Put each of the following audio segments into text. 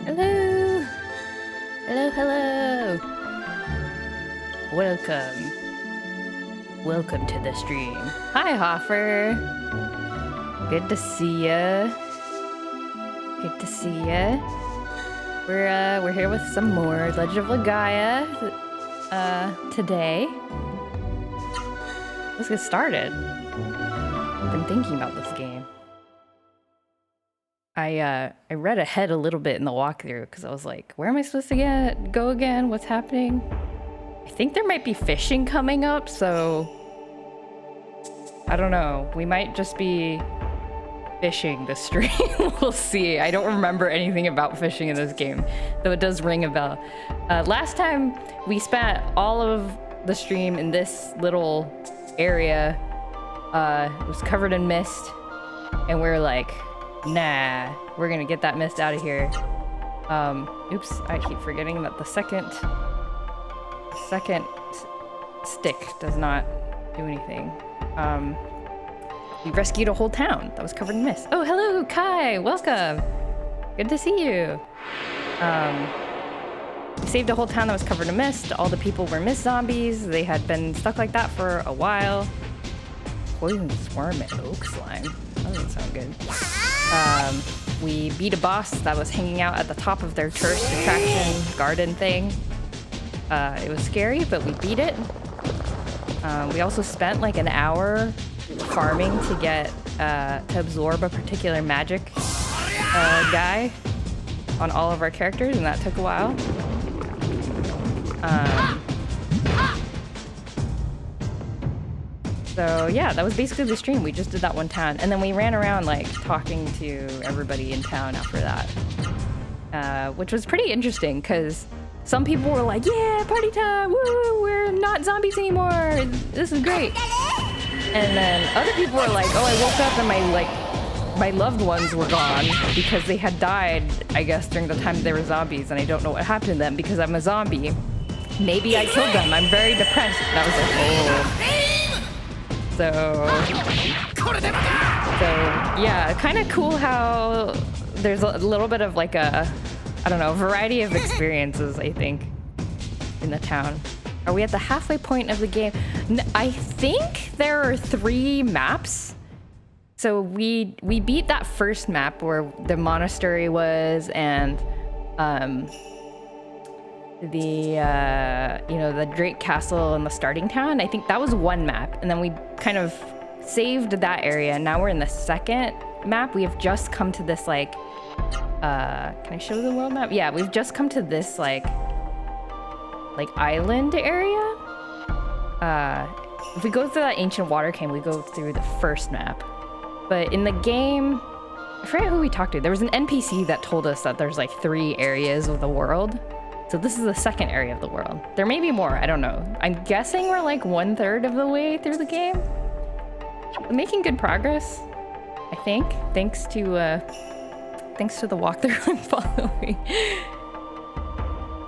Hello! Hello, hello! Welcome to the stream. Hi, Hoffer! Good to see ya. Good to see ya. We're here with some more Legend of Legaia today. Let's get started. I've been thinking about this game. I read ahead a little bit in the walkthrough because I was like, where am I supposed to go again? What's happening? I think there might be fishing coming up, so I don't know. We might just be fishing this stream. We'll see. I don't remember anything about fishing in this game, though it does ring a bell. Last time we spent all of the stream in this little area. It was covered in mist, and we were like, nah, we're gonna get that mist out of here. Oops, I keep forgetting that the second stick does not do anything. We rescued a whole town that was covered in mist. Oh, hello, Kai, welcome. Good to see you. We saved a whole town that was covered in mist. All the people were mist zombies. They had been stuck like that for a while. Poison swarm and oak slime. That doesn't sound good. We beat a boss that was hanging out at the top of their tourist attraction garden thing. It was scary, but we beat it. We also spent like an hour farming to get to absorb a particular magic guy on all of our characters, and that took a while. So yeah, that was basically the stream. We just did that one town, and then we ran around like talking to everybody in town after that, which was pretty interesting because some people were like, "Yeah, party time! Woo! We're not zombies anymore. This is great." And then other people were like, "Oh, I woke up and my loved ones were gone because they had died, I guess, during the time they were zombies, and I don't know what happened to them because I'm a zombie. Maybe I killed them. I'm very depressed." And I was like, "Oh." So Yeah, kind of cool how there's a little bit of like a, I don't know, variety of experiences, I think, in the town. Are we at the halfway point of the game? I think there are 3 maps. So we beat that first map where the monastery was and the Great Castle and the starting town. I think that was one map, and then we kind of saved that area. Now we're in the second map. We have just come to this like can I show the world map? Yeah, we've just come to this like island area. If we go through that ancient water cave, we go through the first map. But in the game, I forget who we talked to. There was an NPC that told us that there's like 3 areas of the world. So this is the second area of the world. There may be more, I don't know. I'm guessing we're like 1/3 of the way through the game. We're making good progress, I think, thanks to the walkthrough and following.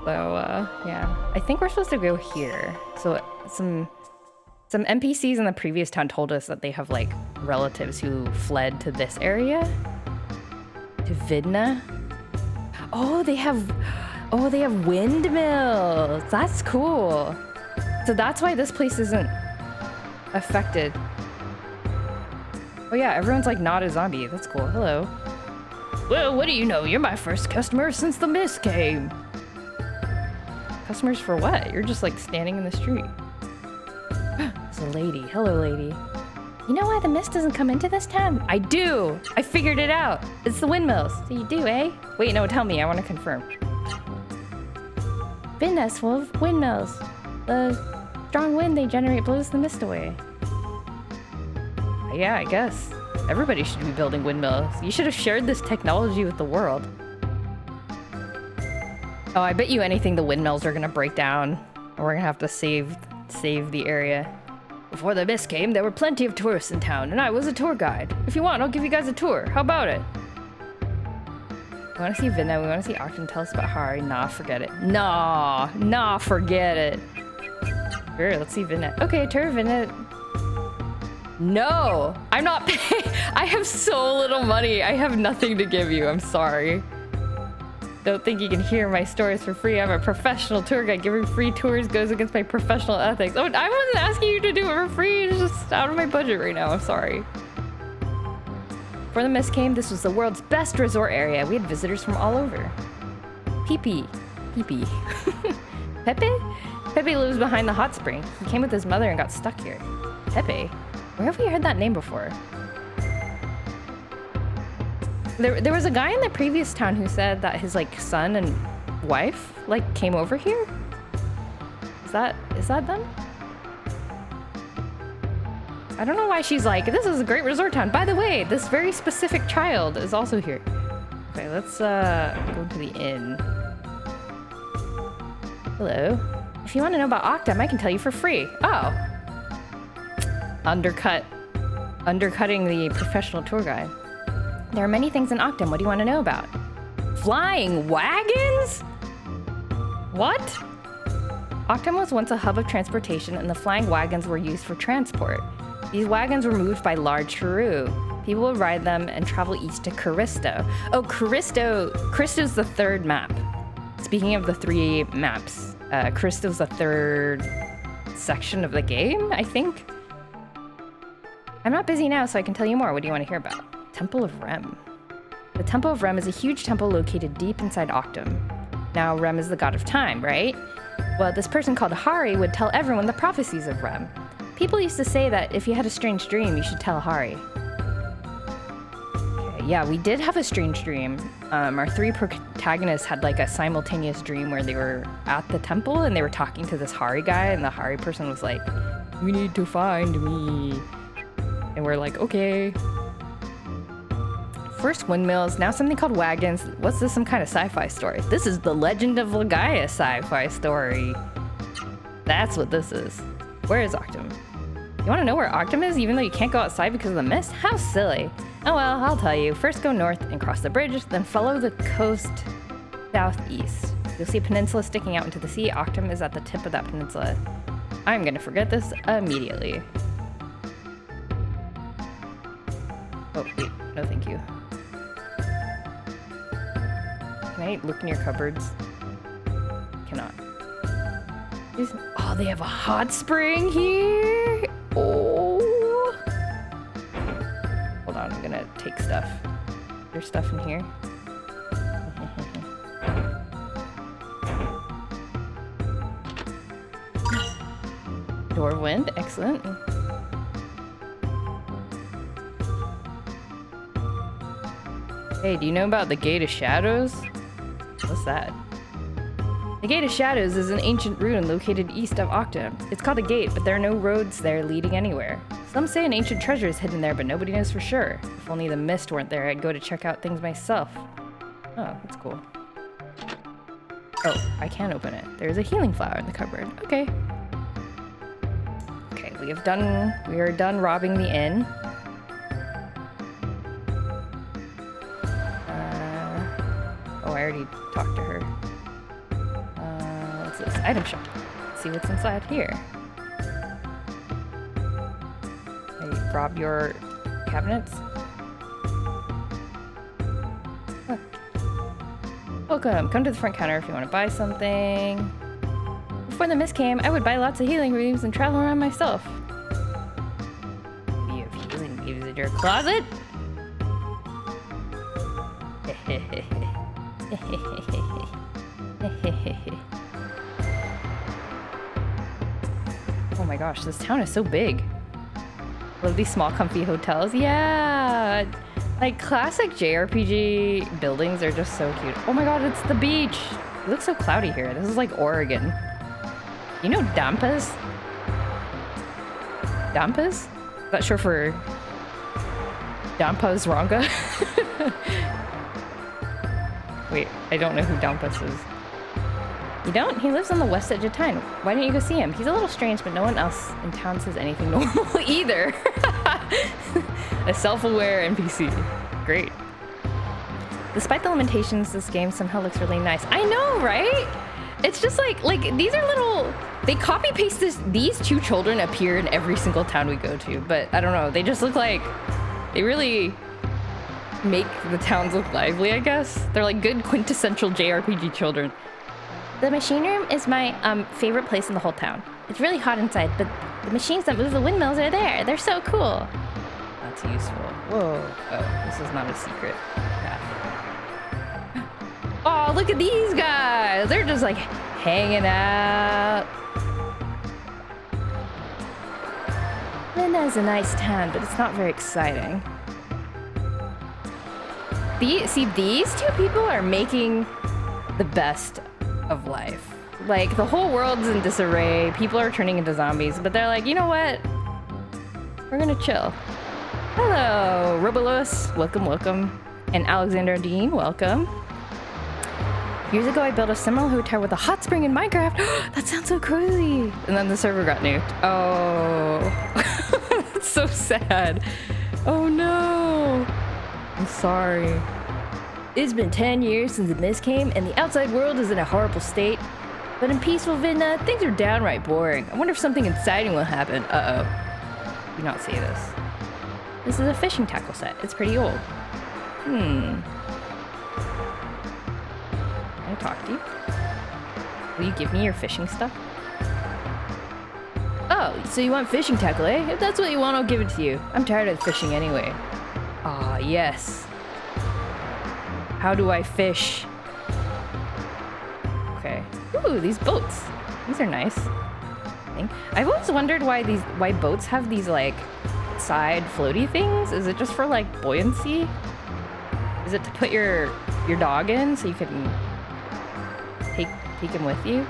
So yeah, I think we're supposed to go here. So some NPCs in the previous town told us that they have like relatives who fled to this area, to Vidna. Oh, they have windmills. That's cool. So that's why this place isn't affected. Oh yeah, everyone's like not a zombie. That's cool. Hello. Well, what do you know? You're my first customer since the mist came. Customers for what? You're just like standing in the street. It's a lady. Hello, lady. You know why the mist doesn't come into this town? I do. I figured it out. It's the windmills. So you do, eh? Wait, no, tell me. I want to confirm. Vidna's full of windmills. The strong wind they generate blows the mist away. Yeah, I guess. Everybody should be building windmills. You should have shared this technology with the world. Oh, I bet you anything the windmills are gonna break down. Or we're gonna have to save the area. Before the mist came, there were plenty of tourists in town, and I was a tour guide. If you want, I'll give you guys a tour. How about it? We want to see Vidna. We want to see Octon. Tell us about Hari. Nah, forget it. Nah, forget it. Sure, let's see Vidna. Okay, tour Vidna. No, I'm not paying. I have so little money. I have nothing to give you. I'm sorry. Don't think you can hear my stories for free. I'm a professional tour guide. Giving free tours goes against my professional ethics. Oh, I wasn't asking you to do it for free. It's just out of my budget right now. I'm sorry. Before the mist came, this was the world's best resort area. We had visitors from all over. Pepe. Pepe lives behind the hot spring. He came with his mother and got stuck here. Pepe? Where have we heard that name before? There was a guy in the previous town who said that his like son and wife like came over here. Is that them? I don't know why she's like, this is a great resort town. By the way, this very specific child is also here. Okay, let's go to the inn. Hello. If you want to know about Octum, I can tell you for free. Oh. Undercutting the professional tour guide. There are many things in Octum. What do you want to know about? Flying wagons? What? Octum was once a hub of transportation, and the flying wagons were used for transport. These wagons were moved by large Haru. People would ride them and travel east to Caristo. Oh, Caristo's the 3rd map. Speaking of the 3 maps, Caristo's the 3rd section of the game, I think. I'm not busy now, so I can tell you more. What do you want to hear about? Temple of Rem. The Temple of Rem is a huge temple located deep inside Octum. Now, Rem is the god of time, right? Well, this person called Hari would tell everyone the prophecies of Rem. People used to say that if you had a strange dream, you should tell Hari. Okay, yeah, we did have a strange dream. Our 3 protagonists had like a simultaneous dream where they were at the temple and they were talking to this Hari guy, and the Hari person was like, "You need to find me." And we're like, okay. First windmills, now something called wagons. What's this, some kind of sci-fi story? This is the Legend of Legaia sci-fi story. That's what this is. Where is Octum? You want to know where Octum is even though you can't go outside because of the mist? How silly. Oh well, I'll tell you. First go north and cross the bridge, then follow the coast southeast. You'll see a peninsula sticking out into the sea. Octum is at the tip of that peninsula. I'm gonna forget this immediately. Oh, wait. No, thank you. Can I look in your cupboards? Cannot. Oh, they have a hot spring here. Oh. Hold on, I'm gonna take stuff. There's stuff in here. Door of wind, excellent. Hey, do you know about the Gate of Shadows? What's that? The Gate of Shadows is an ancient ruin located east of Octa. It's called a gate, but there are no roads there leading anywhere. Some say an ancient treasure is hidden there, but nobody knows for sure. If only the mist weren't there, I'd go to check out things myself. Oh, that's cool. Oh, I can open it. There's a healing flower in the cupboard. Okay. Okay, we are done robbing the inn. Oh, I already talked to her. What's this? Item shop. Let's see what's inside here. I rob your cabinets. Huh. Welcome. Come to the front counter if you want to buy something. Before the mist came, I would buy lots of healing rooms and travel around myself. You have healing rooms in your closet? Oh my gosh, this town is so big. Love these small comfy hotels. Yeah, like classic JRPG buildings are just so cute. Oh my god, it's the beach. It looks so cloudy here. This is like Oregon. You know Dampas? Dampas? Not sure for Dampas Ranga. Wait, I don't know who Dampas is. You don't? He lives on the west edge of town. Why didn't you go see him? He's a little strange, but no one else in town says anything normal either. A self-aware NPC. Great. Despite the limitations, this game somehow looks really nice. I know, right? It's just like these are little... They copy-paste these two children appear in every single town we go to, but I don't know. They just look like... They really make the towns look lively, I guess. They're like good quintessential JRPG children. The machine room is my favorite place in the whole town. It's really hot inside, but the machines that move the windmills are there. They're so cool. That's useful. Whoa. Oh, this is not a secret path. Oh, look at these guys. They're just like hanging out. Linda's a nice town, but it's not very exciting. These two people are making the best of life. Like, the whole world's in disarray. People are turning into zombies, but they're like, you know what? We're gonna chill. Hello, Robolos. Welcome, welcome. And Alexander Dean, welcome. Years ago, I built a similar hotel with a hot spring in Minecraft. That sounds so cozy. And then the server got nuked. Oh, that's so sad. Oh no. I'm sorry. It's been 10 years since the mist came, and the outside world is in a horrible state. But in peaceful Vinna, things are downright boring. I wonder if something exciting will happen. Uh-oh. Do not say this. This is a fishing tackle set. It's pretty old. Can I talk to you? Will you give me your fishing stuff? Oh, so you want fishing tackle, eh? If that's what you want, I'll give it to you. I'm tired of fishing anyway. Ah, yes. How do I fish? Okay. Ooh, these boats. These are nice. I've always wondered why boats have these like side floaty things. Is it just for like buoyancy? Is it to put your dog in so you can take him with you?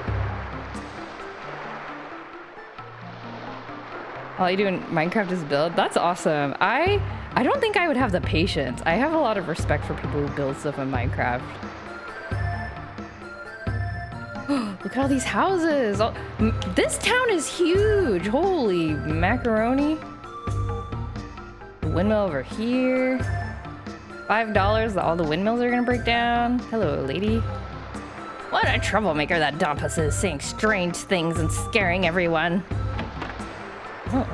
All you do in Minecraft is build? That's awesome. I don't think I would have the patience. I have a lot of respect for people who build stuff in Minecraft. Look at all these houses. This town is huge. Holy macaroni. The windmill over here. $5 that all the windmills are gonna break down. Hello, lady. What a troublemaker that Dampas is, saying strange things and scaring everyone. Oh.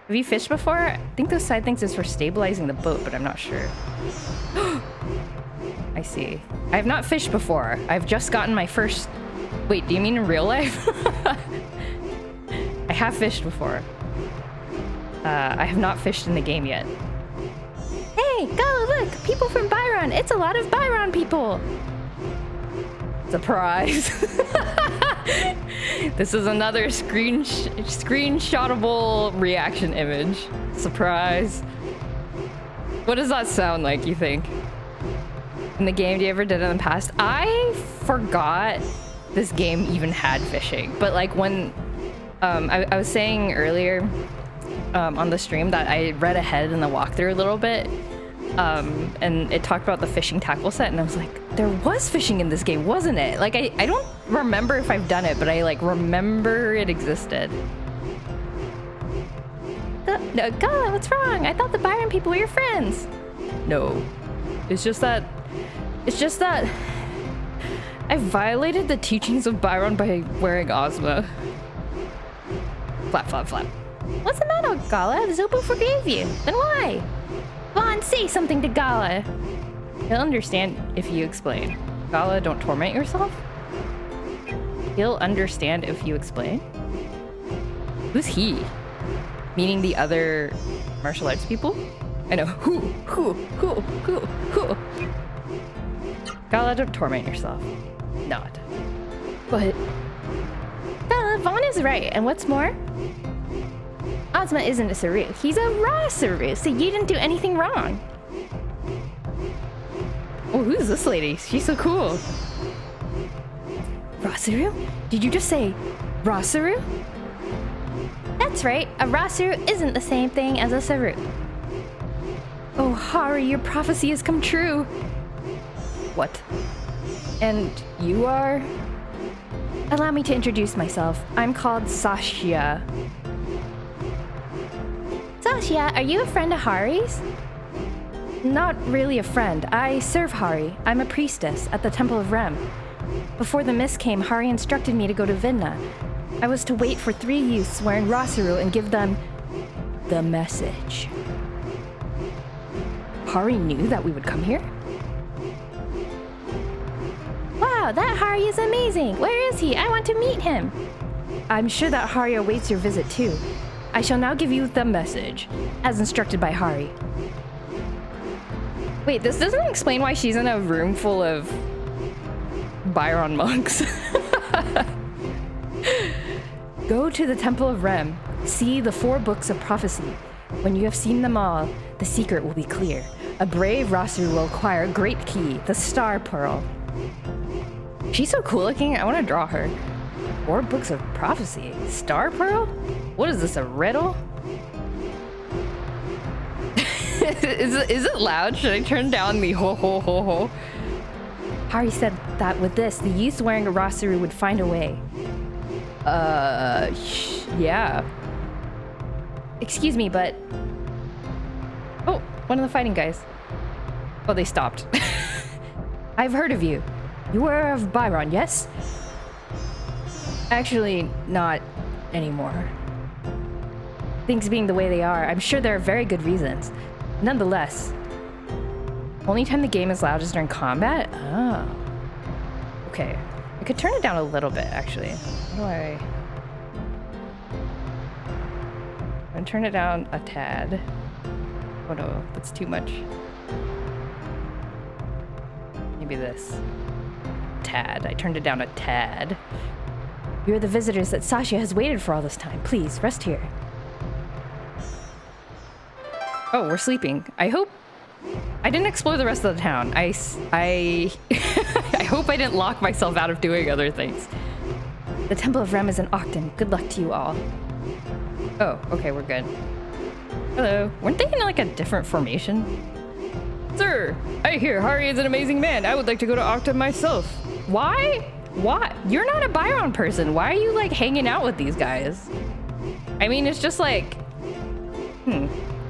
Have you fished before? I think those side things is for stabilizing the boat, but I'm not sure. I see. I have not fished before. I've just gotten my first... Wait, do you mean in real life? I have fished before. I have not fished in the game yet. Hey, go look! People from Byron! It's a lot of Byron people! Surprise! This is another screenshotable reaction image. Surprise. What does that sound like, you think? In the game, do you ever did it in the past? I forgot this game even had fishing. But like when... I was saying earlier on the stream that I read ahead in the walkthrough a little bit. And it talked about the fishing tackle set, and I was like, there was fishing in this game, wasn't it? Like, I don't remember if I've done it, but I, like, remember it existed. No, Gala, what's wrong? I thought the Byron people were your friends. No. It's just that I violated the teachings of Byron by wearing Ozma. Flap, flap, flap. What's the matter, Gala? Zobu forgave you. Then why? Vaughn, say something to Gala. He'll understand if you explain. Gala, don't torment yourself. He'll understand if you explain. Who's he? Meaning the other martial arts people? I know. Who? Gala, don't torment yourself. Not. But... Gala, Vaughn is right. And what's more? Ozma isn't a Saru. He's a raw Saru, so you didn't do anything wrong. Oh, who's this lady? She's so cool. Rasaru? Did you just say Rasaru? That's right. A Rasaru isn't the same thing as a Saru. Oh, Hari, your prophecy has come true. What? And you are? Allow me to introduce myself. I'm called Sasha. Sasha, are you a friend of Hari's? Not really a friend. I serve Hari. I'm a priestess at the Temple of Rem. Before the mist came, Hari instructed me to go to Vidna. I was to wait for 3 youths wearing Rasaru and give them the message. Hari knew that we would come here? Wow, that Hari is amazing! Where is he? I want to meet him! I'm sure that Hari awaits your visit too. I shall now give you the message, as instructed by Hari. Wait, this doesn't explain why she's in a room full of Byron monks. Go to the Temple of Rem. See the 4 books of prophecy. When you have seen them all, the secret will be clear. A brave Rasaru will acquire a great key, the Star Pearl. She's so cool looking, I want to draw her. 4 books of prophecy. Star Pearl? What is this, a riddle? Is it loud? Should I turn down the ho ho ho ho? Hari said that with this, the youths wearing a Rasaru would find a way. Yeah. Excuse me, but... Oh, one of the fighting guys. Oh, they stopped. I've heard of you. You were of Byron, yes? Actually, not anymore. Things being the way they are, I'm sure there are very good reasons. Nonetheless, only time the game is loud is during combat? Oh. Okay. I could turn it down a little bit, actually. How do I... I'm gonna turn it down a tad. Oh no, that's too much. Maybe this. Tad. I turned it down a tad. You're the visitors that Sasha has waited for all this time. Please, rest here. Oh, we're sleeping. I hope... I didn't explore the rest of the town. I hope I didn't lock myself out of doing other things. The Temple of Rem is in Octon. Good luck to you all. Oh, okay, we're good. Hello. Weren't they in like a different formation? Sir, I hear Hari is an amazing man. I would like to go to Octon myself. Why? What? You're not a Byron person. Why are you like hanging out with these guys? I mean, it's just like...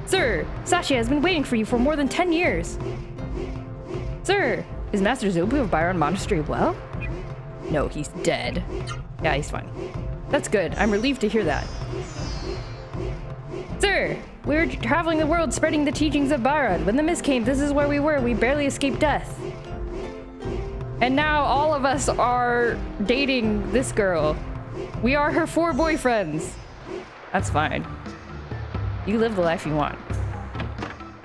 Sir, Sasha has been waiting for you for more than 10 years. Sir, is Master Zobu of Byron Monastery well? No, he's dead. Yeah, he's fine. That's good. I'm relieved to hear that. Sir, we were traveling the world spreading the teachings of Barad. When the mist came, this is where we were. We barely escaped death. And now all of us are dating this girl. We are her 4 boyfriends. That's fine. You live the life you want.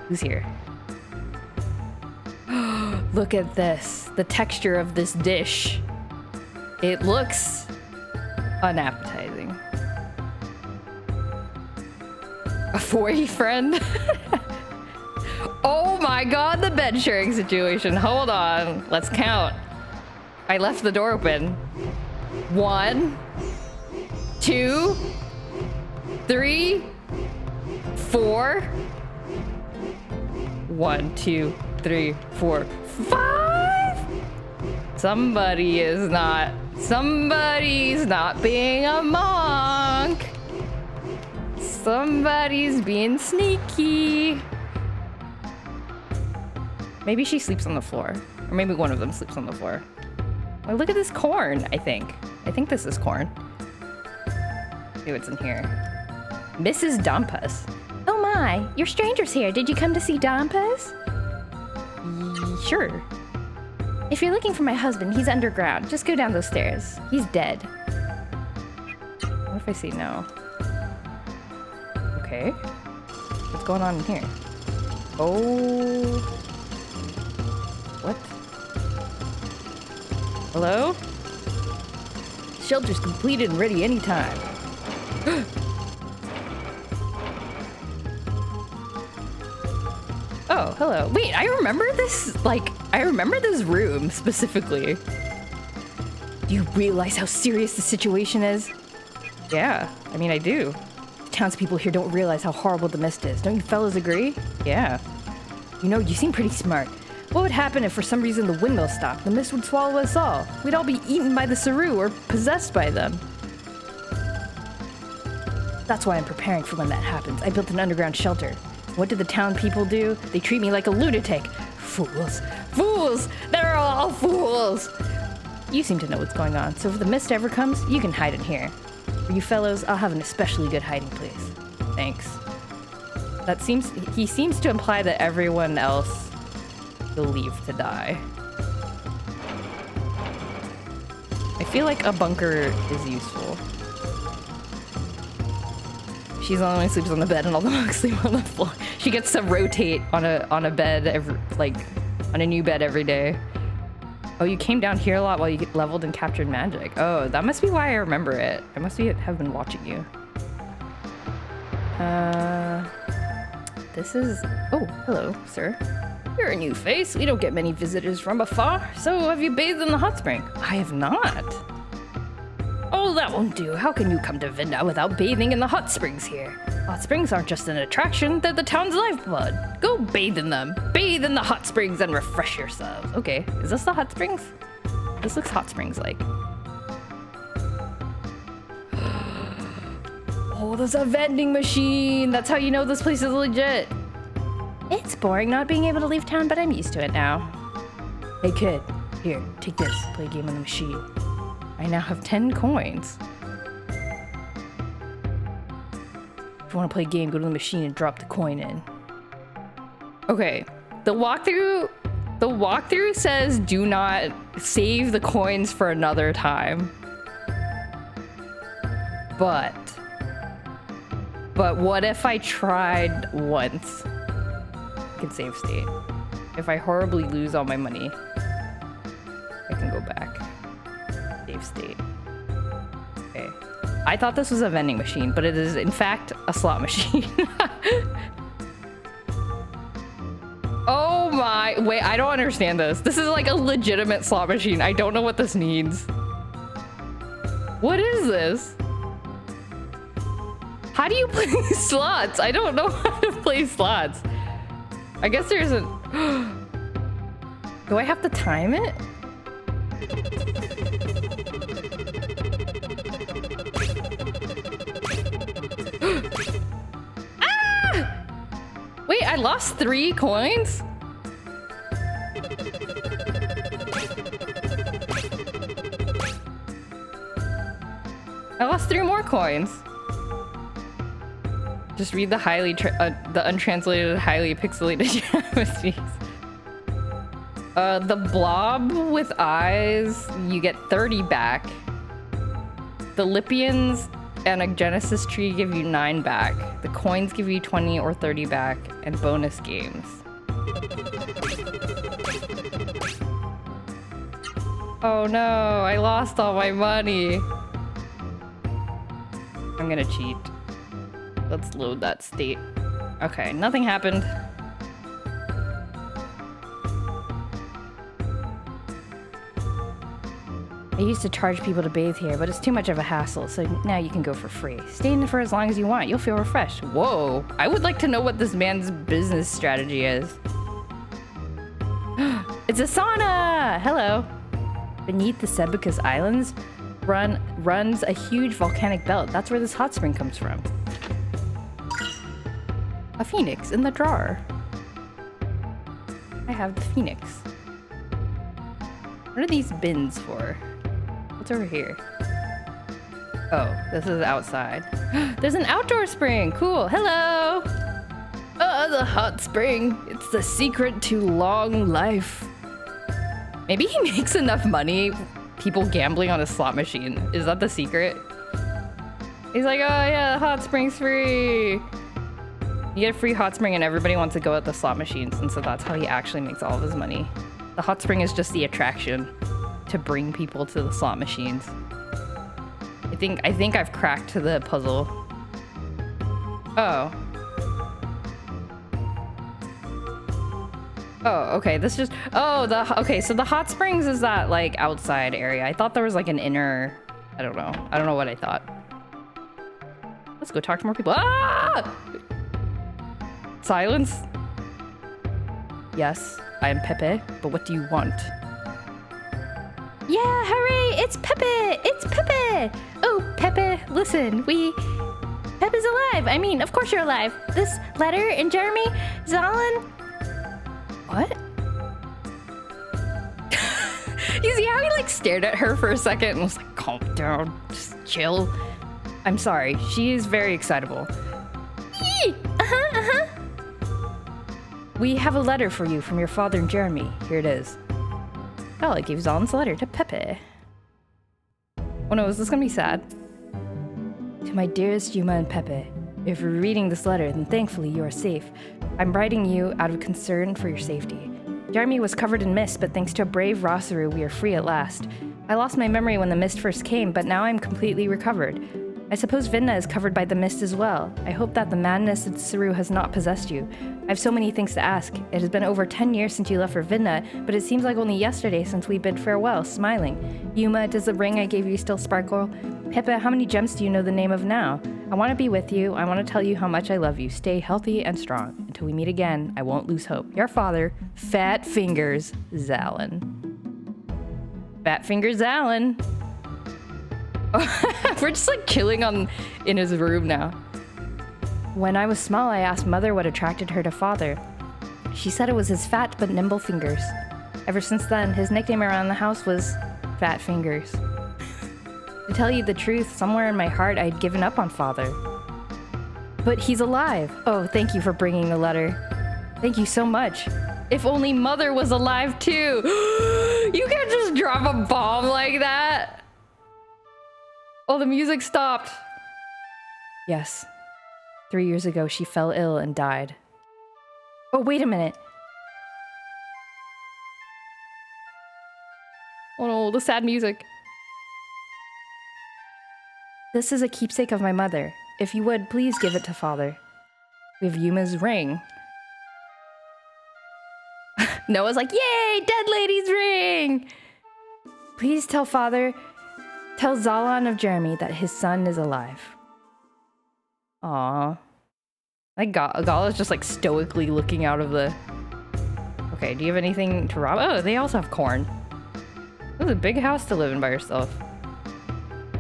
Who's here? Look at this. The texture of this dish. It looks unappetizing. A 40 friend? Oh my god, the bed sharing situation. Hold on. Let's count. I left the door open. 1, 2, 3, 4. 1, 2, 3, 4, 5. Somebody's not being a monk. Somebody's being sneaky. Maybe she sleeps on the floor. Or maybe one of them sleeps on the floor. Well, look at this corn, I think. I think this is corn. See what's in here. Mrs. Dampas. Oh my, you're strangers here. Did you come to see Dampas? Sure. If you're looking for my husband, he's underground. Just go down those stairs. He's dead. What if I say no? Okay. What's going on in here? Oh. What? Hello? Shelter's completed and ready anytime. Oh, hello. Wait, I remember this, I remember this room specifically. Do you realize how serious the situation is? Yeah, I mean, I do. Townspeople here don't realize how horrible the mist is. Don't you fellas agree? Yeah. You know, you seem pretty smart. What would happen if for some reason the windmill stopped? The mist would swallow us all. We'd all be eaten by the Saru or possessed by them. That's why I'm preparing for when that happens. I built an underground shelter. What did the town people do? They treat me like a lunatic. Fools. Fools! They're all fools! You seem to know what's going on, so if the mist ever comes, you can hide in here. For you fellows, I'll have an especially good hiding place. Thanks. He seems to imply that everyone else will leave to die. I feel like a bunker is useful. She's the only one who sleeps on the bed and all the monks sleep on the floor. She gets to rotate on a bed on a new bed every day. Oh, you came down here a lot while you leveled and captured magic. Oh, that must be why I remember it. I must have been watching you. This is... Oh, hello, sir. You're a new face. We don't get many visitors from afar. So, have you bathed in the hot spring? I have not. Oh, that won't do. How can you come to Vinda without bathing in the hot springs here? Hot springs aren't just an attraction, they're the town's lifeblood. Go bathe in them. Bathe in the hot springs and refresh yourselves. Okay, is this the hot springs? This looks hot springs like. Oh, there's a vending machine. That's how you know this place is legit. It's boring not being able to leave town, but I'm used to it now. Hey kid, here, take this. Play a game on the machine. I now have 10 coins. If you want to play a game, go to the machine and drop the coin in. Okay, the walkthrough says do not save the coins for another time. But what if I tried once? I can save state. If I horribly lose all my money, I can go back. Save state. Okay. I thought this was a vending machine, but it is in fact a slot machine. Oh my, wait, I don't understand this. This is like a legitimate slot machine. I don't know what this means. What is this? How do you play slots? I don't know how to play slots. I guess there's a... Do I have to time it? Ah! Wait, I lost 3 coins? I lost 3 more coins. Just read the the untranslated, highly pixelated Japanese. The blob with eyes, you get 30 back. The Lipians and a Genesis tree give you 9 back. The coins give you 20 or 30 back, and bonus games. Oh no, I lost all my money. I'm gonna cheat. Let's load that state. Okay, nothing happened. I used to charge people to bathe here, but it's too much of a hassle, so now you can go for free. Stay in for as long as you want. You'll feel refreshed. Whoa. I would like to know what this man's business strategy is. It's a sauna! Hello. Beneath the Sebukis Islands runs a huge volcanic belt. That's where this hot spring comes from. A phoenix in the drawer. I have the phoenix. What are these bins for? What's over here? Oh, this is outside. There's an outdoor spring. Cool. Hello. The hot spring. It's the secret to long life. Maybe he makes enough money people gambling on a slot machine. Is that the secret? He's like, oh yeah, the hot spring's free. You get a free hot spring and everybody wants to go at the slot machines, and so that's how he actually makes all of his money. The hot spring is just the attraction to bring people to the slot machines. I think I've cracked the puzzle. Oh. Oh, okay, this just... Oh, okay, so the hot springs is that, like, outside area. I thought there was, like, an inner... I don't know. I don't know what I thought. Let's go talk to more people. Ah! Silence? Yes, I am Pepe, but what do you want? Yeah, hooray! It's Pepe! It's Pepe! Oh, Pepe, listen, Pepe's alive! I mean, of course you're alive. This letter and Jeremy, Zalin... What? You see how he, like, stared at her for a second and was like, calm down, just chill. I'm sorry, she is very excitable. We have a letter for you from your father and Jeremy. Here it is. Oh, I gave Zalin's letter to Pepe. Oh no, is this gonna be sad? To my dearest Yuma and Pepe, if you're reading this letter, then thankfully you are safe. I'm writing you out of concern for your safety. Jeremy was covered in mist, but thanks to a brave Rosaru, we are free at last. I lost my memory when the mist first came, but now I'm completely recovered. I suppose Vinna is covered by the mist as well. I hope that the madness of Saru has not possessed you. I have so many things to ask. It has been over 10 years since you left for Vinna, but it seems like only yesterday since we bid farewell, smiling. Yuma, does the ring I gave you still sparkle? Pepe, how many gems do you know the name of now? I want to be with you. I want to tell you how much I love you. Stay healthy and strong. Until we meet again, I won't lose hope. Your father, Fat Fingers Zalin. Fat Fingers Zalin. We're just like chilling in his room now. When I was small, I asked Mother what attracted her to Father. She said it was his fat but nimble fingers. Ever since then, his nickname around the house was Fat Fingers. To tell you the truth, somewhere in my heart, I'd given up on Father. But he's alive. Oh, thank you for bringing the letter. Thank you so much. If only Mother was alive too. You can't just drop a bomb like that. Oh, the music stopped. Yes. 3 years ago, she fell ill and died. Oh, wait a minute. Oh no, the sad music. This is a keepsake of my mother. If you would, please give it to Father. We have Yuma's ring. Noah's like, yay, dead lady's ring! Please tell Father... Tell Zalan of Jeremy that his son is alive. Aww. Like Gala's just like stoically looking out of the... Okay, do you have anything to rob? Oh, they also have corn. This is a big house to live in by yourself.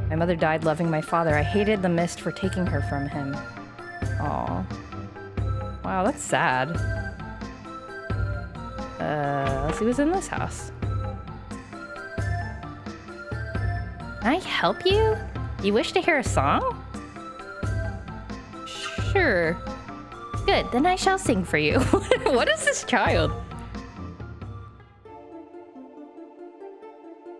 My mother died loving my father. I hated the mist for taking her from him. Aww. Wow, that's sad. Let's see what's in this house. Can I help you? You wish to hear a song? Sure. Good, then I shall sing for you. What is this child?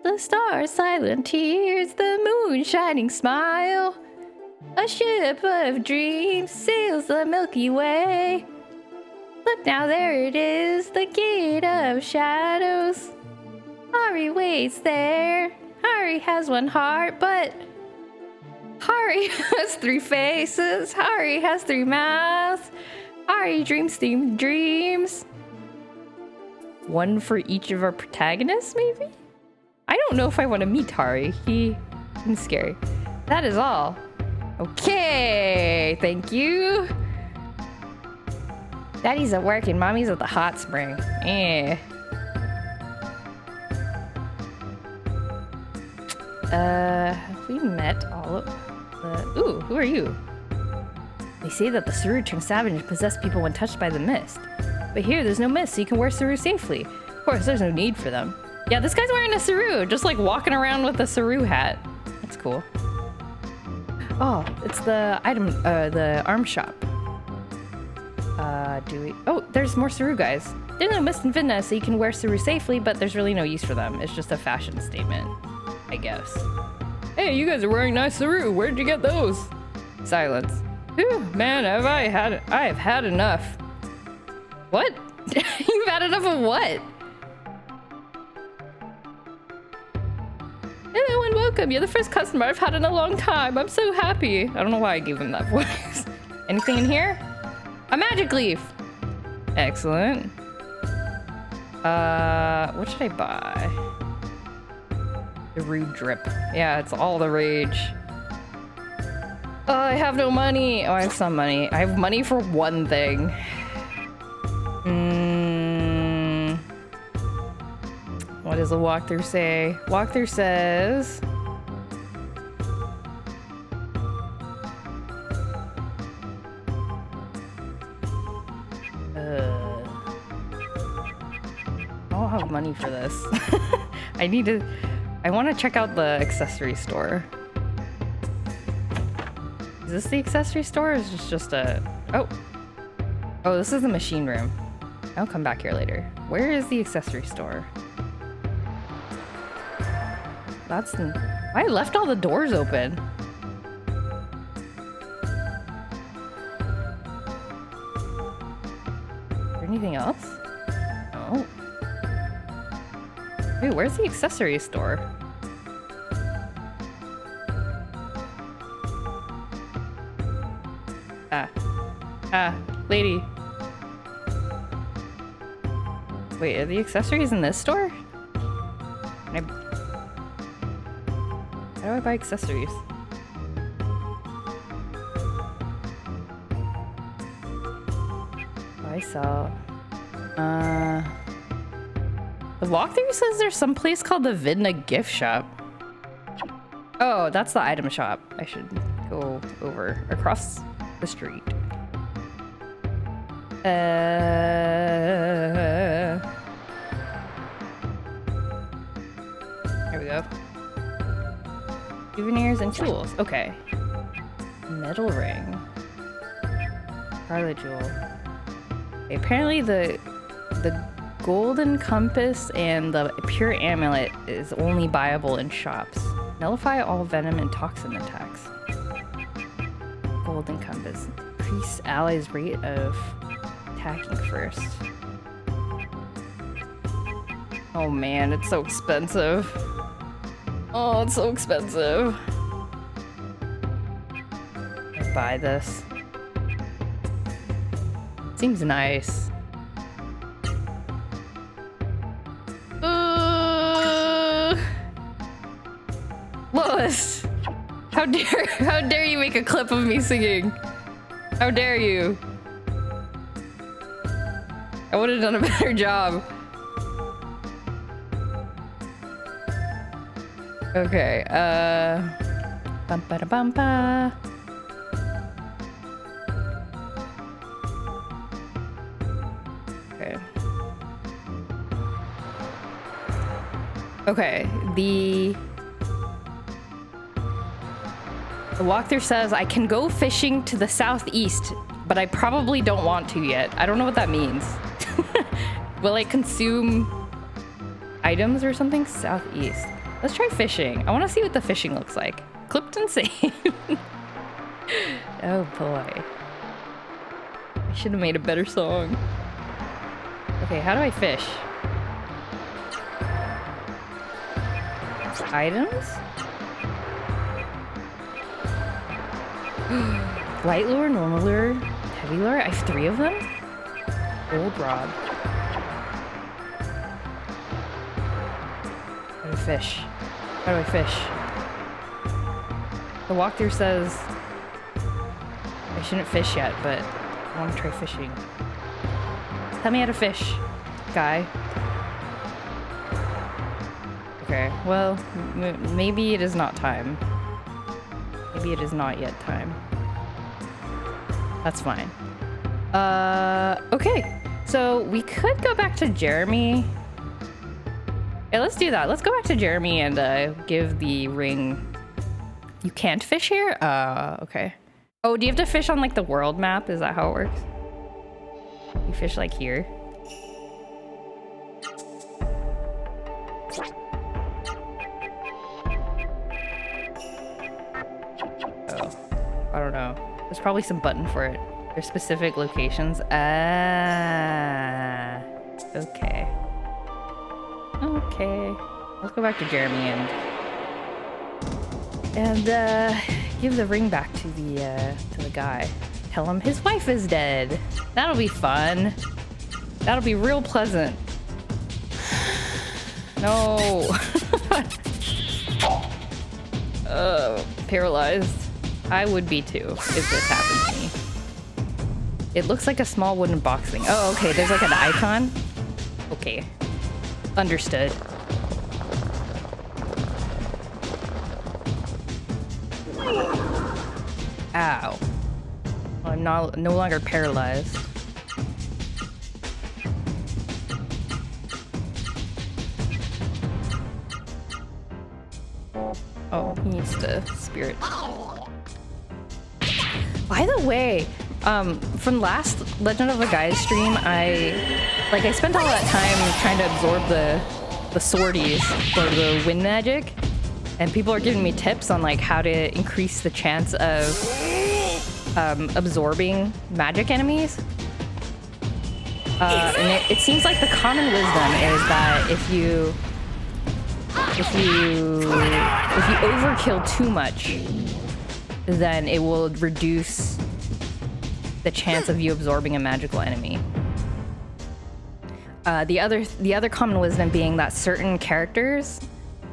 The stars silent tears, the moon shining smile. A ship of dreams sails the Milky Way. Look now, there it is, the gate of shadows. Hari waits there. Hari has one heart, but Hari has 3 faces. Hari has 3 mouths. Hari dreams 3 dreams. One for each of our protagonists, maybe? I don't know if I want to meet Hari. He seems scary. That is all. Okay, thank you. Daddy's at work and Mommy's at the hot spring. Eh. Have we met all of the... Ooh, who are you? They say that the Saru turn savage and possess people when touched by the mist. But here, there's no mist, so you can wear Saru safely. Of course, there's no need for them. Yeah, this guy's wearing a Saru, just like walking around with a Saru hat. That's cool. Oh, it's the the arm shop. Do we... Oh, there's more Saru guys. There's no mist in Vidna, so you can wear Saru safely, but there's really no use for them. It's just a fashion statement, I guess. Hey, you guys are wearing nice Saru. Where'd you get those? Silence. Whew, man, I have had enough. What? You've had enough of what? Hello and welcome. You're the first customer I've had in a long time. I'm so happy. I don't know why I gave him that voice. Anything in here? A magic leaf. Excellent. What should I buy? The rude drip. Yeah, it's all the rage. Oh, I have no money. Oh, I have some money. I have money for one thing. What does the walkthrough say? Walkthrough says... I don't have money for this. I want to check out the accessory store. Is this the accessory store or is this just a... Oh, this is the machine room. I'll come back here later. Where is the accessory store? That's the... I left all the doors open. Is there anything else? No. Wait, where's the accessory store? Lady. Wait, are the accessories in this store? How do I buy accessories? I sell. The walkthrough says there's some place called the Vidna gift shop. Oh, that's the item shop. I should go over across the street. There we go. Souvenirs and tools. Okay. Metal ring. Scarlet jewel. Okay, apparently the golden compass and the pure amulet is only buyable in shops. Nullify all venom and toxin attacks. Golden compass. Increase allies' rate of attacking first. Oh man, it's so expensive. Oh, it's so expensive. I buy this. Seems nice. Lois! How dare you make a clip of me singing? How dare you? I would have done a better job. Okay, bum ba da bum ba. Okay. Okay, The walkthrough says I can go fishing to the southeast, but I probably don't want to yet. I don't know what that means. Will I consume items or something? Southeast. Let's try fishing. I want to see what the fishing looks like. Clipped and saved. Oh boy. I should have made a better song. Okay, how do I fish? Items? Light lure, normal lure, heavy lure. I have 3 of them? Old rod. How do I fish? How do I fish? The walkthrough says I shouldn't fish yet, but I want to try fishing. Tell me how to fish, guy. Okay, well, maybe it is not time. Maybe it is not yet time. That's fine. Okay. So we could go back to Jeremy. Yeah, let's do that. Let's go back to Jeremy and give the ring. You can't fish here? Okay. Oh, do you have to fish on like the world map? Is that how it works? You fish like here? I don't know. There's probably some button for it. There's specific locations. Ah, okay. Okay. Let's go back to Jeremy and give the ring back to the guy. Tell him his wife is dead. That'll be fun. That'll be real pleasant. No. Paralyzed. I would be too if this happened to me. It looks like a small wooden box thing. Oh, okay. There's like an icon. Okay. Understood. Ow. Well, I'm no longer paralyzed. Oh, he needs the spirit. By the way, from last Legend of Legaia stream, I spent all that time trying to absorb the swordies for the wind magic, and people are giving me tips on like how to increase the chance of absorbing magic enemies. And it seems like the common wisdom is that if you overkill too much, then it will reduce the chance of you absorbing a magical enemy. The other common wisdom being that certain characters,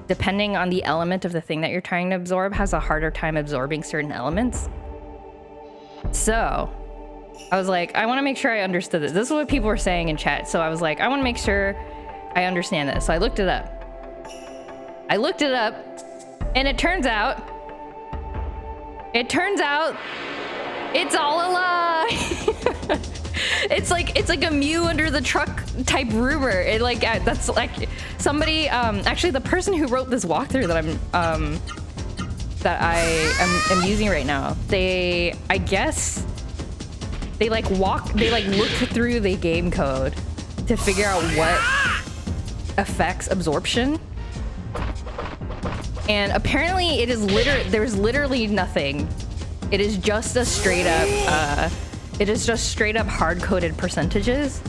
depending on the element of the thing that you're trying to absorb, has a harder time absorbing certain elements. So I was like, I want to make sure I understood this. This is what people were saying in chat. So I was like, I want to make sure I understand this. So I looked it up. And it turns out it's all a lie. It's like a Mew under the truck type rumor. That's like somebody, actually the person who wrote this walkthrough that I am using right now, I guess they looked through the game code to figure out what affects absorption. And apparently it is there's literally nothing. It is just a straight up hard-coded percentages.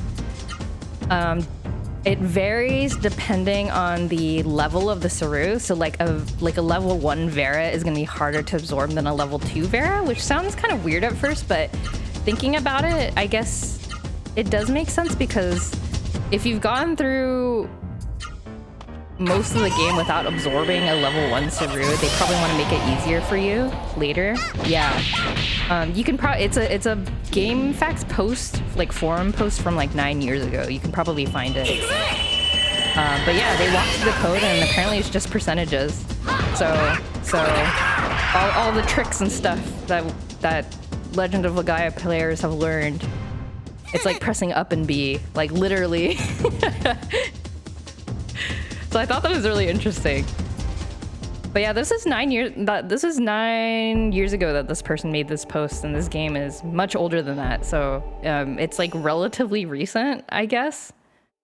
It varies depending on the level of the Saru. So like a level 1 Vera is gonna be harder to absorb than a level 2 Vera, which sounds kind of weird at first, but thinking about it, I guess it does make sense, because if you've gone through most of the game without absorbing a level 1 Saru, they probably want to make it easier for you later. Yeah. You can probably, it's a Game Facts post, like forum post from like 9 years ago. You can probably find it. But yeah, they walked through the code and apparently it's just percentages. So all the tricks and stuff that Legend of Legaia players have learned, it's like pressing up and B, like literally. So I thought that was really interesting. But yeah, this is 9 years ago that this person made this post, and this game is much older than that. So it's like relatively recent, I guess,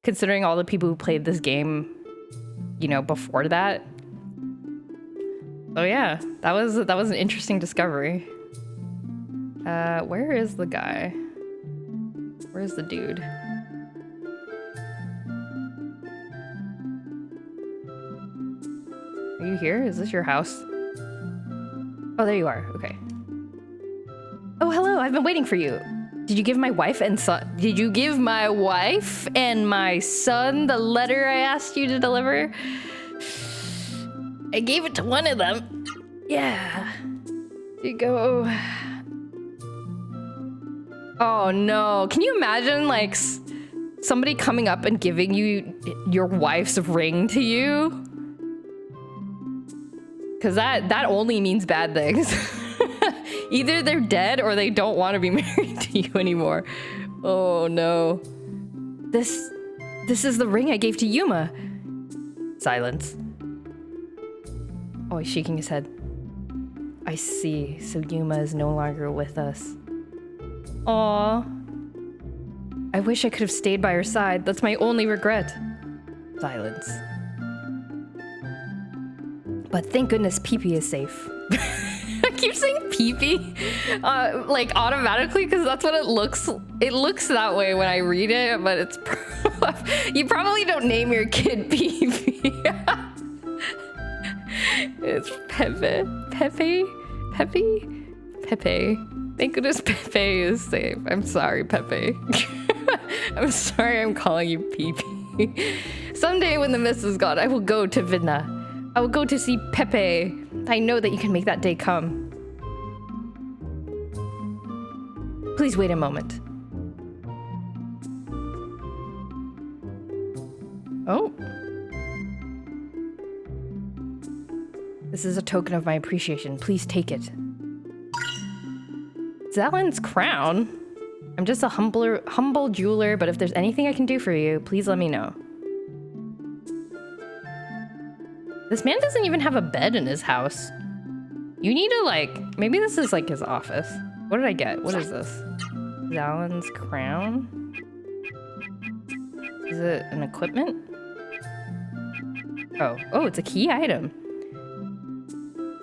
considering all the people who played this game, you know, before that. So yeah, that was an interesting discovery. Where is the guy? Where's the dude? Are you here? Is this your house? Oh, there you are. Okay. Oh, hello. I've been waiting for you. Did you give my wife and son? Did you give my wife and my son the letter I asked you to deliver? I gave it to one of them. Yeah. Here you go. Oh no. Can you imagine like somebody coming up and giving you your wife's ring to you? Because that only means bad things. Either they're dead or they don't want to be married to you anymore. Oh no. This is the ring I gave to Yuma. Silence. Oh, he's shaking his head. I see. So Yuma is no longer with us. Aw. I wish I could have stayed by her side. That's my only regret. Silence. But thank goodness Pee-Pee is safe. I keep saying Pee-Pee, like automatically, because that's what it looks. It looks that way when I read it, but it's you probably don't name your kid Pee-Pee. It's Pepe. Thank goodness Pepe is safe. I'm sorry, Pepe. I'm sorry I'm calling you Pee-Pee. Someday when the mist is gone, I will go to Vidna. I will go to see Pepe. I know that you can make that day come. Please wait a moment. Oh. This is a token of my appreciation. Please take it. Zellen's crown? I'm just a humble jeweler, but if there's anything I can do for you, please let me know. This man doesn't even have a bed in his house. You need to like, maybe this is like his office. What did I get? What is this? Zellen's crown? Is it an equipment? Oh, it's a key item.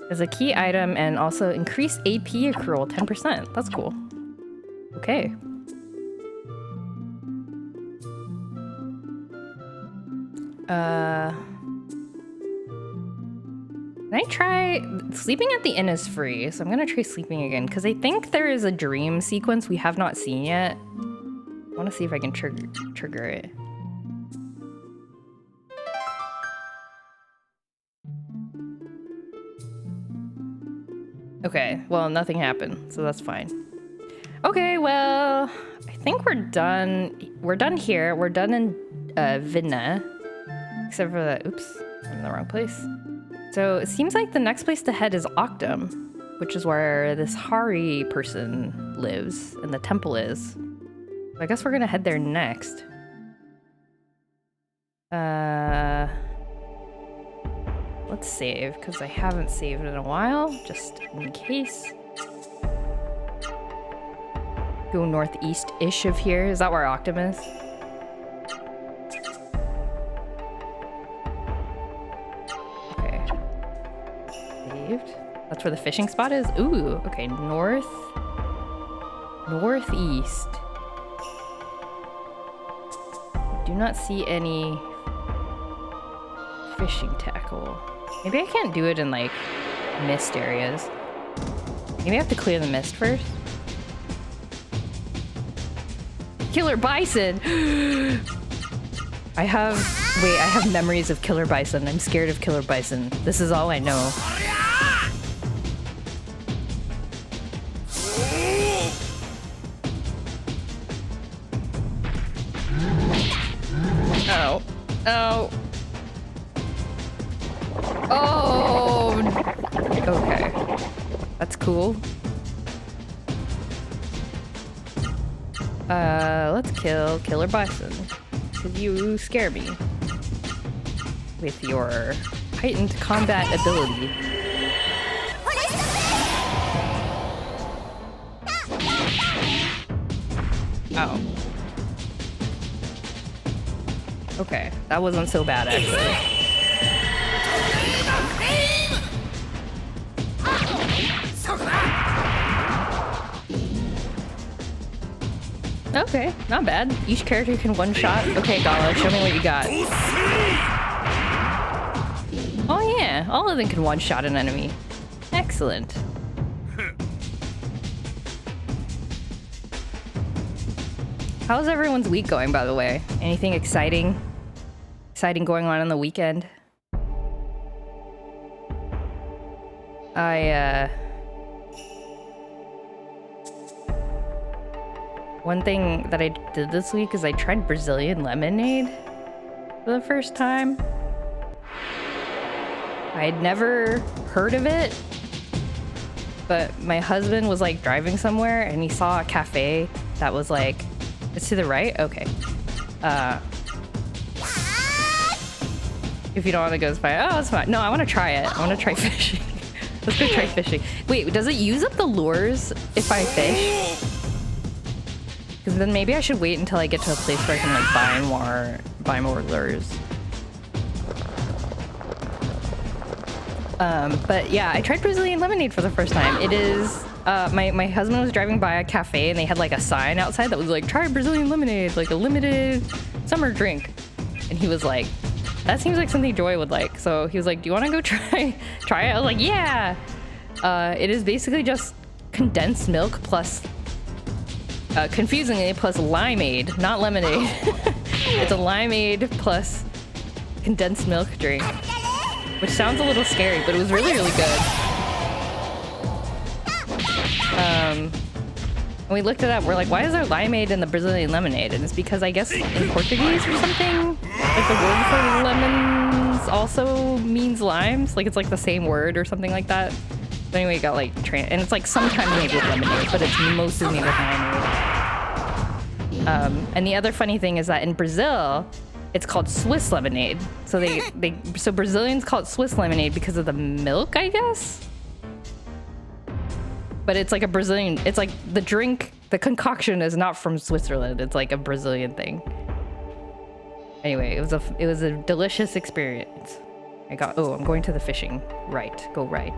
It's a key item and also increased AP accrual 10%. That's cool. Okay. Can I try... Sleeping at the inn is free, so I'm gonna try sleeping again, because I think there is a dream sequence we have not seen yet. I want to see if I can trigger it. Okay, well, nothing happened, so that's fine. Okay, well, I think we're done. We're done here. We're done in Vidna. Except for that, oops, I'm in the wrong place. So it seems like the next place to head is Octum, which is where this Hari person lives and the temple is. So I guess we're gonna head there next. Let's save, because I haven't saved in a while, just in case. Go northeast-ish of here. Is that where Octum is? Okay. Saved. That's where the fishing spot is? Ooh, okay, northeast. Do not see any fishing tackle. Maybe I can't do it in like mist areas. Maybe I have to clear the mist first. Killer bison! I have memories of killer bison. I'm scared of killer bison. This is all I know. Ow. Ow. Oh! Okay. That's cool. Let's kill Killer Bison. Because you scare me. With your heightened combat ability. Oh. Okay, that wasn't so bad actually. Okay, not bad. Each character can one-shot. Okay, Gala, show me what you got. Oh yeah, all of them can one-shot an enemy. Excellent. How's everyone's week going, by the way? Anything exciting? Exciting going on the weekend? One thing that I did this week is I tried Brazilian lemonade for the first time. I had never heard of it, but my husband was like driving somewhere and he saw a cafe that was like, it's to the right? Okay. If you don't want to go, it's fine. Oh, it's fine. No, I want to try it. I want to try fishing. Let's go try fishing. Wait, does it use up the lures if I fish? Because then maybe I should wait until I get to a place where I can like buy more lures. But yeah, I tried Brazilian lemonade for the first time. It is, my husband was driving by a cafe and they had like a sign outside that was like, try Brazilian lemonade, like a limited summer drink. And he was like, that seems like something Joy would like. So he was like, do you want to go try it? I was like, yeah. It is basically just condensed milk plus, confusingly, plus limeade, not lemonade. It's a limeade plus condensed milk drink. Which sounds a little scary, but it was really, really good. And we looked it up. We're like, why is there limeade in the Brazilian lemonade? And it's because I guess in Portuguese or something, like the word for lemons also means limes. Like it's like the same word or something like that. But anyway, it got like, and it's like sometimes made with lemonade, but it's mostly made with limeade. And the other funny thing is that in Brazil, it's called Swiss lemonade. So so Brazilians call it Swiss lemonade because of the milk, I guess. But it's like a Brazilian, it's like the drink, the concoction is not from Switzerland. It's like a Brazilian thing. Anyway, it was a delicious experience. I'm going to the fishing. Right, go right.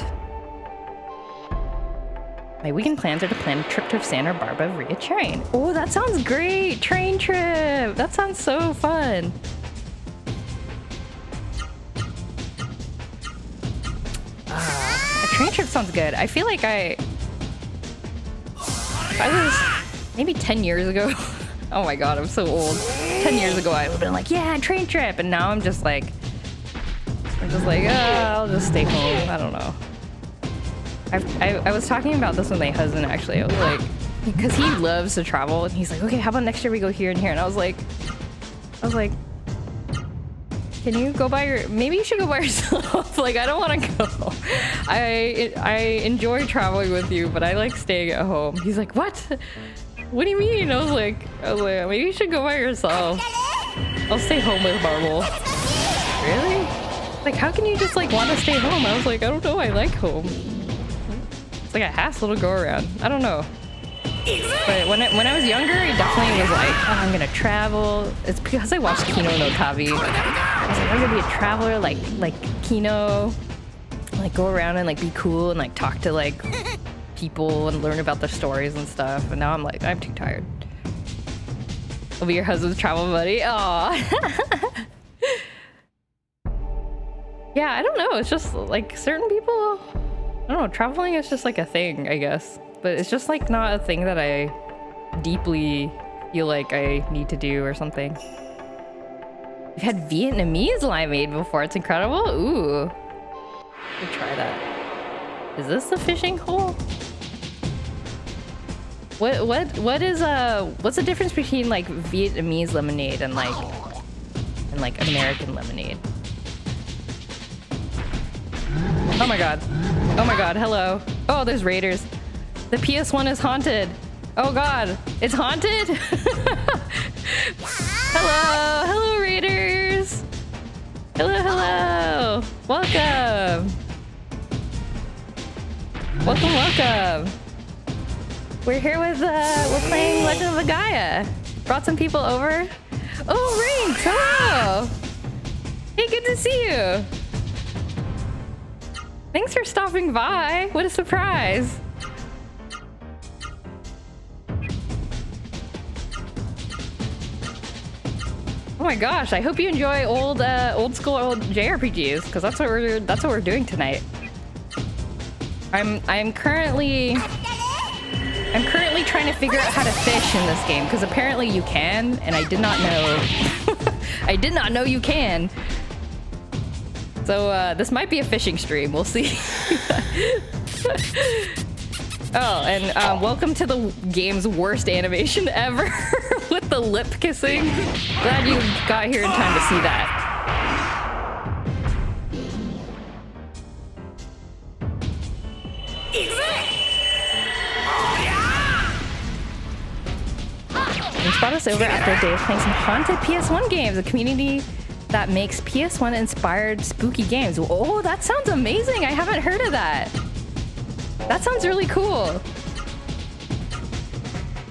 My weekend plans are to plan a trip to Santa Barbara via train. Oh, that sounds great! Train trip! That sounds so fun! A train trip sounds good. I feel like I was maybe 10 years ago. Oh my god, I'm so old. 10 years ago, I would have been like, yeah, train trip! And now I'm just like, I'll just stay home. I don't know. I was talking about this with my husband actually. I was like, because he loves to travel and he's like, okay, how about next year we go here and here? And I was like, can you go by maybe you should go by yourself. Like, I don't want to go. I enjoy traveling with you, but I like staying at home. He's like, what do you mean? I was like, maybe you should go by yourself. I'll stay home with Marble. Really? Like, how can you just like want to stay home? I was like, I don't know, I like home. It's like a hassle to go around. I don't know. But when I was younger, it definitely was like, oh, I'm gonna travel. It's because I watched Kino no Tabi. I was like, I'm gonna be a traveler like Kino. Like go around and like be cool and like talk to like people and learn about their stories and stuff. And now I'm like, I'm too tired. I'll be your husband's travel buddy. Aww. Yeah, I don't know. It's just like certain people. I don't know, traveling is just like a thing, I guess. But it's just like not a thing that I deeply feel like I need to do or something. We've had Vietnamese limeade before, it's incredible. Ooh. Let me try that. Is this the fishing hole? What's the difference between like Vietnamese lemonade and like American lemonade? Oh my god. Oh my god, hello. Oh, there's raiders. The PS1 is haunted. Oh god, it's haunted? Hello, hello raiders. Hello, hello. Welcome! Welcome, welcome! We're here with, we're playing Legend of Legaia. Brought some people over. Oh, Rinks! Hello! Hey, good to see you! Thanks for stopping by. What a surprise! Oh my gosh! I hope you enjoy old school JRPGs, because that's what we're doing tonight. I'm currently trying to figure out how to fish in this game, because apparently you can, and I did not know. I did not know you can. So this might be a fishing stream. We'll see. Oh, and welcome to the game's worst animation ever with the lip kissing. Glad you got here in time to see that. You spot us over after a day of playing some haunted PS1 games, a community that makes PS1 inspired spooky games. Oh, that sounds amazing. I haven't heard of that. That sounds really cool.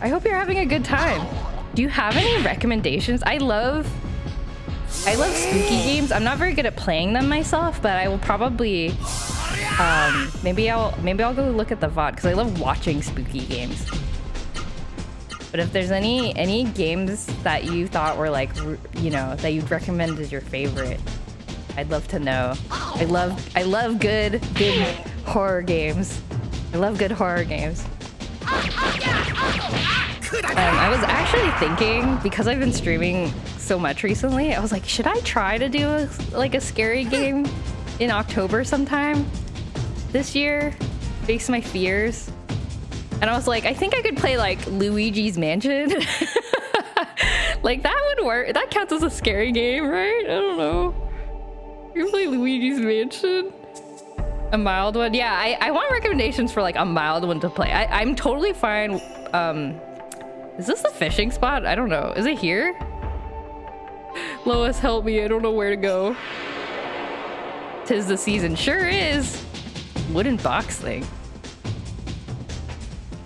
I hope you're having a good time. Do you have any recommendations? I love spooky games. I'm not very good at playing them myself, but I will probably maybe I'll go look at the VOD because I love watching spooky games. But if there's any games that you thought were like, you know, that you'd recommend as your favorite, I'd love to know. I love good horror games. I love good horror games. I was actually thinking, because I've been streaming so much recently, I was like, should I try to do a scary game in October sometime this year? Face my fears. And I was like, I think I could play like Luigi's Mansion. Like that would work. That counts as a scary game, right? I don't know. You can play Luigi's Mansion. A mild one? Yeah, I want recommendations for like a mild one to play. I'm totally fine. Is this the fishing spot? I don't know. Is it here? Lois, help me. I don't know where to go. 'Tis the season. Sure is. Wooden box thing.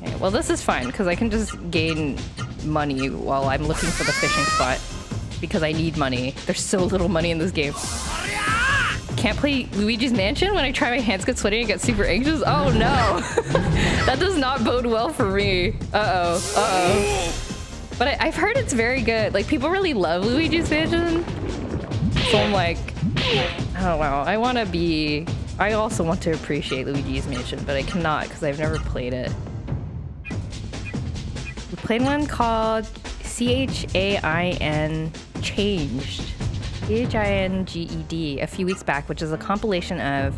Okay, well, this is fine because I can just gain money while I'm looking for the fishing spot because I need money. There's so little money in this game. Can't play Luigi's Mansion when I try my hands get sweaty and get super anxious? Oh no! That does not bode well for me. Uh-oh. But I've heard it's very good. Like, people really love Luigi's Mansion. So I'm like, I don't know. I also want to appreciate Luigi's Mansion, but I cannot because I've never played it. We played one called CHAIN Changed. CHINGED a few weeks back, which is a compilation of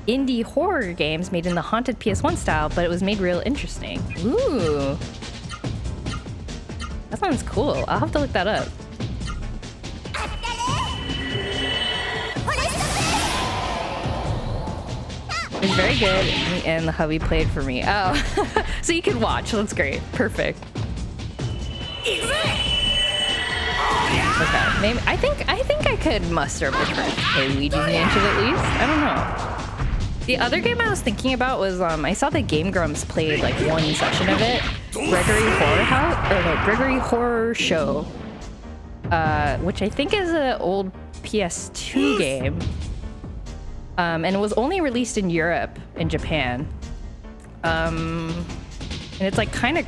indie horror games made in the haunted PS1 style, but it was made real interesting. Ooh. That sounds cool. I'll have to look that up. It's very good, and the hubby played for me. Oh, so you can watch. That's great. Perfect. Okay, maybe I think I could muster up the courage to play Luigi's Mansion at least. I don't know. The other game I was thinking about was I saw the Game Grumps played like one session of it. Gregory Horror Show, which I think is an old PS2 game. And it was only released in Europe and Japan. And it's like kind of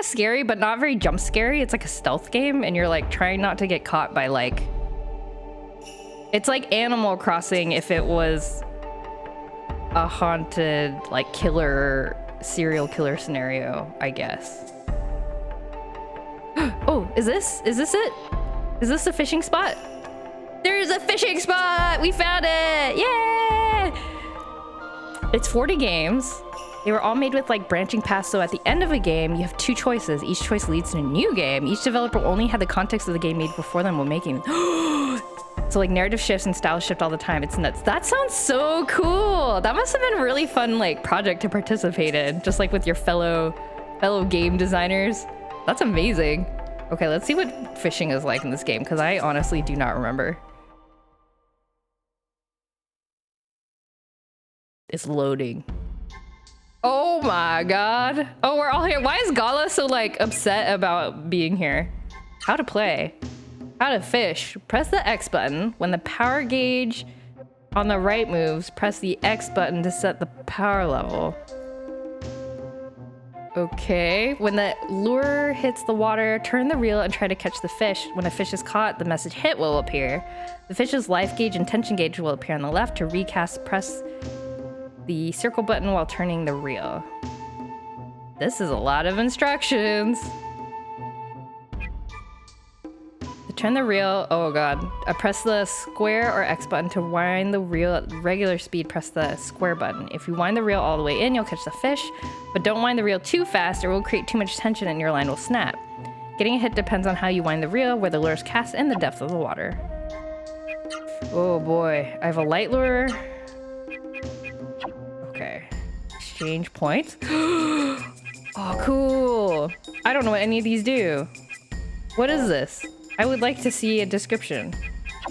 scary, but not very jump scary. It's like a stealth game, and you're like trying not to get caught by like. It's like Animal Crossing if it was a haunted like serial killer scenario, I guess. Oh, is this it? Is this a fishing spot? There's a fishing spot! We found it! Yay! It's 40 games. They were all made with like branching paths, so at the end of a game, you have two choices. Each choice leads to a new game. Each developer only had the context of the game made before them when making it. So like narrative shifts and style shift all the time. It's nuts. That sounds so cool. That must have been a really fun like project to participate in, just like with your fellow game designers. That's amazing. Okay, let's see what fishing is like in this game, because I honestly do not remember. It's loading. Oh my god. Oh, we're all here. Why is Gala so like upset about being here? How to play. How to fish. Press the X button. When the power gauge on the right moves, press the X button to set the power level. Okay. When the lure hits the water, turn the reel and try to catch the fish. When a fish is caught, the message hit will appear. The fish's life gauge and tension gauge will appear on the left. To recast, press the circle button while turning the reel. This is a lot of instructions. To turn the reel, oh god. Press the square or X button. To wind the reel at regular speed, press the square button. If you wind the reel all the way in, you'll catch the fish, but don't wind the reel too fast or it will create too much tension and your line will snap. Getting a hit depends on how you wind the reel, where the lure is cast, and the depth of the water. Oh boy, I have a light lure. Okay. Exchange points. Oh, cool. I don't know what any of these do. What is this? I would like to see a description.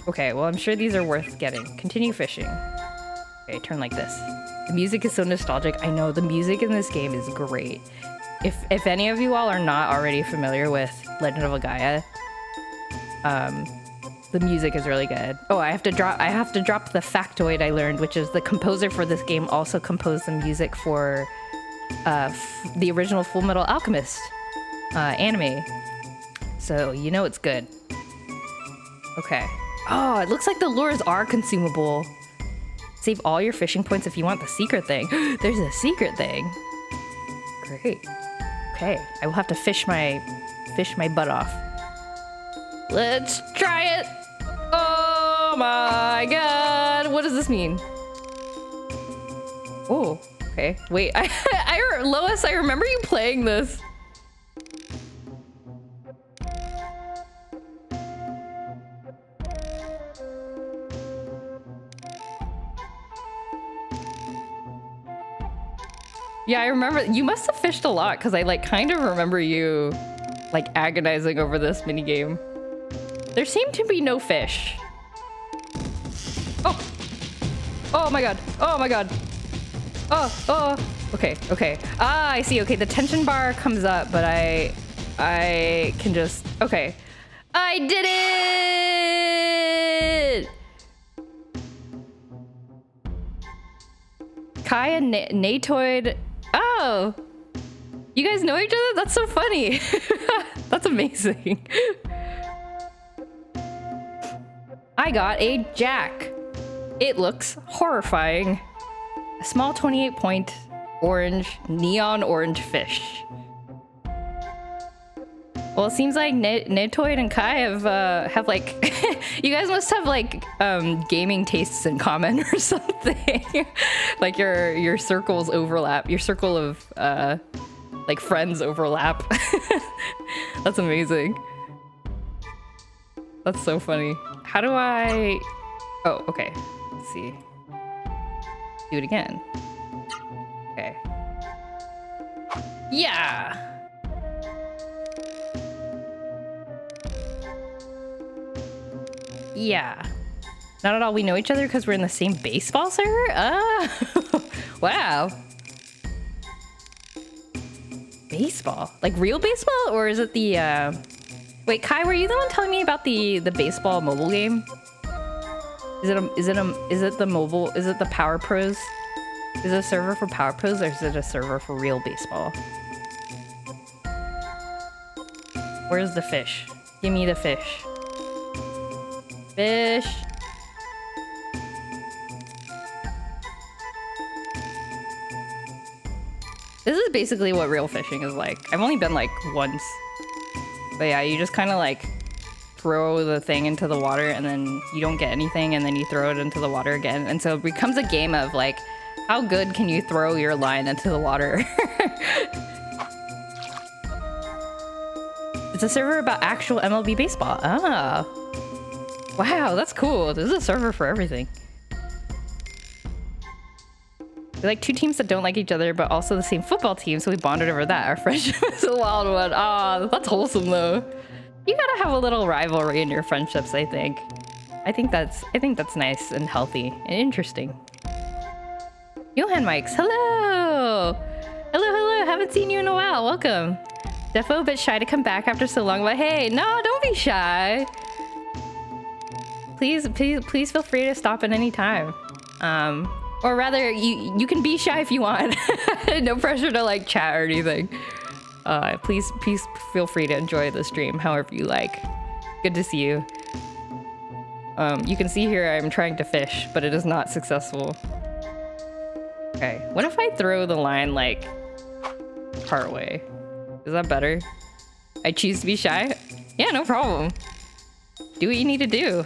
Okay, well, I'm sure these are worth getting. Continue fishing. Okay, turn like this. The music is so nostalgic. I know, the music in this game is great. If any of you all are not already familiar with Legend of Legaia, the music is really good. Oh, I have to drop the factoid I learned, which is the composer for this game also composed the music for the original Full Metal Alchemist anime. So you know it's good. Okay. Oh, it looks like the lures are consumable. Save all your fishing points if you want the secret thing. There's a secret thing. Great. Okay, I will have to fish my butt off. Let's try it. Oh my god. What does this mean? Oh, okay. Wait, Lois, I remember you playing this. Yeah, I remember. You must have fished a lot because I like kind of remember you like agonizing over this minigame. There seemed to be no fish. Oh! Oh my god! Oh my god! Oh! Oh! Okay, okay. Ah, I see. Okay, the tension bar comes up, but I can just... Okay. I did it! Kai and Natoid... Oh! You guys know each other? That's so funny. That's amazing. I got a jack. It looks horrifying. A small 28-point orange, neon orange fish. Well, it seems like Natoid and Kai have like, you guys must have like gaming tastes in common or something. Like your circles overlap. Your circle of like friends overlap. That's amazing. That's so funny. How do I... Oh, okay. Let's see. Do it again. Okay. Yeah! Yeah. Not at all. We know each other because we're in the same baseball server? Ah! Wow. Baseball? Like real baseball? Or is it the... Wait, Kai, were you the one telling me about the baseball mobile game? Is it the mobile? Is it the Power Pros? Is it a server for Power Pros or is it a server for real baseball? Where's the fish? Give me the fish. Fish. This is basically what real fishing is like. I've only been like once. But yeah, you just kind of like throw the thing into the water and then you don't get anything and then you throw it into the water again. And so it becomes a game of like, how good can you throw your line into the water? It's a server about actual MLB baseball. Ah. Wow, that's cool. This is a server for everything. We're like two teams that don't like each other, but also the same football team, so we bonded over that. Our friendship is a wild one. Ah, that's wholesome though. You gotta have a little rivalry in your friendships, I think. I think that's nice and healthy and interesting. Johan Mikes, hello! Hello, haven't seen you in a while, welcome. Defo a bit shy to come back after so long, but hey, no, don't be shy. Please feel free to stop at any time. Or rather, you can be shy if you want. No pressure to like chat or anything. Please feel free to enjoy the stream however you like. Good to see you. You can see here I'm trying to fish, but it is not successful. Okay, what if I throw the line like part way? Is that better? I choose to be shy? Yeah, no problem. Do what you need to do.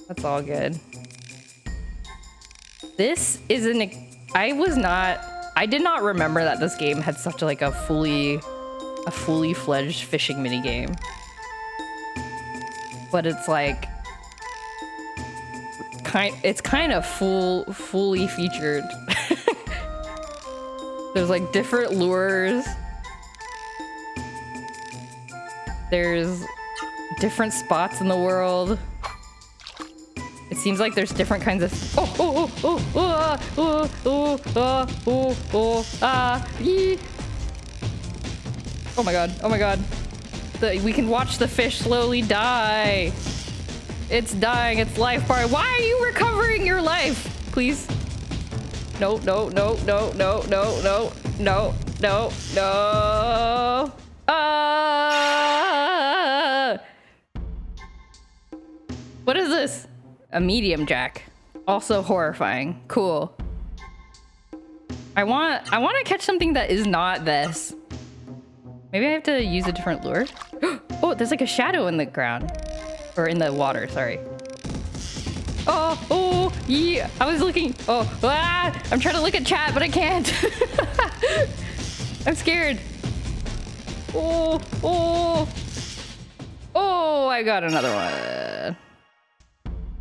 That's all good. This isn't I did not remember that this game had such like a fully fledged fishing minigame. But it's like it's kind of fully featured. There's like different lures. There's different spots in the world. It seems like there's different kinds of oh my god. We can watch the fish slowly die. It's dying, its life bar. Why are you recovering your life? Please. No. What is this? A medium jack. Also horrifying. Cool. I want to catch something that is not this. Maybe I have to use a different lure. Oh, there's like a shadow in the ground. Or in the water, sorry. Oh, yeah. I was looking. I'm trying to look at chat, but I can't. I'm scared. Oh, I got another one.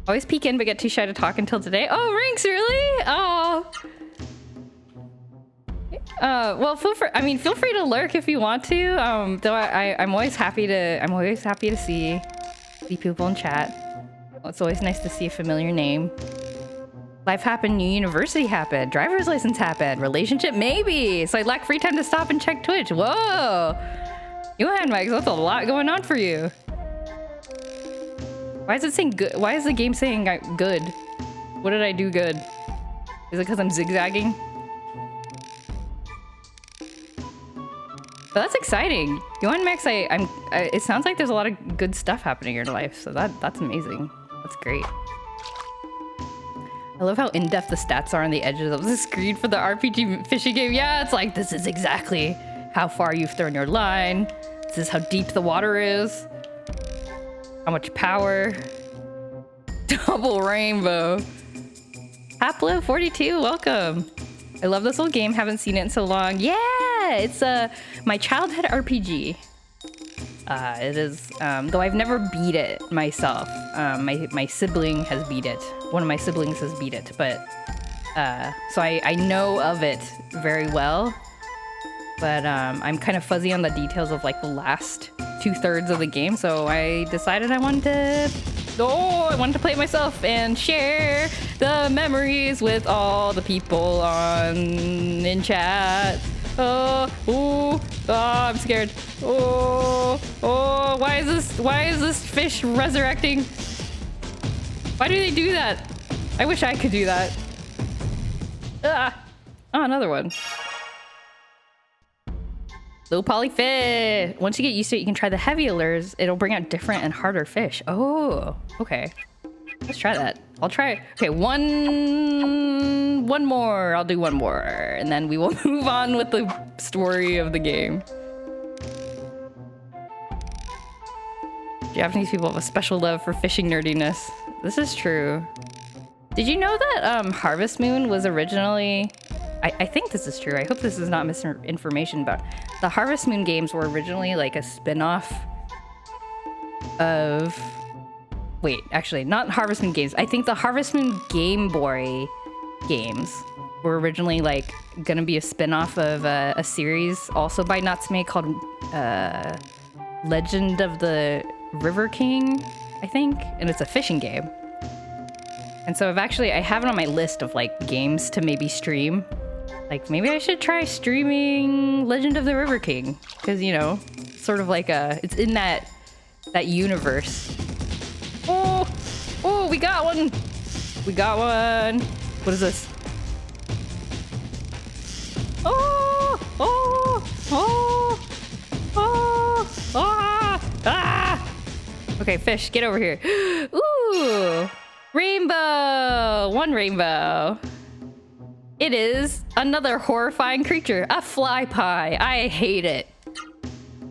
Always peek in, but get too shy to talk until today. Oh, Rinks, really? Oh. Well, feel free to lurk if you want to. Though I'm always happy to see people in chat. It's always nice to see a familiar name. Life happened, new university happened, driver's license happened, relationship maybe. So I lack free time to stop and check Twitch. Whoa, Johan Mike, that's a lot going on for you. Why is it saying good? Why is the game saying good? What did I do good? Is it because I'm zigzagging? But that's exciting. Johan Max, it sounds like there's a lot of good stuff happening in your life, so that's amazing. That's great. I love how in-depth the stats are on the edges of the screen for the RPG fishing game. Yeah, it's like, this is exactly how far you've thrown your line. This is how deep the water is. How much power. Double rainbow. Haplo 42, welcome. I love this old game, haven't seen it in so long. Yeah, it's my childhood RPG. It is, though I've never beat it myself. My sibling has beat it. One of my siblings has beat it, but so I know of it very well. But I'm kind of fuzzy on the details of like the last 2/3 of the game, so I decided I wanted to play it myself and share the memories with all the people in chat. I'm scared. Why is this fish resurrecting? Why do they do that? I wish I could do that. Oh, another one. Low poly fish. Once you get used to it, you can try the heavy lures. It'll bring out different and harder fish. Oh, okay. Let's try that. I'll try. Okay, one more. I'll do one more, and then we will move on with the story of the game. Japanese people have a special love for fishing nerdiness. This is true. Did you know that Harvest Moon was originally... I think this is true. I hope this is not misinformation, but the Harvest Moon games were originally like a spin-off of... Wait, actually, not Harvest Moon games. I think the Harvest Moon Game Boy games were originally like gonna be a spin-off of a series also by Natsume called Legend of the River King, I think, and it's a fishing game. And so I have it on my list of like games to maybe stream. Like maybe I should try streaming Legend of the River King, because you know, sort of like it's in that universe. Oh, we got one. We got one. What is this? Okay, fish, get over here. Ooh, rainbow. One rainbow. It is another horrifying creature, a fly pie. I hate it.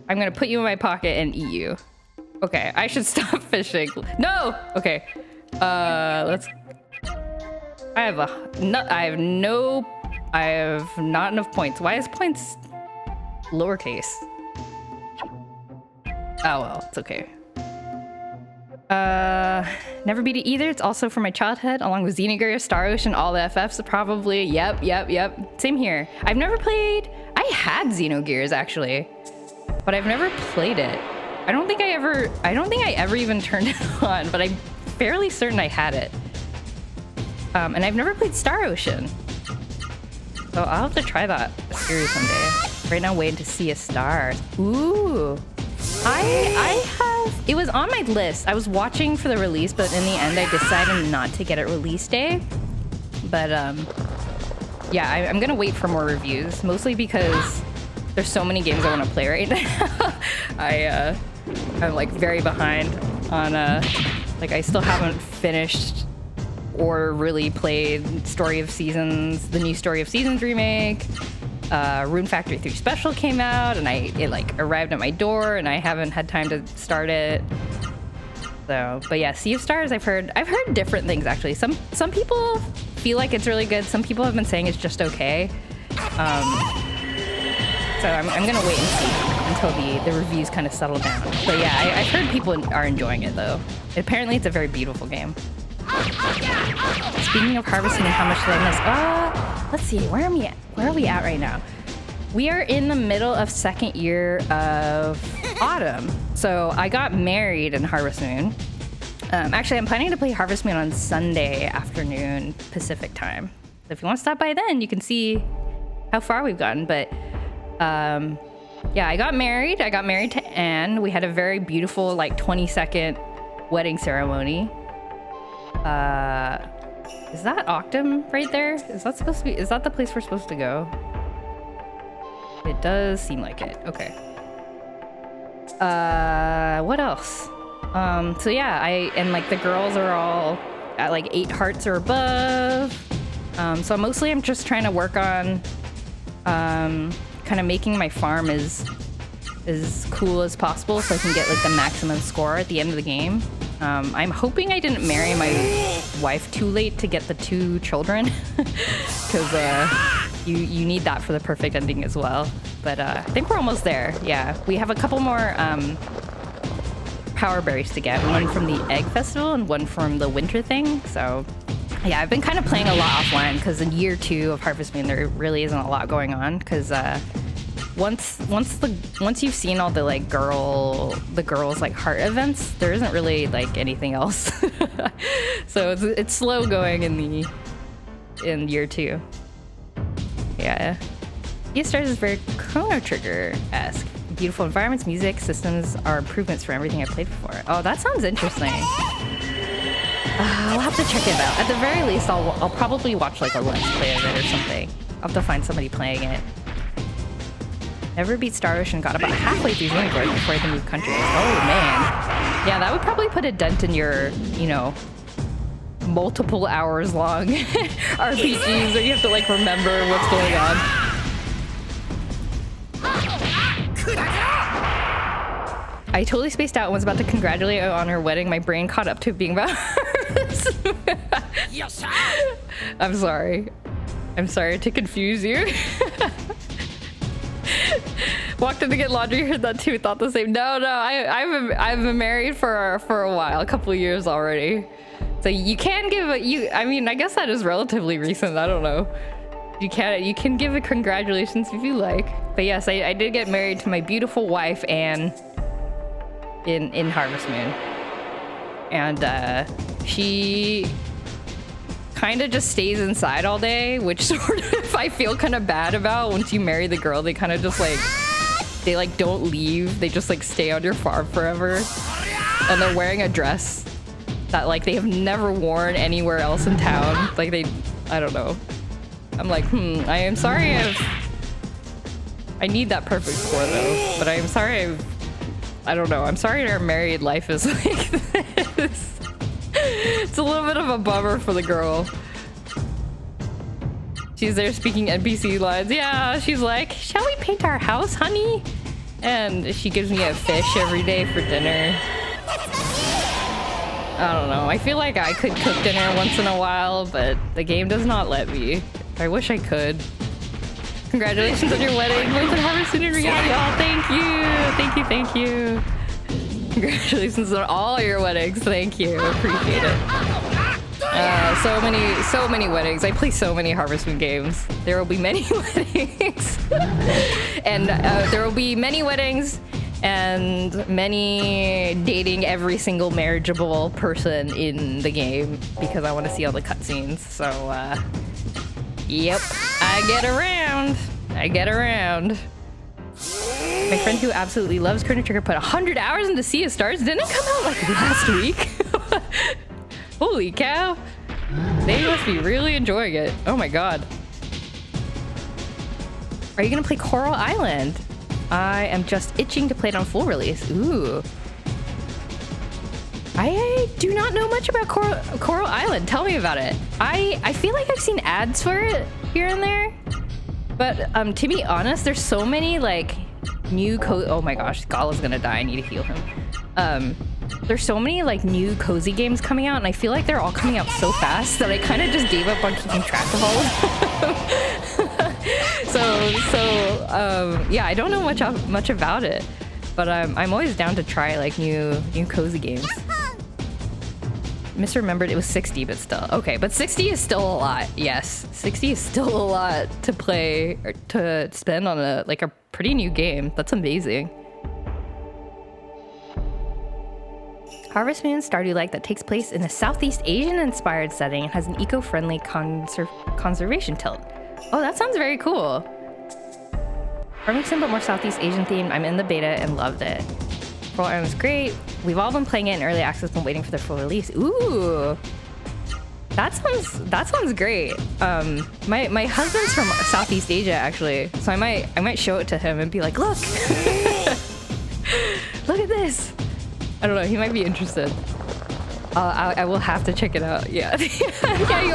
I'm gonna put you in my pocket and eat you. Okay, I should stop fishing. No. Okay. Let's. I have not enough points. Why is points lowercase? Oh well, it's okay. Never beat it either. It's also from my childhood, along with Xenogears, Star Ocean, all the FFs probably. Yep. Same here. I've never played. I had Xenogears actually, but I've never played it. I don't think I ever even turned it on, but I'm fairly certain I had it. And I've never played Star Ocean, so I'll have to try that series someday. Right now, waiting to see a star. Ooh, I have. It was on my list. I was watching for the release, but in the end, I decided not to get it release day. But yeah, I'm gonna wait for more reviews, mostly because there's so many games I want to play right now. I'm like very behind on like I still haven't finished or really played Story of Seasons, the new Story of Seasons remake. Rune Factory 3 Special came out, and it like arrived at my door, and I haven't had time to start it. So, but yeah, Sea of Stars, I've heard different things actually. Some people feel like it's really good. Some people have been saying it's just okay. So I'm gonna wait and see until the reviews kind of settle down. But yeah, I've heard people are enjoying it though. Apparently, it's a very beautiful game. Speaking of harvesting, how much did I miss? Let's see, where are we at right now? We are in the middle of second year of autumn. So I got married in Harvest Moon. Actually, I'm planning to play Harvest Moon on Sunday afternoon Pacific time. So if you want to stop by then, you can see how far we've gotten. But yeah, I got married. I got married to Anne. We had a very beautiful, like 20-second wedding ceremony. Is that Octum right there? Is that the place we're supposed to go? It does seem like it. Okay. What else? So yeah, and like the girls are all at like 8 hearts or above. So mostly I'm just trying to work on, kind of making my farm as cool as possible so I can get like the maximum score at the end of the game. I'm hoping I didn't marry my wife too late to get the 2 children, because you need that for the perfect ending as well. But I think we're almost there. Yeah, we have a couple more power berries to get. One from the Egg Festival and one from the winter thing. So yeah, I've been kind of playing a lot offline because in year 2 of Harvest Moon there really isn't a lot going on, because once you've seen all the like girls like heart events, there isn't really like anything else. So it's slow going in year 2. Yeah, Sea of Stars is very Chrono Trigger-esque. Beautiful environments, music, systems are improvements for everything I played before. Oh, that sounds interesting. I'll have to check it out. At the very least, I'll probably watch like a let's play of it or something. I'll have to find somebody playing it. Never beat Star Ocean, got about halfway through Xenogears before I can move countries. Oh man. Yeah, that would probably put a dent in your, multiple hours long RPGs where you have to like remember what's going on. I totally spaced out and was about to congratulate her on her wedding. My brain caught up to being about hers. Yes. I'm sorry. I'm sorry to confuse you. Walked in to get laundry, heard that too, thought the same. No, I've been married for a while, a couple of years already. So you can give I mean, I guess that is relatively recent, I don't know. You can give a congratulations if you like. But yes, I did get married to my beautiful wife, Anne, in Harvest Moon. And she kind of just stays inside all day, which sort of I feel kind of bad about. Once you marry the girl, they kind of just like, they like don't leave. They just like stay on your farm forever. And they're wearing a dress that like they have never worn anywhere else in town. Like I don't know. I'm like, I am sorry I need that perfect score though. But I am sorry I don't know. I'm sorry our married life is like this. It's a little bit of a bummer for the girl. She's there speaking NPC lines. Yeah, she's like, shall we paint our house, honey? And she gives me a fish every day for dinner. I don't know. I feel like I could cook dinner once in a while, but the game does not let me. I wish I could. Congratulations on your wedding. Both in Harvested and Reality. Oh, thank you. Thank you, thank you. Congratulations on all your weddings. Thank you. Appreciate it. So many weddings. I play so many Harvest Moon games. There will be many weddings. And there will be many weddings and many dating every single marriageable person in the game because I want to see all the cutscenes. So, yep, I get around. I get around. My friend who absolutely loves Chrono Trigger put 100 hours into Sea of Stars. Didn't it come out like last week? Holy cow. They must be really enjoying it. Oh my god. Are you gonna play Coral Island? I am just itching to play it on full release. Ooh. I do not know much about Coral Island. Tell me about it. I feel like I've seen ads for it here and there. But to be honest, there's so many like new oh my gosh, Gala's gonna die. I need to heal him. There's so many like new cozy games coming out, and I feel like they're all coming out so fast that I kind of just gave up on keeping track of all of them. Yeah, I don't know much about it, but I'm always down to try like new cozy games. Misremembered it was 60, but still. Okay, but 60 is still a lot. Yes, 60 is still a lot to play or to spend on a pretty new game. That's amazing. Harvest Moon Stardew Like that takes place in a Southeast Asian-inspired setting and has an eco-friendly conservation tilt. Oh, that sounds very cool. Farming sim, but more Southeast Asian themed. I'm in the beta and loved it. Coral Island's great. We've all been playing it in early access and waiting for their full release. Ooh, that sounds great. My husband's from Southeast Asia actually, so I might show it to him and be like, look, look at this. I don't know. He might be interested. I will have to check it out. Yeah, yeah. You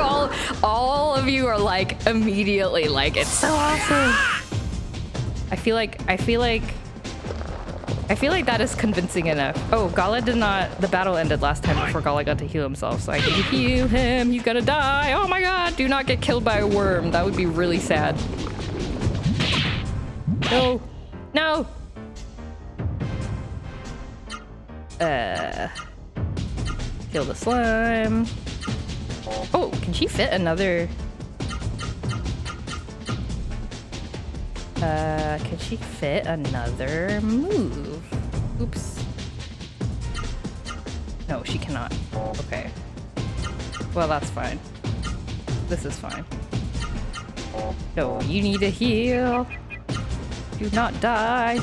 all of you are like immediately like it's so awesome. I feel like that is convincing enough. Oh, Gala did not. The battle ended last time before Gala got to heal himself, so I need to heal him. He's gonna die. Oh my god! Do not get killed by a worm. That would be really sad. No, no. Kill the slime. Oh, can she fit another? Can she fit another move? Oops. No, she cannot. Okay. Well, that's fine. This is fine. No, you need to heal. Do not die.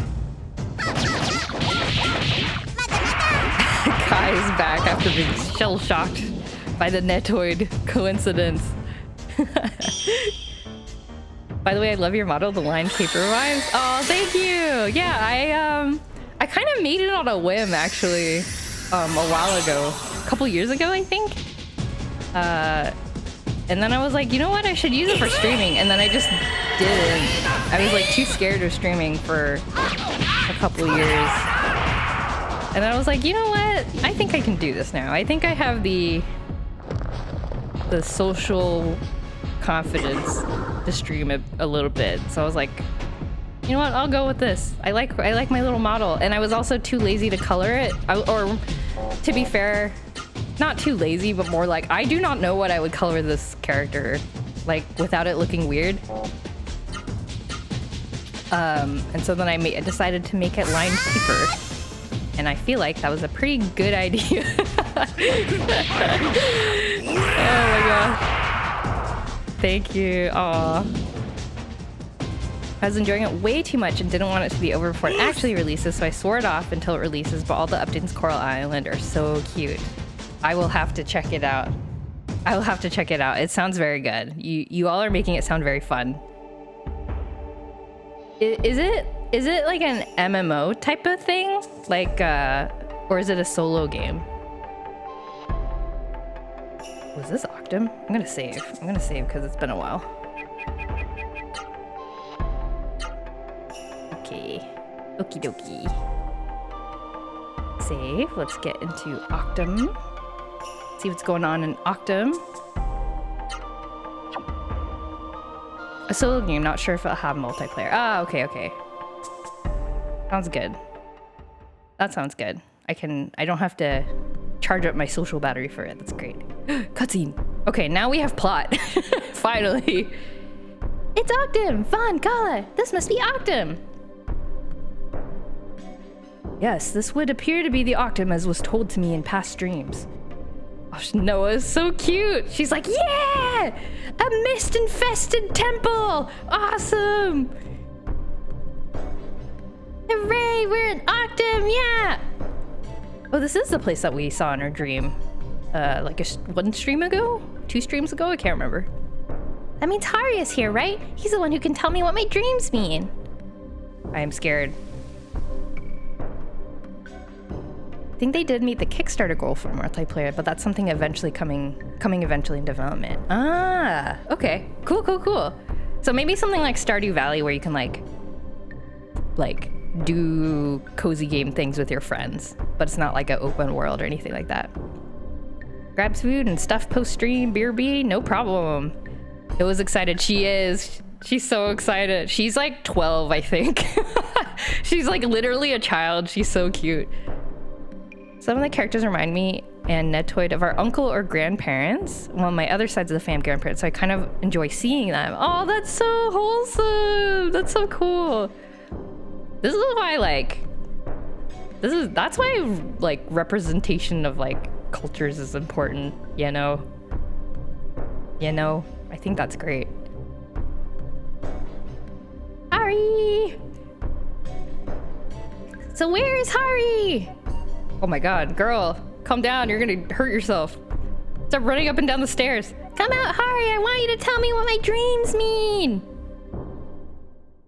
Kai is back after being shell-shocked by the Netoid coincidence. By the way, I love your model, the line caper vibes. Oh, thank you. Yeah, I kind of made it on a whim actually, a while ago, a couple years ago, I think. And then I was like, you know what? I should use it for streaming. And then I just didn't. I was like too scared of streaming for a couple years. And then I was like, you know what? I think I can do this now. I think I have the social confidence to stream it a little bit. So I was like, you know what? I'll go with this. I like my little model. And I was also too lazy to color it. Or to be fair, not too lazy, but more like I do not know what I would color this character like without it looking weird. And so then I decided to make it line paper. And I feel like that was a pretty good idea. Oh my gosh. Thank you. Aw. I was enjoying it way too much and didn't want it to be over before it actually releases, so I swore it off until it releases, but all the updates in Coral Island are so cute. I will have to check it out. I will have to check it out. It sounds very good. You all are making it sound very fun. Is it like an MMO type of thing? Like, or is it a solo game? Was this Octum? I'm gonna save. I'm gonna save because it's been a while. Okay. Okie dokie. Save. Let's get into Octum. See what's going on in Octum. A solo game, not sure if it'll have multiplayer. Ah, okay, okay. Sounds good. That sounds good. I don't have to charge up my social battery for it. That's great. Cutscene. Okay, now we have plot. Finally. It's Octum! Vaughn, Gala! This must be Octum! Yes, this would appear to be the Octum as was told to me in past dreams. Oh, Noah's so cute! She's like, yeah! A mist-infested temple! Awesome! Hooray! We're in Octum! Yeah! Oh, this is the place that we saw in our dream. Like one stream ago? 2 streams ago? I can't remember. That means Hari is here, right? He's the one who can tell me what my dreams mean. I am scared. I think they did meet the Kickstarter goal for multiplayer, but that's something eventually coming eventually in development. Ah, okay. Cool, cool, cool. So maybe something like Stardew Valley where you can like do cozy game things with your friends, but it's not like an open world or anything like that. Grabs food and stuff post-stream, BRB, no problem. It was excited. She is. She's so excited. She's like 12, I think. She's like literally a child. She's so cute. Some of the characters remind me and Netoid of our uncle or grandparents. Well, my other side's of the fam grandparents, so I kind of enjoy seeing them. Oh, that's so wholesome. That's so cool. This is why that's why like representation of like cultures is important, you know? You know, I think that's great. Hari! So where is Hari? Oh my god, girl, calm down, you're gonna hurt yourself. Stop running up and down the stairs. Come out, Hari, I want you to tell me what my dreams mean.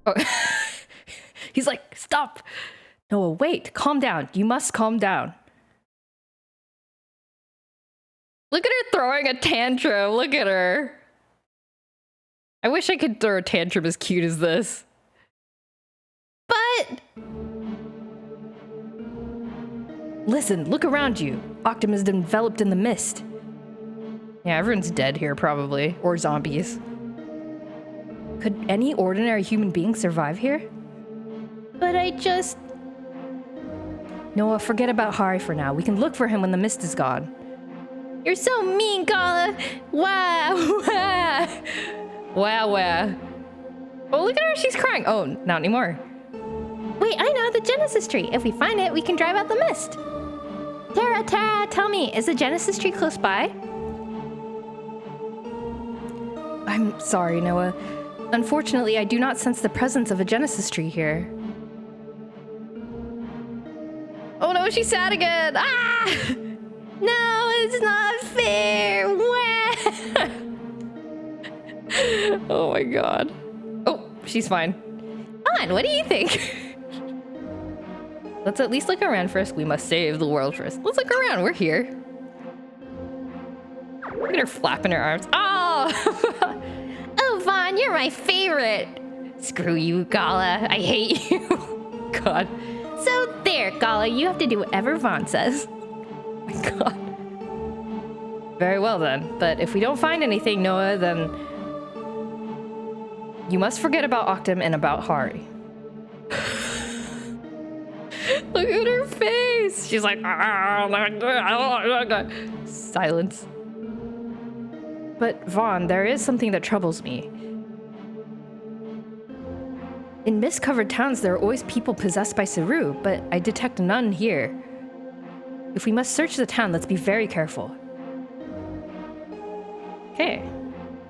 Oh. He's like, stop. No, wait, calm down. You must calm down. Look at her throwing a tantrum. Look at her. I wish I could throw a tantrum as cute as this. But... Listen, look around you. Octum is enveloped in the mist. Yeah, everyone's dead here, probably. Or zombies. Could any ordinary human being survive here? But I just... Noah, forget about Hari for now. We can look for him when the mist is gone. You're so mean, Gala! Wow! Wow! Wow, wow. Oh, look at her, she's crying. Oh, not anymore. Wait, I know, the Genesis tree. If we find it, we can drive out the mist. Tara, tell me, is the Genesis tree close by? I'm sorry, Noah. Unfortunately, I do not sense the presence of a Genesis tree here. Oh no, she's sad again! Ah! No, it's not fair! Oh my god. Oh, she's fine. On, what do you think? Let's at least look around first. We must save the world first. Let's look around, we're here. Look at her flapping her arms. Oh! Oh, Vaughn, you're my favorite. Screw you, Gala. I hate you. God. So there, Gala, you have to do whatever Vaughn says. Oh my god. Very well then. But if we don't find anything, Noah, then you must forget about Octum and about Hari. Look at her face. She's like, silence. But Vaughn, there is something that troubles me. In mist-covered towns, there are always people possessed by Saru, but I detect none here. If we must search the town, let's be very careful. Okay.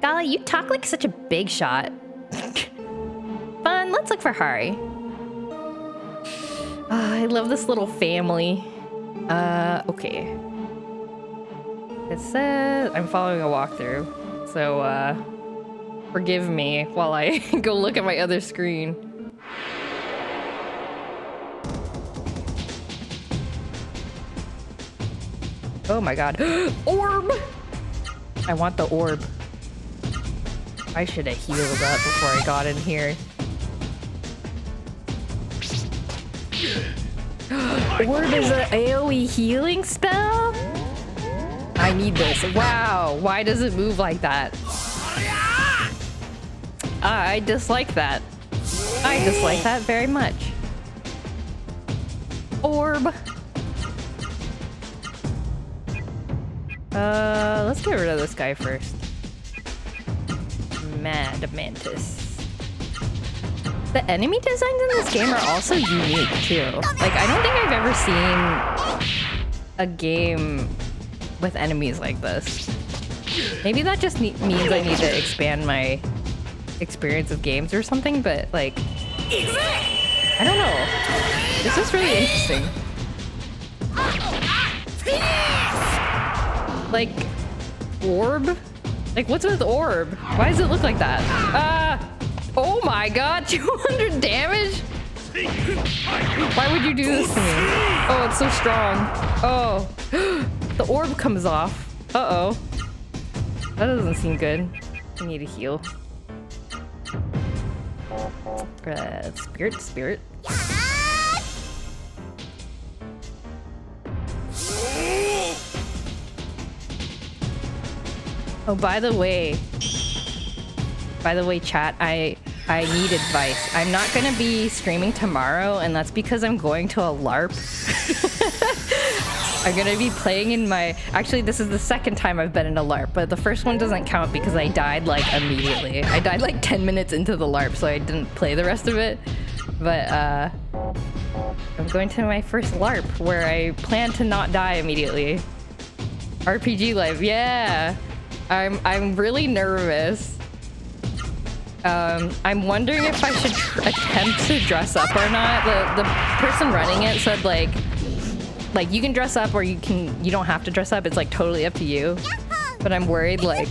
Golly, you talk like such a big shot. Fun, let's look for Hari. I love this little family. Okay. It says I'm following a walkthrough, so forgive me while I go look at my other screen. Oh my god. Orb! I want the orb. I should have healed up before I got in here. Orb is an AoE healing spell? I need this. Wow, why does it move like that? I dislike that. I dislike that very much. Orb. Let's get rid of this guy first. Mad Mantis. The enemy designs in this game are also unique too. Like, I don't think I've ever seen a game with enemies like this. Maybe that just means I need to expand my experience of games or something, but like, I don't know. This is really interesting. Like, orb? Like, what's with orb? Why does it look like that? Oh my god, 200 damage? Why would you do this to me? Oh, it's so strong. Oh, the orb comes off. Uh-oh. That doesn't seem good. I need to heal. Spirit. Oh, by the way, chat, I need advice. I'm not gonna be streaming tomorrow, and that's because I'm going to a LARP. I'm gonna be playing in my... Actually, this is the second time I've been in a LARP, but the first one doesn't count because I died, like, immediately. I died, like, 10 minutes into the LARP, so I didn't play the rest of it. But, I'm going to my first LARP, where I plan to not die immediately. RPG life, yeah! I'm really nervous. I'm wondering if I should attempt to dress up or not. The person running it said like you can dress up or you don't have to dress up. It's like totally up to you. But I'm worried, like,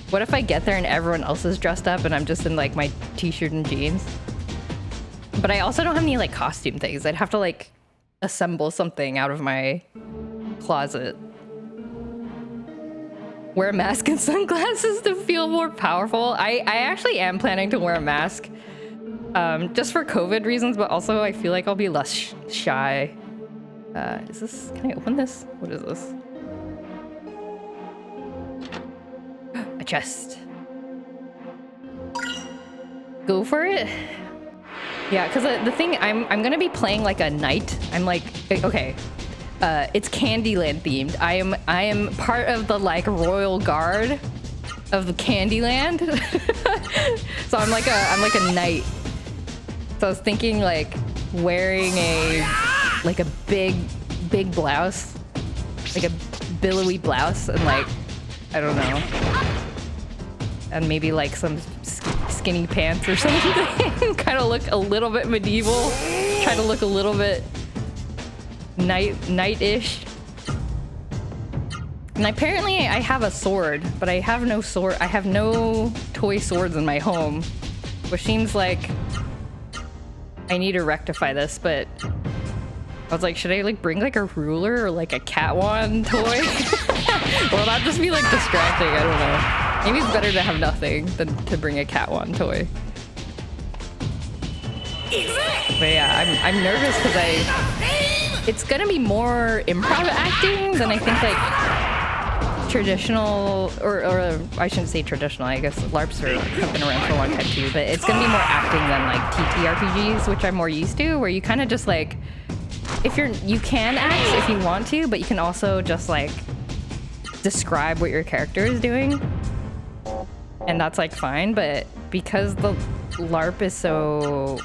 what if I get there and everyone else is dressed up and I'm just in like my t-shirt and jeans? But I also don't have any like costume things. I'd have to like assemble something out of my closet. Wear a mask and sunglasses to feel more powerful. I actually am planning to wear a mask, just for COVID reasons, but also I feel like I'll be less shy. Is this? Can I open this? What is this? A chest. Go for it. Yeah, because the thing I'm gonna be playing like a knight. I'm like, okay. It's Candyland themed. I am part of the like royal guard of the Candyland. So I'm like a knight. So I was thinking like wearing a big blouse, like a billowy blouse, and like I don't know, and maybe like some skinny pants or something. Kind of look a little bit medieval. Try to look a little bit knight-ish. And apparently I have a sword, but I have no sword. I have no toy swords in my home, which seems like I need to rectify this, but I was like, should I like bring like a ruler or like a cat wand toy? Will that just be like distracting? I don't know. Maybe it's better to have nothing than to bring a cat wand toy. But yeah, I'm nervous because it's gonna be more improv acting than I think like traditional, or I shouldn't say traditional, I guess LARPs have been around for a long time too, but it's gonna be more acting than like TTRPGs, which I'm more used to, where you kind of just like, you can act if you want to, but you can also just like describe what your character is doing, and that's like fine. But because the LARP is so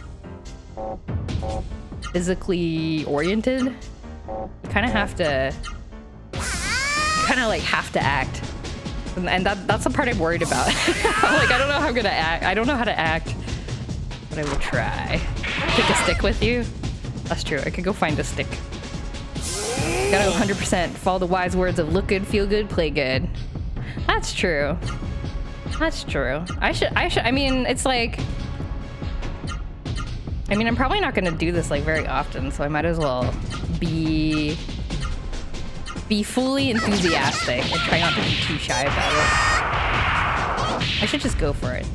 physically oriented, you kind of have to act. And that's the part I'm worried about. Like, I don't know how I'm gonna act. I don't know how to act, but I will try. Take a stick with you? That's true. I could go find a stick. Gotta 100% follow the wise words of look good, feel good, play good. That's true. That's true. I mean, it's like... I mean, I'm probably not gonna do this like very often, so I might as well be fully enthusiastic and try not to be too shy about it. I should just go for it.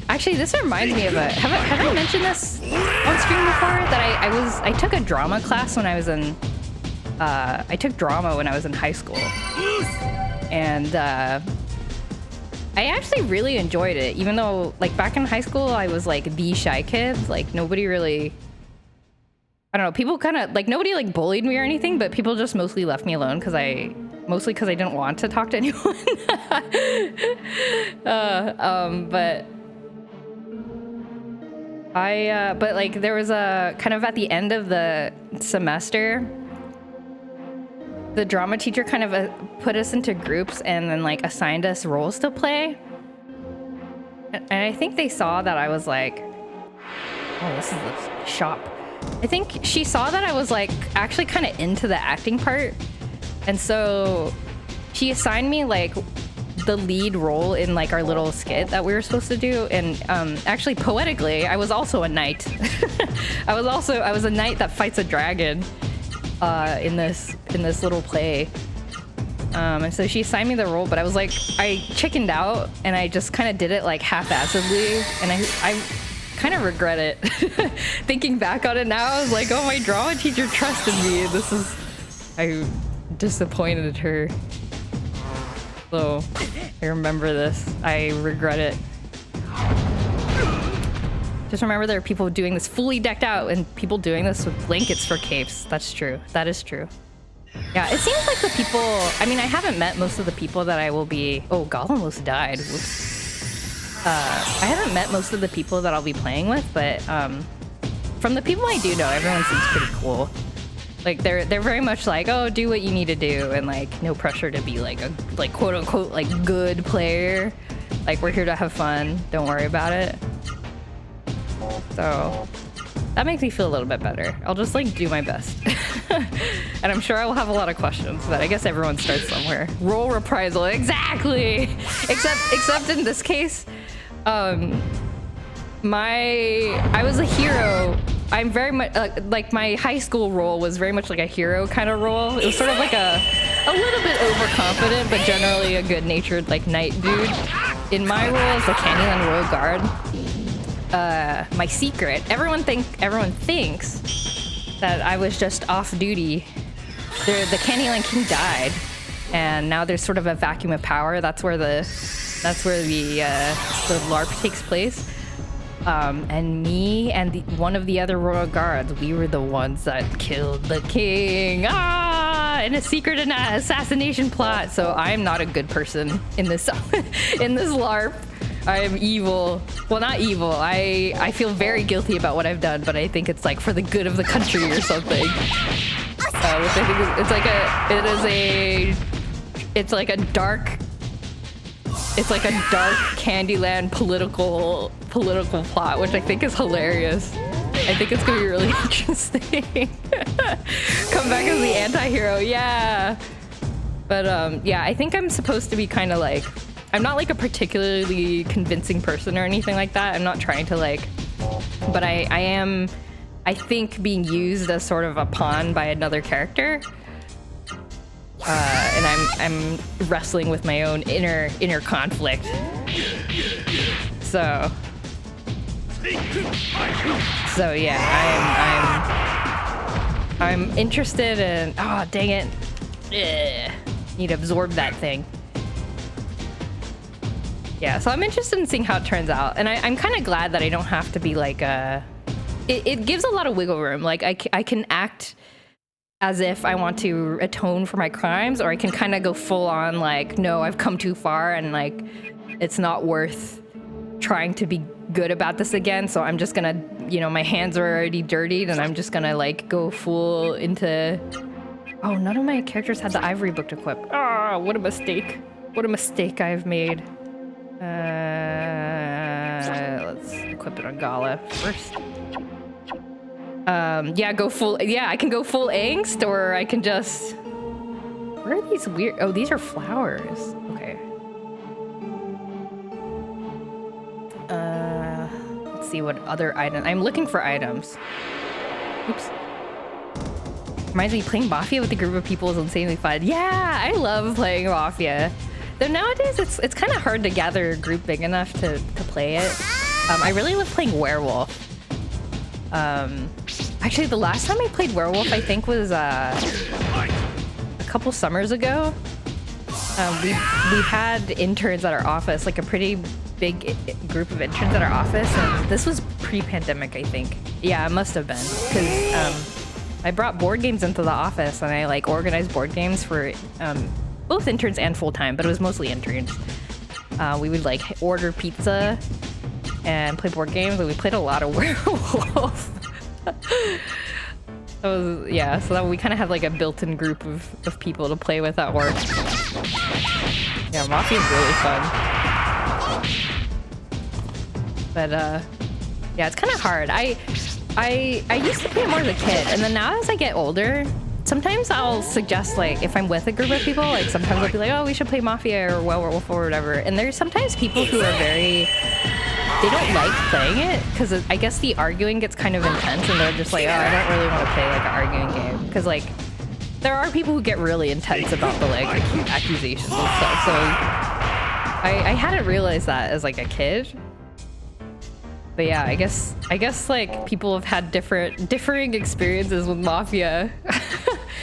Actually, this reminds me of a... Have I mentioned this on stream before? That I took a drama class when I was in... I took drama when I was in high school. And I actually really enjoyed it, even though, like, back in high school, I was, like, the shy kid. Like, nobody really... I don't know, people kind of... Like, nobody, like, bullied me or anything, but people just mostly left me alone because I... Mostly because I didn't want to talk to anyone. But... but like there was a kind of at the end of the semester, the drama teacher kind of put us into groups and then like assigned us roles to play. And I think they saw that I was like, oh, this is the shop. I think she saw that I was like actually kind of into the acting part. And so she assigned me like the lead role in like our little skit that we were supposed to do. And actually poetically, I was also a knight. I was a knight that fights a dragon in this little play. And so she assigned me the role, but I was like, I chickened out and I just kind of did it like half-assedly, and I kind of regret it. Thinking back on it now, I was like, oh, my drama teacher trusted me. I disappointed her. So I remember this. I regret it. Just remember there are people doing this fully decked out and people doing this with blankets for capes. That's true. That is true. Yeah, it seems like the people... I mean, I haven't met most of the people that I will be... Oh, God almost died. Whoops. I haven't met most of the people that I'll be playing with, but from the people I do know, everyone seems pretty cool. Like, they're very much like, oh, do what you need to do, and like, no pressure to be like a quote unquote like good player. Like, we're here to have fun. Don't worry about it. So that makes me feel a little bit better. I'll just like do my best. And I'm sure I will have a lot of questions, but I guess everyone starts somewhere. Role reprisal, exactly. Except in this case, I was a hero. I'm very much like my high school role was very much like a hero kind of role. It was sort of like a little bit overconfident, but generally a good-natured like knight dude. In my role as the Candyland Royal Guard, my secret, everyone thinks that I was just off duty. The Candyland King died, and now there's sort of a vacuum of power. That's where the LARP takes place. And me and one of the other royal guards, we were the ones that killed the king. In a secret assassination plot. So I am not a good person in this in this LARP. I am evil. Well, not evil. I feel very guilty about what I've done, but I think it's like for the good of the country or something. Which I think it's like a dark Candyland political plot, which I think is hilarious. I think it's gonna be really interesting. Come back as the anti-hero, yeah. But yeah, I think I'm supposed to be kind of like, I'm not like a particularly convincing person or anything like that. I'm not trying to like, but I am, I think, being used as sort of a pawn by another character. And I'm wrestling with my own inner conflict. So yeah, I'm interested in, oh dang it. Ugh. Need to absorb that thing. Yeah, so I'm interested in seeing how it turns out. And I'm kind of glad that I don't have to be like it gives a lot of wiggle room. Like I can act as if I want to atone for my crimes, or I can kind of go full on like, no, I've come too far and like it's not worth trying to be good about this again. So I'm just gonna, you know, my hands are already dirtied and I'm just gonna like go full into Oh, none of my characters had the ivory book equipped. Ah, what a mistake. What a mistake I've made. Let's equip it on Gala first. Yeah, go full. Yeah, I can go full angst, or I can just. Where are these weird? Oh, these are flowers. Okay. Let's see what other item. I'm looking for items. Oops. Reminds me, playing Mafia with a group of people is insanely fun. Yeah, I love playing Mafia. Though nowadays it's kind of hard to gather a group big enough to play it. I really love playing Werewolf. Actually, the last time I played Werewolf, I think was a couple summers ago. We had interns at our office, like a pretty big group of interns at our office, and this was pre-pandemic, I think. Yeah, it must have been, because I brought board games into the office, and I like organized board games for both interns and full-time, but it was mostly interns. We would like order pizza and play board games, and we played a lot of Werewolf. Yeah, so that we kind of had like a built-in group of people to play with at work. Yeah, Mafia is really fun. But yeah, it's kind of hard. I used to play it more as a kid, and then now as I get older, sometimes I'll suggest, like, if I'm with a group of people, like sometimes I'll be like, oh, we should play Mafia or Werewolf or whatever. And there's sometimes people who are they don't like playing it because I guess the arguing gets kind of intense, and they're just like, oh, I don't really want to play like an arguing game, because like there are people who get really intense about the like accusations and stuff. So I hadn't realized that as like a kid. But yeah, I guess like people have had differing experiences with Mafia.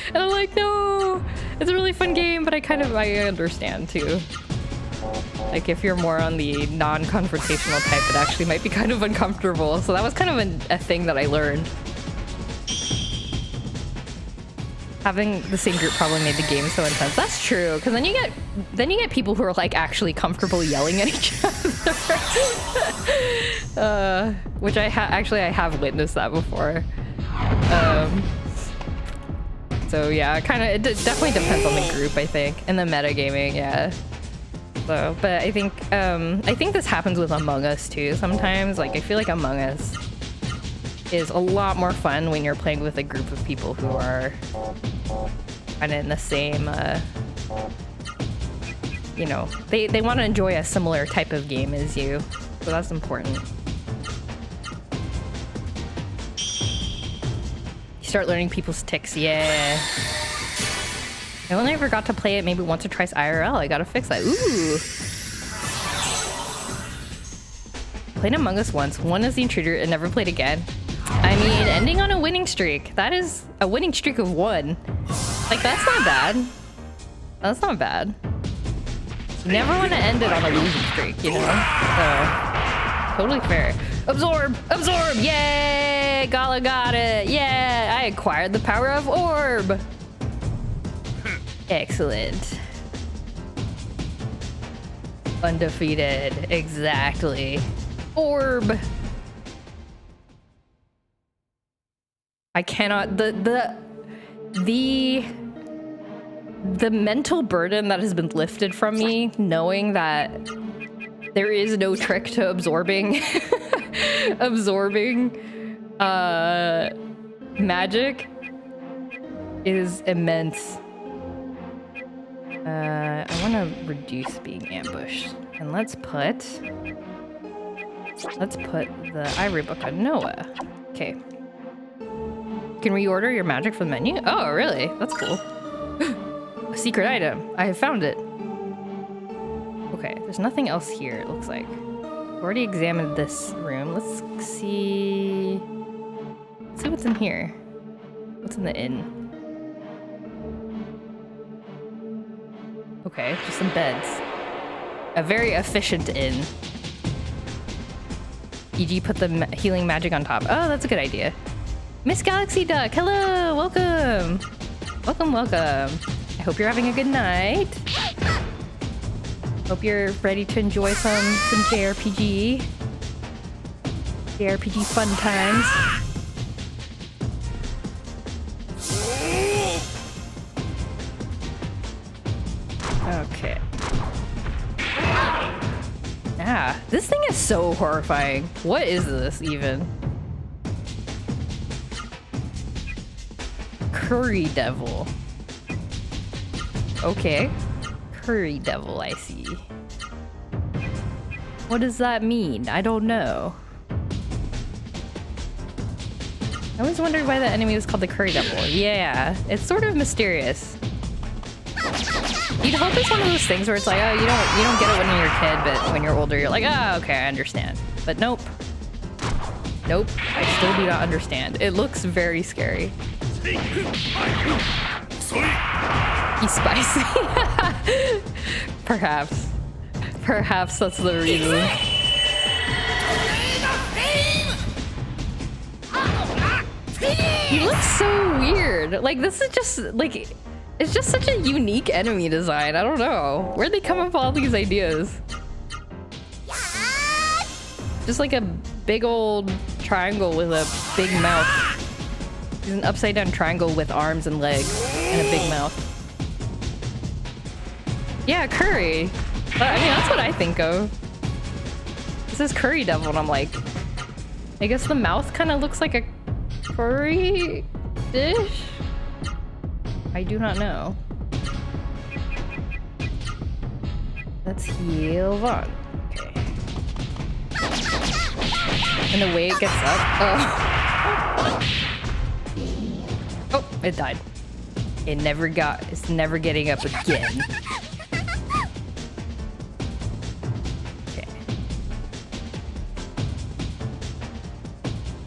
And I'm like, no, it's a really fun game, but I understand too. Like if you're more on the non-confrontational type, it actually might be kind of uncomfortable. So that was kind of a thing that I learned. Having the same group probably made the game so intense. That's true, because then you get people who are like actually comfortable yelling at each other. Which I have witnessed that before. So yeah, it definitely depends on the group, I think, and the metagaming, yeah. So, but I think this happens with Among Us too sometimes. Like I feel like Among Us is a lot more fun when you're playing with a group of people who are kind of in the same, you know, they want to enjoy a similar type of game as you. So that's important. You start learning people's tics, yeah. I only ever got to play it maybe once or twice IRL. I gotta fix that. Ooh. Played Among Us once. One as the intruder and never played again. I mean, ending on a winning streak. That is a winning streak of 1. Like, that's not bad. That's not bad. You never want to end it on a losing streak, you know? So, totally fair. Absorb! Absorb! Yay! Gala got it! Yeah! I acquired the power of Orb! Excellent. Undefeated. Exactly. Orb! I cannot... The mental burden that has been lifted from me, knowing that there is no trick to absorbing magic is immense. I want to reduce being ambushed, and let's put the ivory book on Noah. Okay. You can reorder your magic from the menu. Oh, really? That's cool. A secret item. I have found it. Okay, there's nothing else here, it looks like. I've already examined this room. Let's see what's in here. What's in the inn? Okay, just some beds. A very efficient inn. E.g. put the healing magic on top. Oh, that's a good idea. Miss Galaxy Duck, hello, welcome. Welcome, welcome. I hope you're having a good night. Hope you're ready to enjoy some JRPG. JRPG fun times. Okay. Ah, this thing is so horrifying. What is this even? Curry devil. Okay. Curry devil, I see. What does that mean? I don't know. I always wondered why the enemy was called the curry devil. Yeah, it's sort of mysterious. You'd hope it's one of those things where it's like, oh, you don't get it when you're a kid, but when you're older, you're like, oh, okay, I understand. But nope. Nope, I still do not understand. It looks very scary. He's spicy. Perhaps. Perhaps that's the reason. He looks so weird. Like, this is just, like, it's just such a unique enemy design. I don't know. Where'd they come up with all these ideas? Just like a big old triangle with a big mouth. He's an upside down triangle with arms and legs and a big mouth. Yeah, curry. But, I mean, that's what I think of. This is curry devil, and I'm like, I guess the mouth kind of looks like a curry dish? I do not know. Let's heal on. Okay. And the way it gets up. Oh. Oh, it died. It's never getting up again. Okay.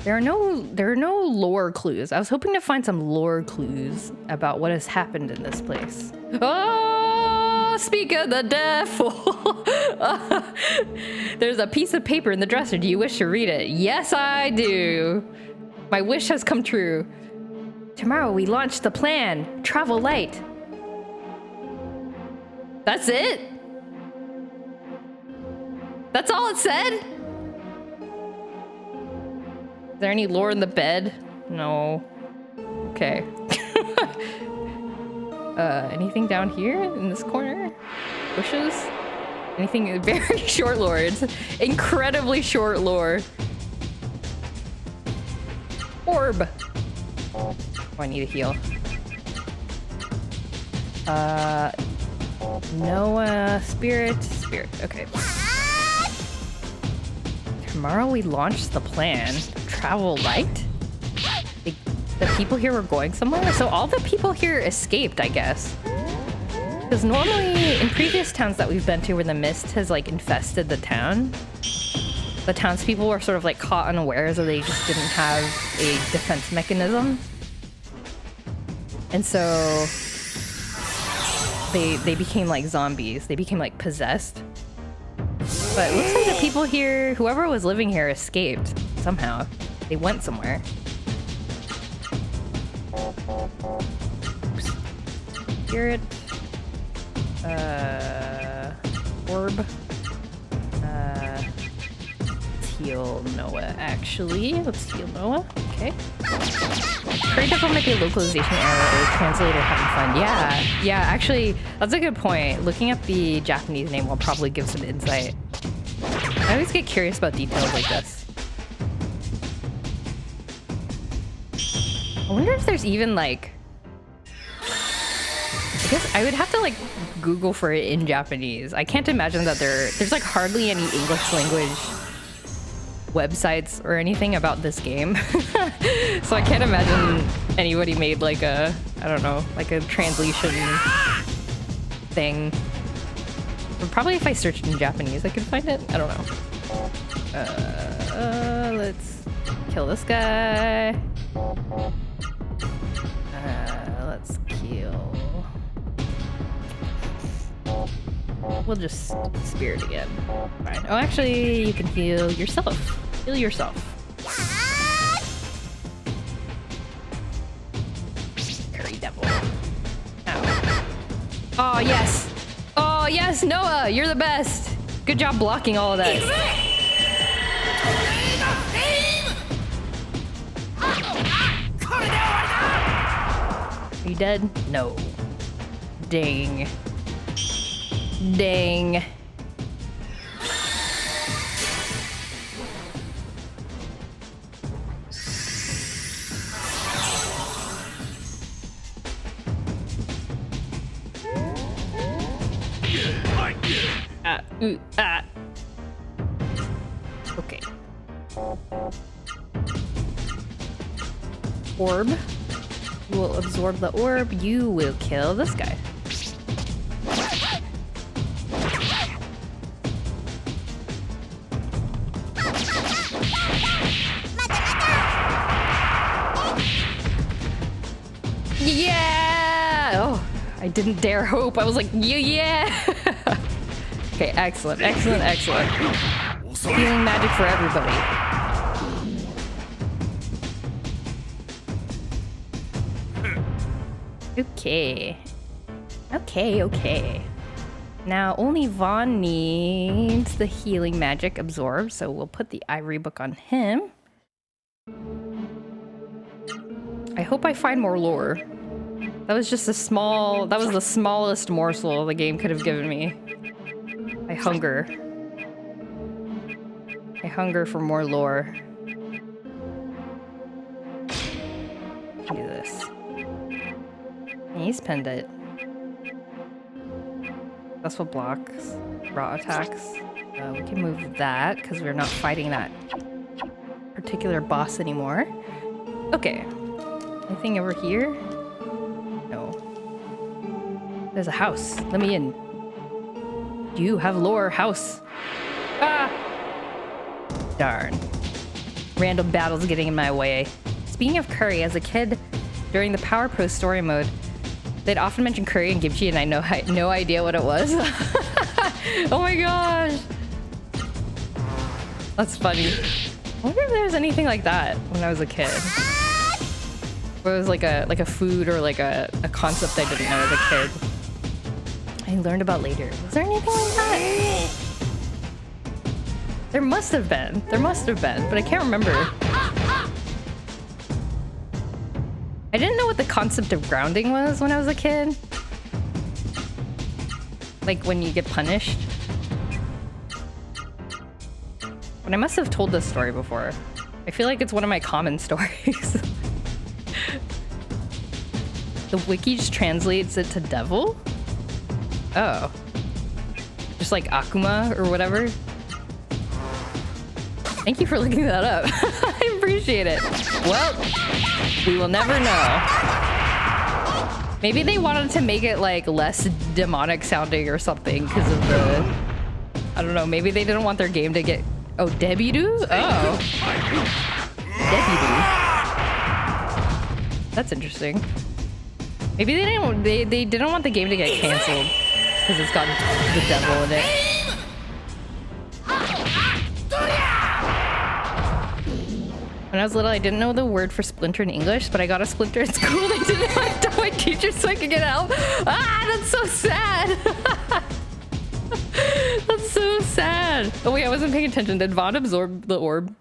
There are no lore clues. I was hoping to find some lore clues about what has happened in this place. Oh, speak of the devil. There's a piece of paper in the dresser. Do you wish to read it? Yes, I do. My wish has come true. Tomorrow we launch the plan. Travel light. That's it? That's all it said? Is there any lore in the bed? No. Okay. Anything down here in this corner? Bushes? Anything very short lore. It's incredibly short lore. Orb. Oh, I need a heal. Noah, spirit. Okay. Tomorrow we launch the plan. Travel light? The people here were going somewhere? So all the people here escaped, I guess. Because normally in previous towns that we've been to where the mist has like infested the town, the townspeople were sort of like caught unawares or they just didn't have a defense mechanism. And so they became like zombies. They became like possessed. But it looks like the people here, whoever was living here escaped somehow. They went somewhere. Oops. Spirit. Orb. Let's heal Noah, actually. Let's heal Noah. Okay. Curry devil might be a localization error or translator having fun. Yeah, actually, that's a good point. Looking up the Japanese name will probably give some insight. I always get curious about details like this. I wonder if there's even like... I guess I would have to like Google for it in Japanese. I can't imagine that there's like hardly any English language websites or anything about this game. So I can't imagine anybody made like a, I don't know, like a translation thing. But probably if I searched in Japanese, I could find it. I don't know. Let's kill this guy. Let's kill... We'll just spirit again. Fine. Oh, actually, you can heal yourself. Heal yourself. Curry devil. Ow. Oh, yes. Oh, yes, Noah, you're the best. Good job blocking all of that. Are you dead? No. Dang. Dang. Okay. Orb. You will absorb the orb. You will kill this guy. Yeah! Oh, I didn't dare hope. I was like, yeah! Okay, excellent, excellent, excellent. Healing magic for everybody. Okay. Okay, okay. Now, only Vaughn needs the healing magic absorbed, so we'll put the ivory book on him. I hope I find more lore. That was just a small... That was the smallest morsel the game could have given me. I hunger. I hunger for more lore. Do this. Ace pendant. That's what blocks raw attacks. We can move that because we're not fighting that particular boss anymore. Okay. Anything over here? No. There's a house. Let me in. You have lore. House. Ah! Darn. Random battles getting in my way. Speaking of curry, as a kid, during the Power Pro story mode, they'd often mention curry and kimchi, and I had no idea what it was. Oh my gosh. That's funny. I wonder if there's anything like that when I was a kid. Or it was like a food or like a concept I didn't know as a kid. I learned about later. Was there anything like that? There must have been. There must have been, but I can't remember. I didn't know what the concept of grounding was when I was a kid. Like when you get punished. But I must have told this story before. I feel like it's one of my common stories. The wiki just translates it to devil? Oh. Just like Akuma or whatever? Thank you for looking that up. I appreciate it. Well, we will never know. Maybe they wanted to make it like less demonic sounding or something because of the... I don't know, maybe they didn't want their game to get... Oh, Debidu? Oh. Debidu. That's interesting. Maybe they didn't want the game to get canceled because it's got the devil in it. When I was little, I didn't know the word for splinter in English, but I got a splinter at school and I didn't know I told my teacher so I could get help. Ah, that's so sad. That's so sad. Oh wait, I wasn't paying attention. Did Vaughn absorb the orb?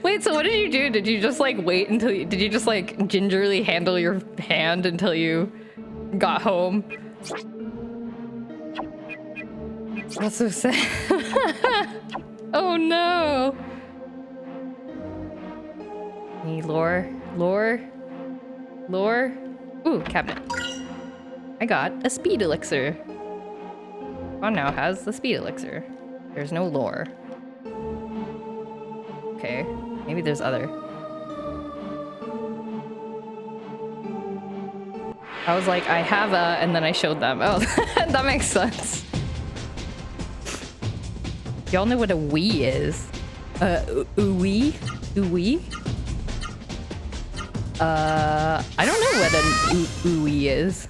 Wait, so what did you do? Did you just like wait until you... Did you just like gingerly handle your hand until you got home? That's so sad. Oh no! Need lore? Lore? Lore? Ooh, cabinet. I got a speed elixir. Vaughn now has the speed elixir. There's no lore. Okay, maybe there's other. I was like, I have a, and then I showed them. Oh, that makes sense. Y'all know what a Wii is? Ooey? Ooey? I don't know what an Ooey is.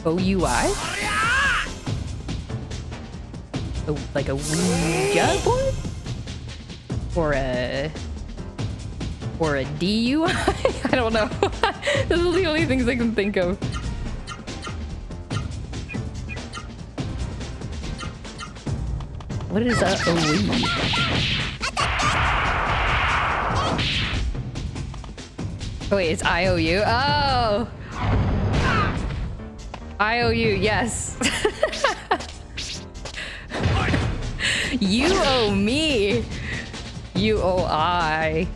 O-U-I? Oh, like a Ouija board? Or a DUI? I don't know. This is the only things I can think of. What is a Wii? Oh wait, it's IOU? Oh! IOU, yes. You owe me. You owe I.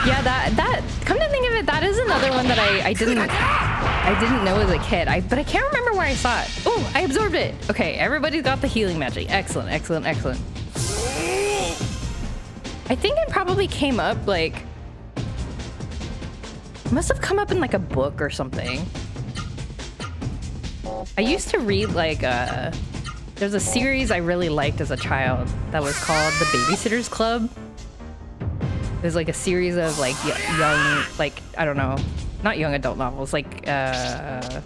Yeah, that come to think of it, that is another one that I didn't know as a kid. But I can't remember where I saw it. Oh, I absorbed it. Okay, everybody's got the healing magic. Excellent, excellent, excellent. I think it probably came up like, must have come up in like a book or something. I used to read like there's a series I really liked as a child that was called The Babysitter's Club. There's like a series of like young, like, I don't know, not young adult novels, like I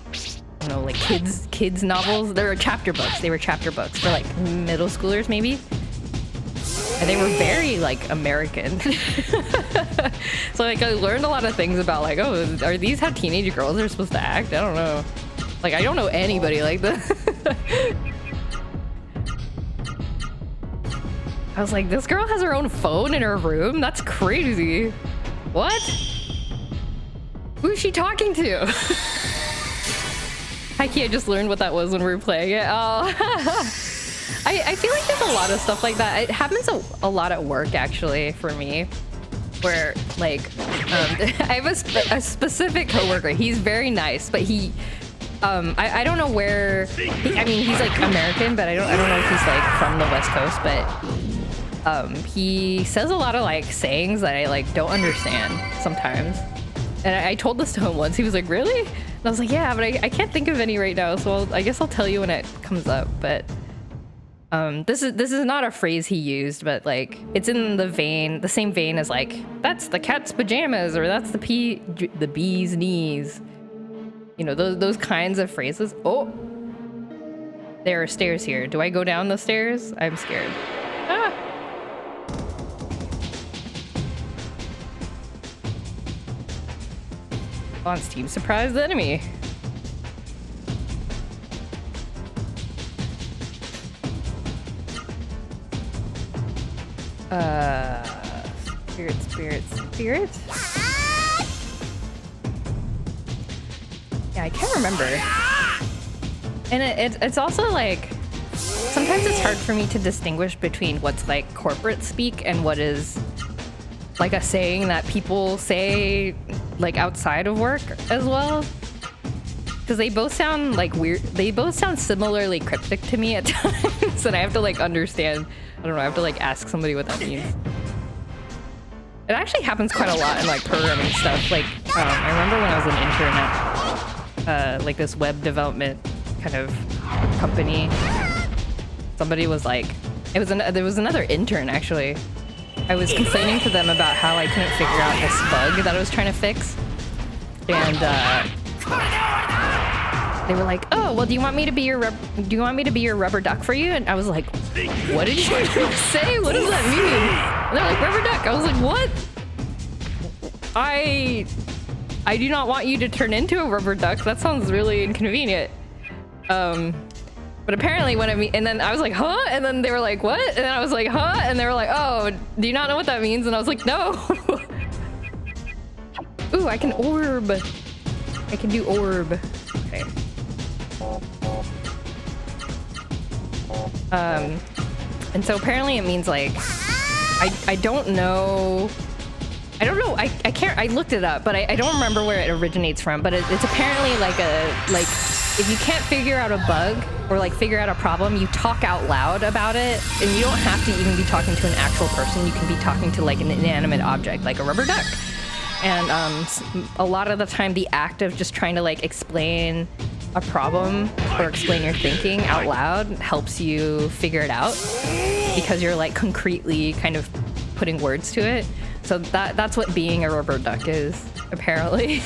don't know, like kids novels. They were chapter books. They were chapter books for like middle schoolers maybe. And they were very like American. So like I learned a lot of things about like, oh, are these how teenage girls are supposed to act? I don't know. Like, I don't know anybody like this. I was like, this girl has her own phone in her room? That's crazy. What? Who's she talking to? I just learned what that was when we were playing it. Oh. I feel like there's a lot of stuff like that. It happens a lot at work, actually, for me. Where, like, I have a specific coworker. He's very nice, but he... I don't know where... I mean, he's, like, American, but I don't know if he's, like, from the West Coast, but... he says a lot of like sayings that I like don't understand sometimes, and I told this to him once. He was like, really? And I was like, yeah, but I can't think of any right now, so I guess I'll tell you when it comes up. But this is not a phrase he used, but like it's in the same vein as like, that's the cat's pajamas, or that's the bee's knees, you know, those kinds of phrases. Oh, there are stairs here. Do I go down the stairs? I'm scared. Ah. Launch team surprise the enemy. Spirit. Yeah, I can't remember. And it's also like, sometimes it's hard for me to distinguish between what's like corporate speak and what is like a saying that people say like outside of work as well, because they both sound like weird. They both sound similarly cryptic to me at times, and I have to like understand. I don't know, I have to like ask somebody what that means. It actually happens quite a lot in like programming stuff. Like I remember when I was an intern at like this web development kind of company, somebody was like, there was another intern actually. I was complaining to them about how I couldn't figure out this bug that I was trying to fix, and they were like, "Oh, well, do you want me to be your rubber duck for you?" And I was like, "What did you say? What does that mean?" And they're like, "Rubber duck." I was like, "What? I do not want you to turn into a rubber duck. That sounds really inconvenient." But apparently when and then I was like, huh? And then they were like, what? And then I was like, huh? And they were like, oh, do you not know what that means? And I was like, no. Ooh, I can orb. I can do orb. Okay. And so apparently it means like, I don't know. I can't, I looked it up, but I don't remember where it originates from, but it's apparently like if you can't figure out a bug or like figure out a problem, you talk out loud about it, and you don't have to even be talking to an actual person. You can be talking to like an inanimate object, like a rubber duck. And a lot of the time, the act of just trying to like explain a problem or explain your thinking out loud helps you figure it out, because you're like concretely kind of putting words to it. So that's what being a rubber duck is, apparently.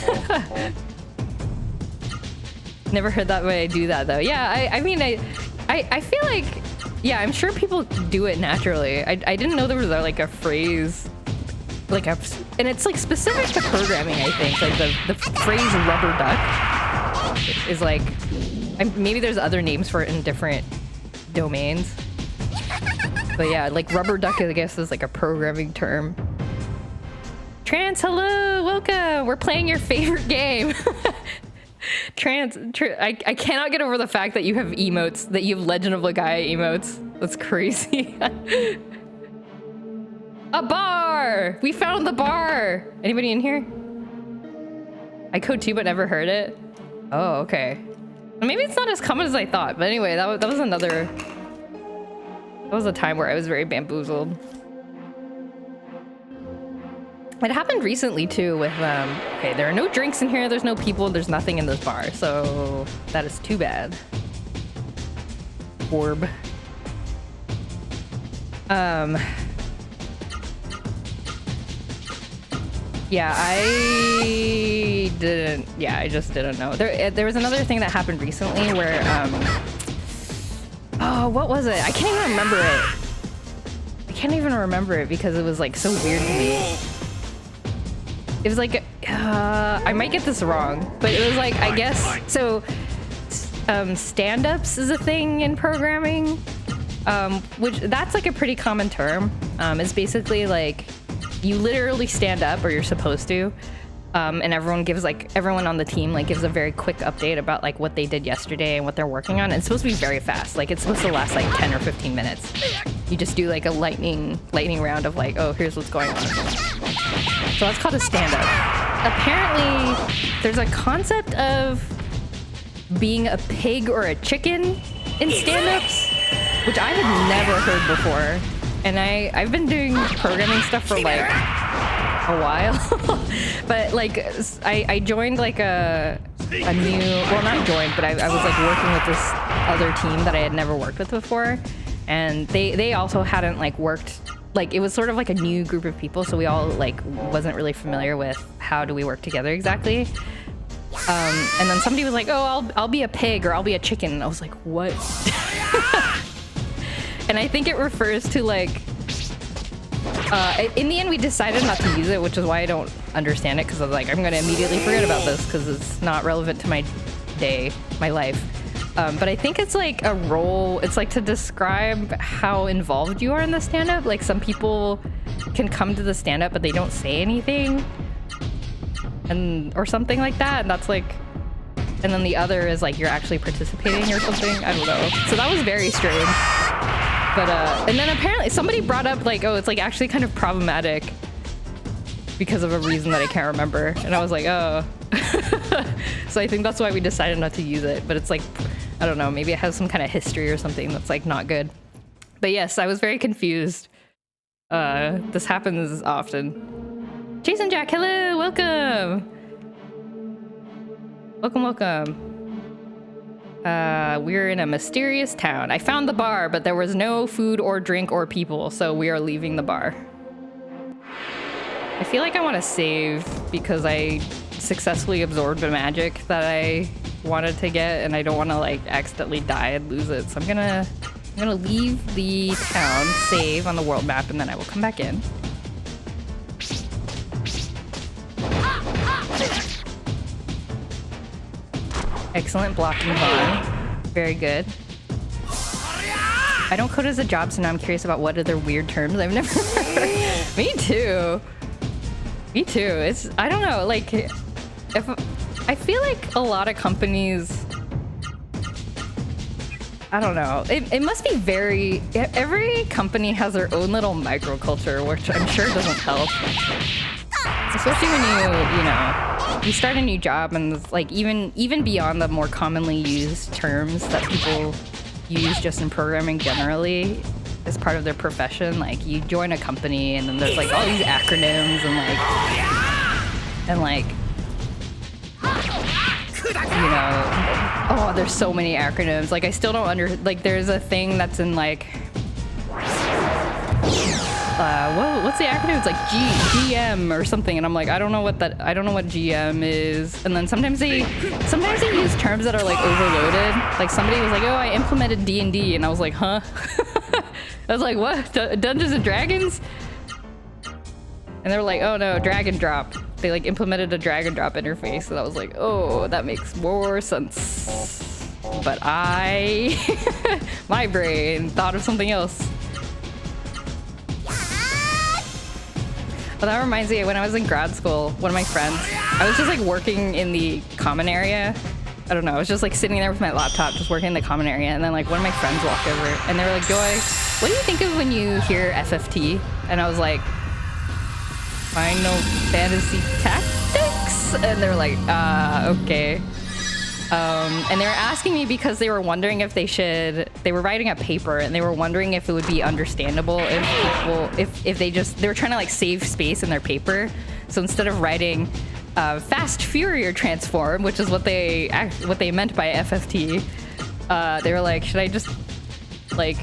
Never heard that way I do that though. Yeah, I mean, I feel like, yeah, I'm sure people do it naturally. I didn't know there was like a phrase, like and it's like specific to programming, I think. Like the phrase rubber duck is like, maybe there's other names for it in different domains. But yeah, like rubber duck, I guess, is like a programming term. Trans, hello, welcome. we're playing your favorite game. I cannot get over the fact that you have emotes, that you have Legend of Legaia emotes. That's crazy. A bar! We found the bar! Anybody in here? I code too, but never heard it. Oh, okay. Maybe it's not as common as I thought, but anyway, that was another... That was a time where I was very bamboozled. It happened recently too with, okay, there are no drinks in here, there's no people, there's nothing in this bar, so that is too bad. Orb. Yeah, I just didn't know. There was another thing that happened recently where, oh, what was it? I can't even remember it. I can't even remember it because it was like so weird to me. It was like, I might get this wrong, but it was like, I guess, so stand-ups is a thing in programming, which that's like a pretty common term. It's basically like you literally stand up, or you're supposed to, and everyone on the team like gives a very quick update about like what they did yesterday and what they're working on. And it's supposed to be very fast. Like it's supposed to last like 10 or 15 minutes. You just do like a lightning round of like, oh, here's what's going on. So that's called a stand-up. Apparently, there's a concept of being a pig or a chicken in stand-ups, which I had never heard before. And I've been doing programming stuff for like a while. But like, I joined like a new, well, not joined, but I was like working with this other team that I had never worked with before. And they also hadn't like worked, like it was sort of like a new group of people, so we all like wasn't really familiar with how do we work together exactly. And then somebody was like, oh, I'll be a pig or I'll be a chicken. And I was like, what? And I think it refers to like, in the end we decided not to use it, which is why I don't understand it, because I was like, I'm gonna immediately forget about this because it's not relevant to my day, my life. But I think it's like a role, it's like to describe how involved you are in the stand-up. Like some people can come to the stand-up but they don't say anything, or something like that, and that's like, and then the other is like you're actually participating or something. I don't know. So that was very strange. But and then apparently somebody brought up like, oh, it's like actually kind of problematic because of a reason that I can't remember. And I was like, oh. So I think that's why we decided not to use it. But it's like, I don't know, maybe it has some kind of history or something that's like not good. But yes, I was very confused. This happens often. Jason Jack, hello, welcome. Welcome. We're in a mysterious town. I found the bar, but there was no food or drink or people, so we are leaving the bar. I feel like I want to save because I successfully absorbed the magic that I wanted to get, and I don't want to like accidentally die and lose it. So I'm gonna leave the town, save on the world map, and then I will come back in. Excellent blocking, Vaughn. Very good. I don't code as a job, so now I'm curious about what other weird terms I've never heard. Me too. It's, I don't know, like, I feel like a lot of companies, I don't know, it must be every company has their own little microculture, which I'm sure doesn't help. Especially when you start a new job, and it's like even beyond the more commonly used terms that people use just in programming generally as part of their profession. Like you join a company and then there's like all these acronyms and like oh, there's so many acronyms. Like I still don't like there's a thing that's in like what's the acronym? It's like GM or something, and I'm like, I don't know what GM is. And then sometimes they use terms that are like overloaded. Like somebody was like, oh, I implemented D&D, and I was like, huh? I was like, what? Dungeons and Dragons? And they were like, oh no, drag and drop. They like implemented a drag and drop interface, and I was like, oh, that makes more sense. But my brain thought of something else. Well, that reminds me, when I was in grad school, one of my friends, I was just like working in the common area. I don't know. I was just like sitting there with my laptop, just working in the common area. And then like one of my friends walked over and they were like, Joy, what do you think of when you hear FFT? And I was like, Final Fantasy Tactics? And they were like, okay. And they were asking me because they were wondering if they were writing a paper and they were wondering if it would be understandable if they were trying to like save space in their paper. So instead of writing fast Fourier transform, which is what they meant by FFT, they were like, should I just like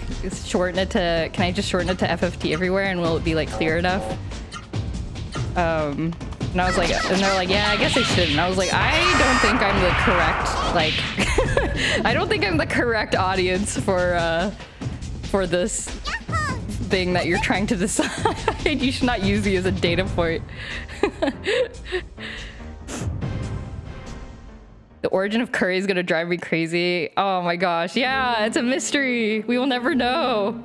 shorten it to, can I just shorten it to FFT everywhere and will it be like clear enough? And I was like, and they're like, yeah, I guess I should. And I was like, I don't think I'm the correct, like, I don't think I'm the correct audience for this thing that you're trying to decide. You should not use me as a data point. The origin of curry is gonna drive me crazy. Oh my gosh, yeah, it's a mystery. We will never know.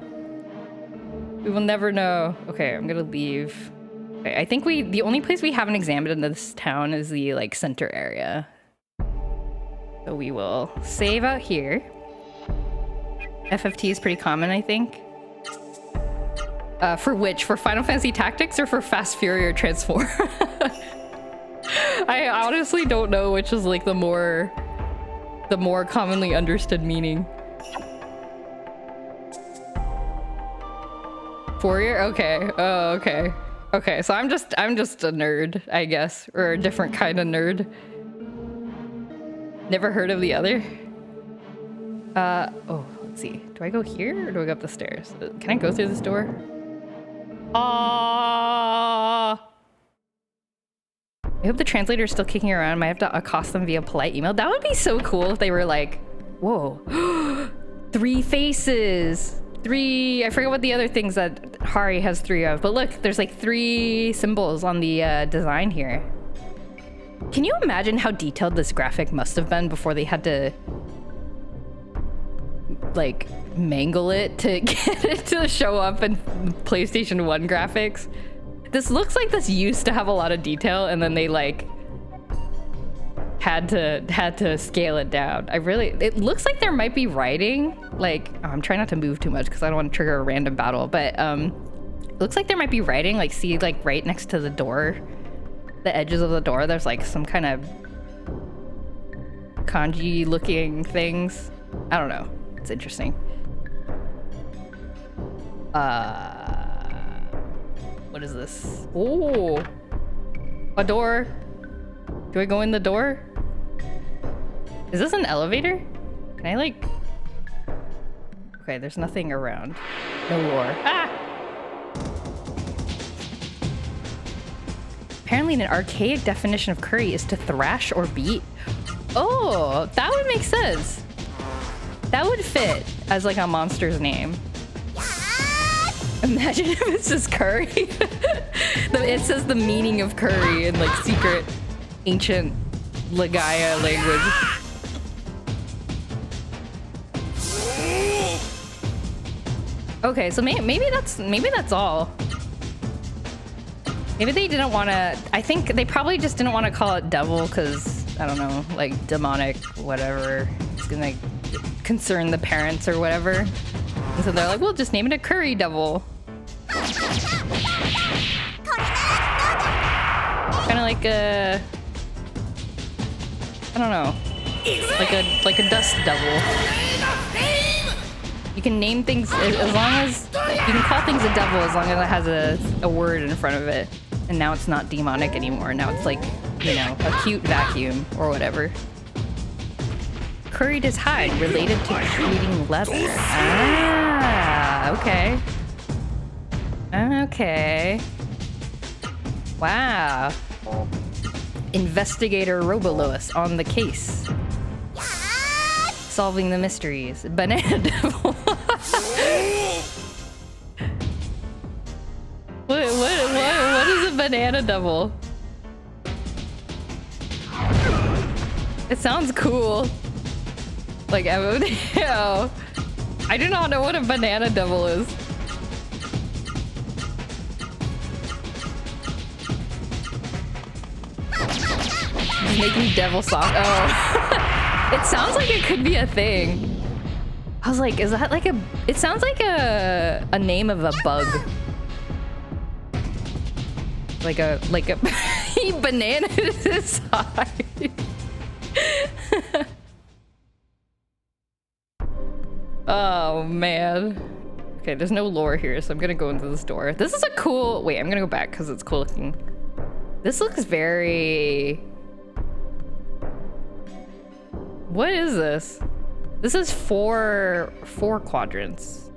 We will never know. Okay, I'm gonna leave. Okay, I think the only place we haven't examined in this town is the like center area. So we will save out here. FFT is pretty common, I think. For which? For Final Fantasy Tactics or for Fast Fourier Transform? I honestly don't know which is like the more commonly understood meaning. Fourier? Okay. Oh, okay. Okay, so I'm just a nerd, I guess, or a different kind of nerd. Never heard of the other. Oh, let's see. Do I go here or do I go up the stairs? Can I go through this door? I hope the translator is still kicking around. I might have to accost them via polite email. That would be so cool if they were like, whoa, 3 faces. 3, I forget what the other things that Hari has 3 of, but look, there's like 3 symbols on the design here. Can you imagine how detailed this graphic must have been before they had to like mangle it to get it to show up in PlayStation 1 graphics? This looks like this used to have a lot of detail and then they like had to scale it down. It looks like there might be writing, like, oh, I'm trying not to move too much because I don't want to trigger a random battle, but it looks like there might be writing, like, see, like right next to the door, the edges of the door, there's like some kind of kanji looking things. I don't know, it's interesting. What is this? Oh, a door. Do I go in the door? Is this an elevator? Can I like... Okay, there's nothing around. No lore. Ah! Apparently an archaic definition of curry is to thrash or beat. Oh, that would make sense. That would fit as like a monster's name. Imagine if it's just curry. It says the meaning of curry in like secret ancient Legaia language. Okay, so maybe that's all. Maybe they didn't want to. I think they probably just didn't want to call it devil because I don't know, like demonic, whatever. It's gonna concern the parents or whatever. And so they're like, we'll just name it a curry devil. Kind of like a, I don't know, like a dust devil. You can name things as long as you can call things a devil as long as it has a word in front of it. And now it's not demonic anymore. Now it's like, you know, a cute vacuum or whatever. Curried as hide, related to creating leather. Ah, okay. Okay. Wow. Investigator Robolois on the case. Solving the mysteries. Banana devil. What is a banana devil? It sounds cool. Like, I do not know what a banana devil is. Just making devil soft. Oh. It sounds like it could be a thing. I was like, is that like a... It sounds like a name of a bug. Like a he bananas his side. Oh man. Okay, there's no lore here, so I'm gonna go into this door. This is a cool... Wait, I'm gonna go back because it's cool looking. This looks very... What is this? This is four quadrants.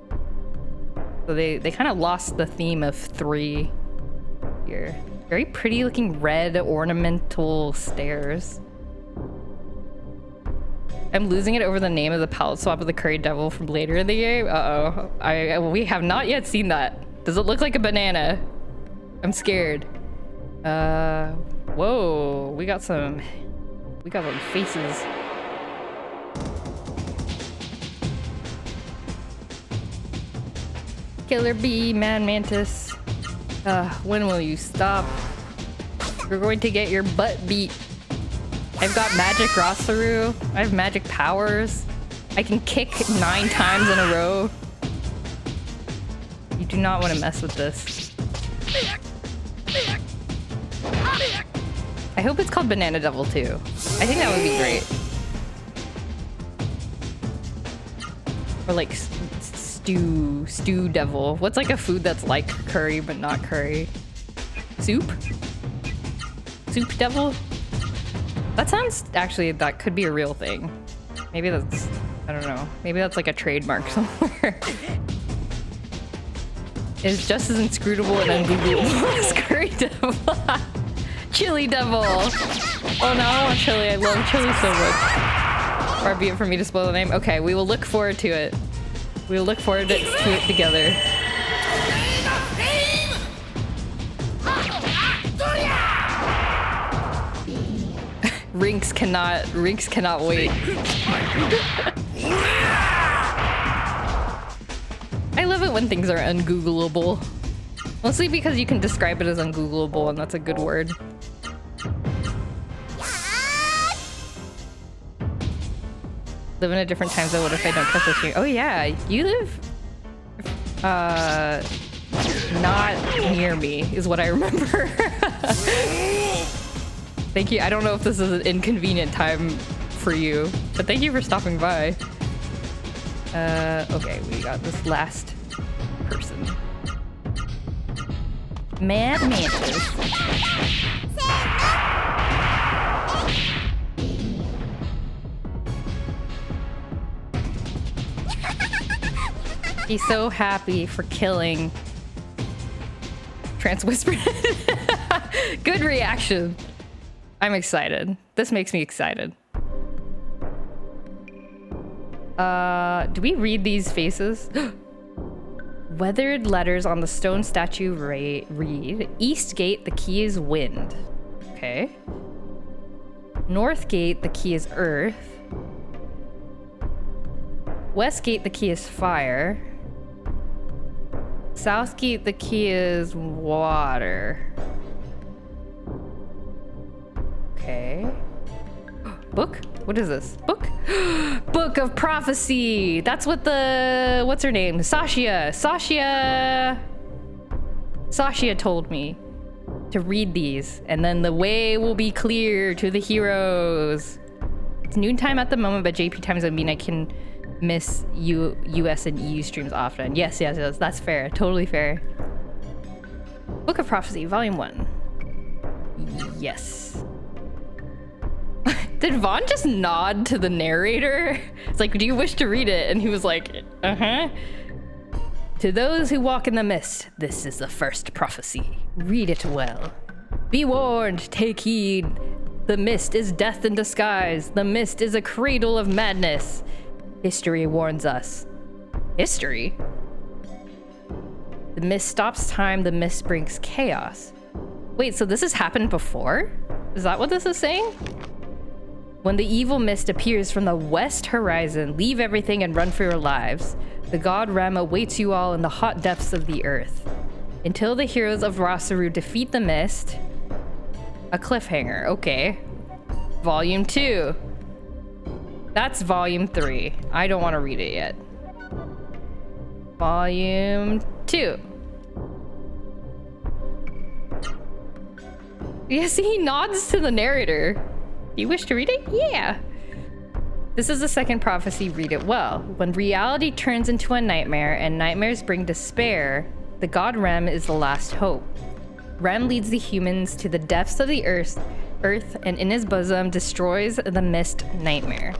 So they kind of lost the theme of 3 here. Very pretty looking red ornamental stairs. I'm losing it over the name of the palette swap of the curry devil from later in the game. Uh-oh. We have not yet seen that. Does it look like a banana? I'm scared. Whoa. We got some faces. Killer bee, man mantis. When will you stop? You're going to get your butt beat. I've got magic Rosaru. I have magic powers. I can kick 9 times in a row. You do not want to mess with this. I hope it's called Banana Devil too. I think that would be great. Or like stew devil. What's like a food that's like curry but not curry? Soup? Soup devil? That sounds... Actually, that could be a real thing. Maybe that's... I don't know. Maybe that's like a trademark somewhere. It's just as inscrutable and ungoogleable as curry devil. Chili devil! Oh no, I don't want chili. I love chili so much. Far be it for me to spoil the name. Okay, we will look forward to it. We will look forward to it together. Rinks cannot wait. I love it when things are ungoogleable. Mostly because you can describe it as ungoogleable, and that's a good word. Live in a different time zone. What if I don't catch this stream? Oh yeah, you live not near me is what I remember. Thank you. I don't know if this is an inconvenient time for you, but thank you for stopping by. Okay, we got this last person. Mad Mantis. He's so happy for killing Trance Whisper. Good reaction. I'm excited. This makes me excited. Do we read these faces? Weathered letters on the stone statue read, East Gate, the key is wind. Okay. North Gate, the key is earth. West Gate, the key is fire. South Gate, the key is water. Okay. Book? What is this? Book? Book of Prophecy! That's what the... What's her name? Sasha told me to read these, and then the way will be clear to the heroes. It's noontime at the moment, but JP times would mean I can miss US and EU streams often. Yes, that's fair. Totally fair. Book of Prophecy, Volume 1. Yes. Did Vaughn just nod to the narrator? It's like, do you wish to read it? And he was like, uh-huh. To those who walk in the mist, this is the first prophecy. Read it well. Be warned, take heed. The mist is death in disguise. The mist is a cradle of madness. History warns us. History? The mist stops time, the mist brings chaos. Wait, so this has happened before? Is that what this is saying? When the evil mist appears from the west horizon, leave everything and run for your lives. The god Rem awaits you all in the hot depths of the earth. Until the heroes of Rosaru defeat the mist. A cliffhanger, okay. Volume 2. That's volume 3. I don't want to read it yet. Volume 2. Yes, he nods to the narrator. Do you wish to read it? Yeah. This is the second prophecy. Read it well. When reality turns into a nightmare and nightmares bring despair, the god Rem is the last hope. Rem leads the humans to the depths of the earth, and in his bosom destroys the mist nightmare.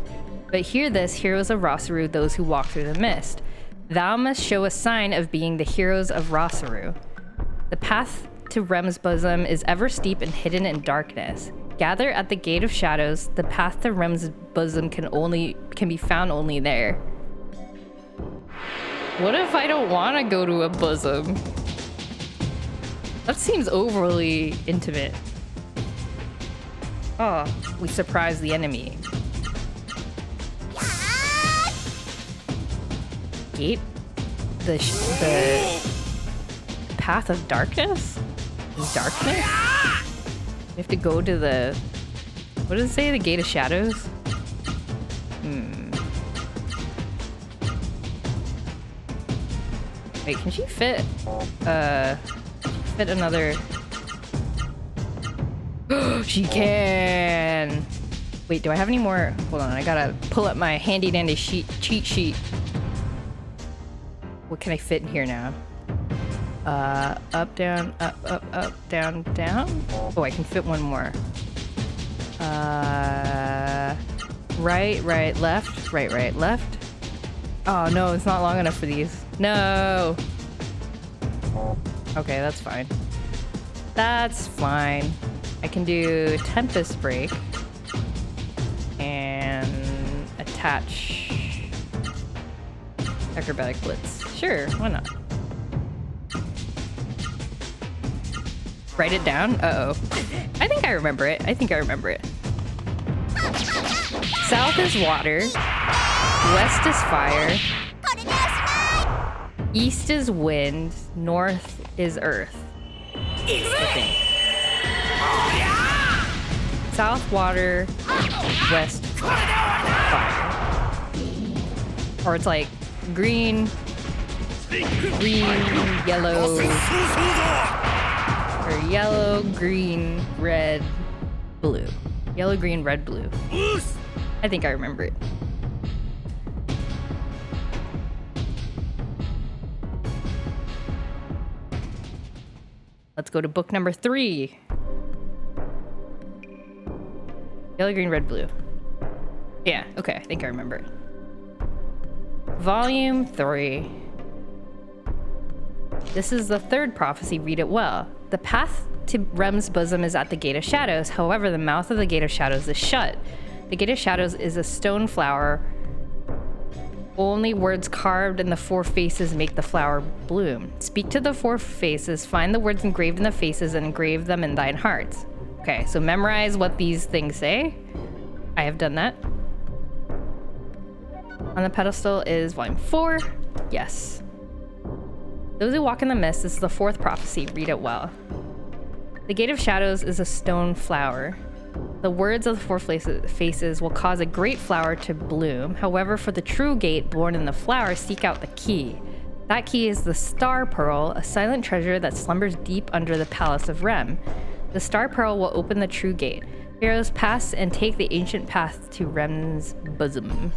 But hear this, heroes of Rosaru, those who walk through the mist. Thou must show a sign of being the heroes of Rosaru. The path to Rem's bosom is ever steep and hidden in darkness. Gather at the gate of shadows. The path to Rem's bosom can be found only there. What if I don't want to go to a bosom? That seems overly intimate. Oh, we surprised the enemy. Gate? The path of darkness? Darkness? We have to go to the... What does it say? The gate of shadows? Wait, can she fit? Fit another... She can! Wait, do I have any more? Hold on, I gotta pull up my handy dandy cheat sheet. What can I fit in here now? Up, down, up, down, down. Oh, I can fit one more. Right, left, right, left. Oh no, it's not long enough for these. No. Okay, that's fine. That's fine. I can do Tempest Break and attach Acrobatic Blitz. Sure, why not? Write it down? Uh-oh. I think I remember it. South is water. West is fire. East is wind. North is earth. I think. South water. West fire. Or it's like green, yellow. Or yellow, green, red, blue. Yellow, green, red, blue. I think I remember it. Let's go to book number 3. Yellow, green, red, blue. Yeah, okay, I think I remember it. Volume 3. This is the third prophecy. Read it well. The path to Rem's bosom is at the Gate of Shadows. However, the mouth of the Gate of Shadows is shut. The Gate of Shadows is a stone flower. Only words carved in the 4 faces make the flower bloom. Speak to the 4 faces, find the words engraved in the faces, and engrave them in thine hearts. Okay, so memorize what these things say. I have done that. On the pedestal is volume 4. Yes. Those who walk in the mist, this is the 4th prophecy. Read it well. The Gate of Shadows is a stone flower. The words of the 4 faces will cause a great flower to bloom. However, for the true gate born in the flower, seek out the key. That key is the Star Pearl, a silent treasure that slumbers deep under the palace of Rem. The Star Pearl will open the true gate. Heroes pass and take the ancient path to Rem's bosom.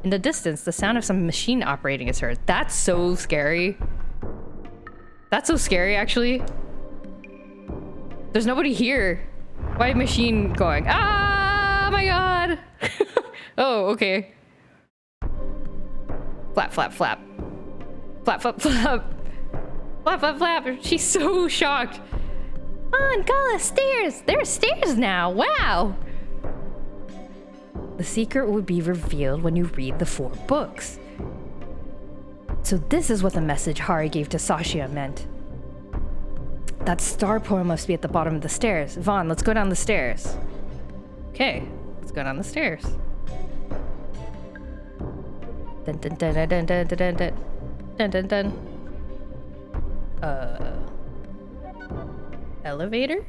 In the distance, the sound of some machine operating is heard. That's so scary. That's so scary, actually. There's nobody here. Why machine going? Ah, my god. Oh, okay. Flap, flap, flap. Flap, flap, flap. Flap, flap, flap. She's so shocked. On, Gala, stairs. There's stairs now. Wow. The secret will be revealed when you read the 4 books. So this is what the message Hari gave to Sasha meant. That star pearl must be at the bottom of the stairs. Vaughn, let's go down the stairs. Okay, let's go down the stairs. Dun dun dun dun dun dun dun dun dun dun dun. Elevator?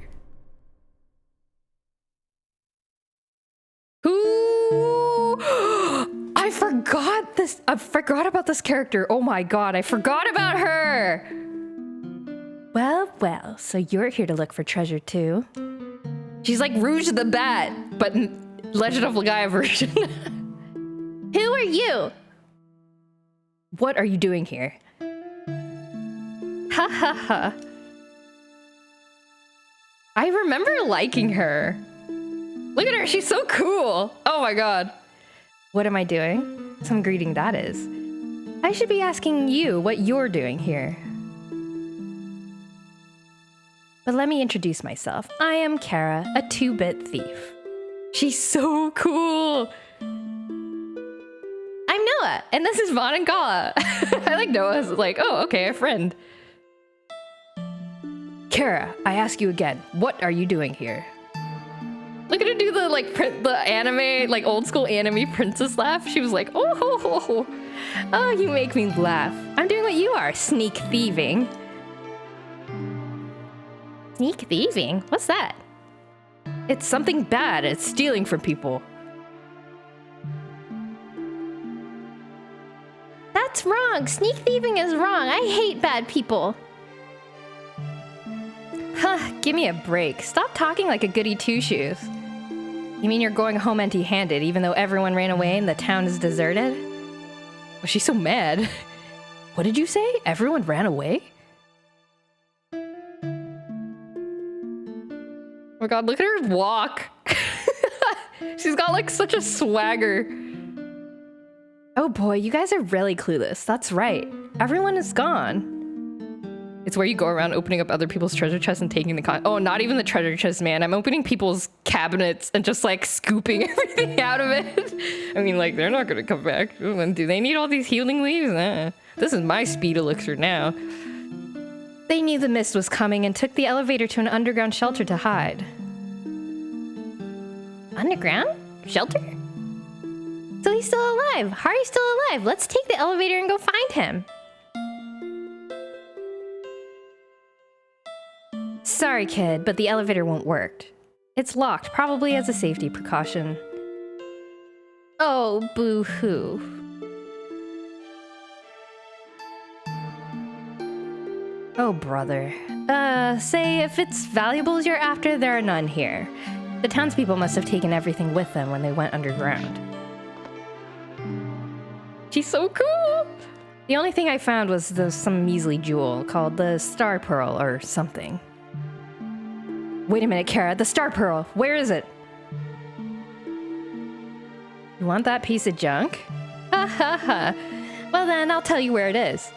this. I forgot about this character. Oh my god, I forgot about her. Well, well, so you're here to look for treasure too. She's like Rouge the Bat, but Legend of Legaia version. Who are you? What are you doing here? Ha ha ha. I remember liking her. Look at her, she's so cool. Oh my god. What am I doing? Some greeting that is. I should be asking you what you're doing here. But let me introduce myself. I am Kara, a 2-bit thief. She's so cool. I'm Noah, and this is Vaughn and Gala. I like Noah's like, oh, okay, a friend. Kara, I ask you again, what are you doing here? Look at her do the like the anime, like old school anime princess laugh. She was like, oh, ho, ho, ho. Oh, you make me laugh. I'm doing what you are, sneak thieving. Sneak thieving? What's that? It's something bad. It's stealing from people. That's wrong. Sneak thieving is wrong. I hate bad people. Huh, give me a break. Stop talking like a goody two-shoes. You mean you're going home empty-handed even though everyone ran away and the town is deserted? Was she so mad? What did you say? Everyone ran away? Oh my god, look at her walk. She's got like such a swagger. Oh boy, you guys are really clueless. That's right. Everyone is gone. It's where you go around opening up other people's treasure chests and taking the oh, not even the treasure chest, man. I'm opening people's cabinets and just like scooping everything out of it. I mean, like, they're not gonna come back. Do they need all these healing leaves? This is my speed elixir now. They knew the mist was coming and took the elevator to an underground shelter to hide. Underground? Shelter? So he's still alive. Hari's still alive. Let's take the elevator and go find him. Sorry, kid, but the elevator won't work. It's locked, probably as a safety precaution. Oh, boo-hoo. Oh, brother. Say if it's valuables you're after, there are none here. The townspeople must have taken everything with them when they went underground. She's so cool! The only thing I found was some measly jewel called the Star Pearl or something. Wait a minute, Kara, the Star Pearl, where is it? You want that piece of junk? Ha ha ha. Well then, I'll tell you where it is.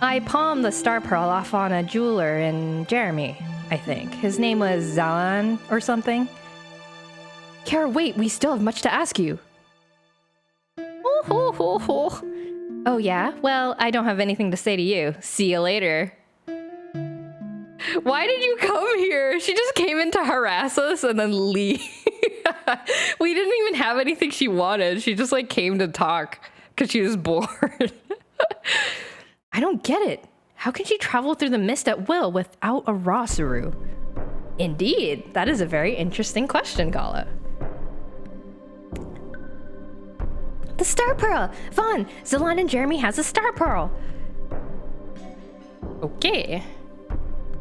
I palmed the Star Pearl off on a jeweler in Jeremy, I think. His name was Zalan or something. Kara, wait, we still have much to ask you. Oh yeah? Well, I don't have anything to say to you. See you later. Why did you come here? She just came in to harass us and then leave. We didn't even have anything she wanted. She just like came to talk because she was bored. I don't get it. How can she travel through the mist at will without a Rosaru? Indeed, that is a very interesting question, Gala. The Star Pearl! Vaughn, Zalan and Jeremy has a Star Pearl! Okay.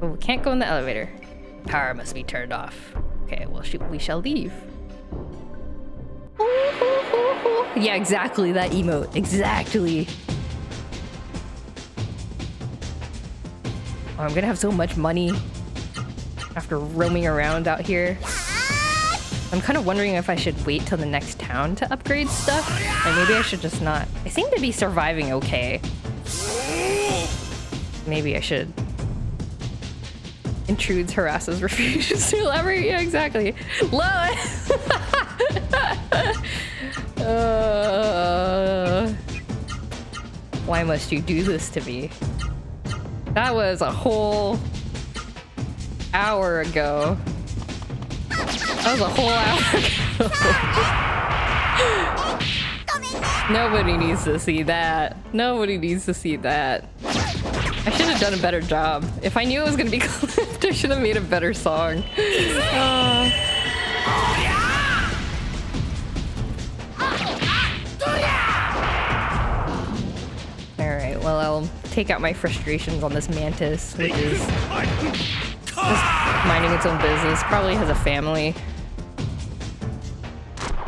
Oh, we can't go in the elevator. Power must be turned off. Okay, well, we shall leave. Yeah, exactly, that emote. Exactly. Oh, I'm gonna have so much money after roaming around out here. I'm kind of wondering if I should wait till the next town to upgrade stuff. And maybe I should just not. I seem to be surviving okay. Maybe I should. Intrudes, harasses, refuses to elaborate. Yeah, exactly. Lois! Why must you do this to me? That was a whole hour ago. That was a whole hour ago. Nobody needs to see that. Nobody needs to see that. I should have done a better job. If I knew it was gonna be clipped, I should have made a better song. take out my frustrations on this mantis, which is just minding its own business. Probably has a family.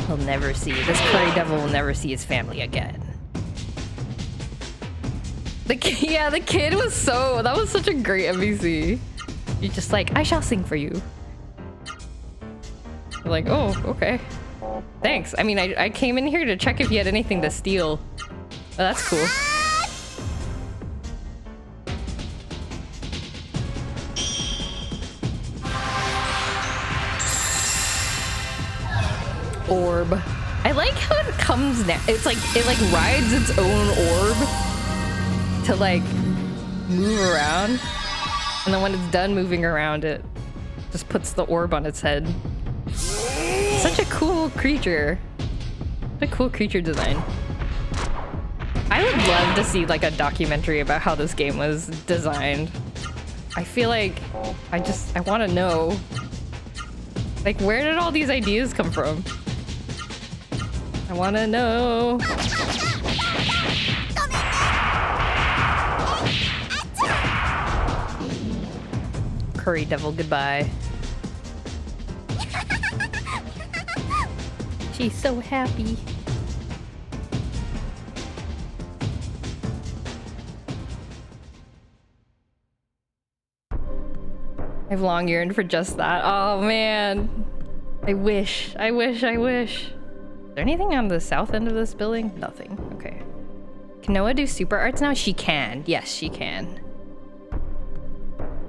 He'll never see. This curry devil will never see his family again. The kid was so... That was such a great NPC. You're just like, I shall sing for you. You're like, oh, okay. Thanks. I mean, I came in here to check if you had anything to steal. Oh, that's cool. Orb. I like how it comes now. It's like, it like rides its own orb to like move around. And then when it's done moving around, it just puts the orb on its head. Such a cool creature. What a cool creature design. I would love to see like a documentary about how this game was designed. I feel like I want to know, like, where did all these ideas come from? I want to know. Curry devil, goodbye. She's so happy. I've long yearned for just that. Oh man. I wish. Is there anything on the south end of this building? Nothing. Okay. Can Noah do super arts now? She can. Yes, she can.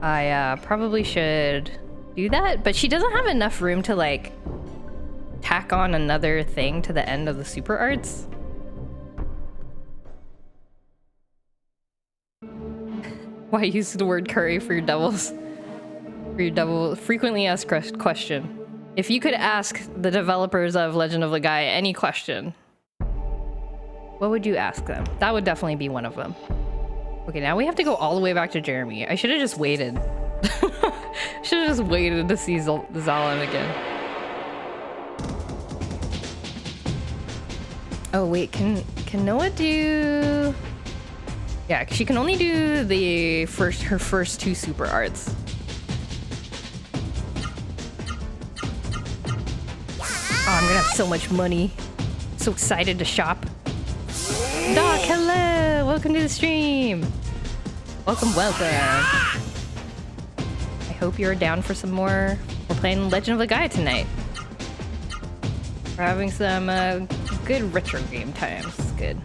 I probably should do that, but she doesn't have enough room to like tack on another thing to the end of the super arts. Why use the word curry for your devils? For your devil frequently asked question. If you could ask the developers of Legend of Legaia any question, what would you ask them? That would definitely be one of them. Okay, now we have to go all the way back to Jeremy. I should have just waited. Should have just waited to see Zalan again. Oh wait, can Noah do... Yeah, she can only do her first two super arts. Oh, I'm gonna have so much money. So excited to shop. Doc, hello! Welcome to the stream. Welcome. I hope you're down for some more. We're playing Legend of Legaia tonight. We're having some good retro game times. Good.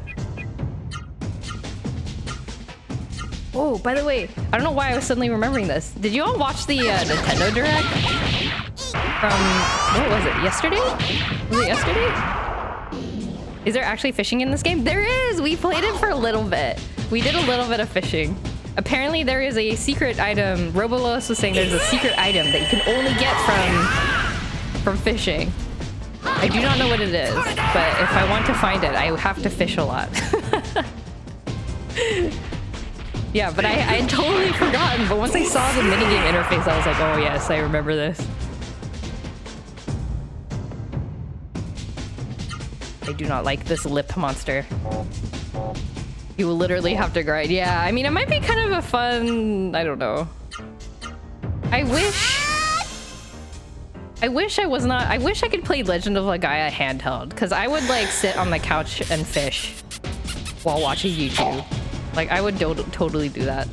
Oh, by the way, I don't know why I was suddenly remembering this. Did you all watch the Nintendo Direct? From, what was it, yesterday? Was it yesterday? Is there actually fishing in this game? There is! We played it for a little bit. We did a little bit of fishing. Apparently there is a secret item. Robolos was saying there's a secret item that you can only get from fishing. I do not know what it is, but if I want to find it, I have to fish a lot. Yeah, but I had totally forgotten, but once I saw the minigame interface, I was like, oh yes, I remember this. I do not like this lip monster. You will literally have to grind. Yeah, I mean, it might be kind of a fun... I don't know. I wish I was not... I wish I could play Legend of Legaia handheld, because I would, like, sit on the couch and fish while watching YouTube. Like, I would totally do that.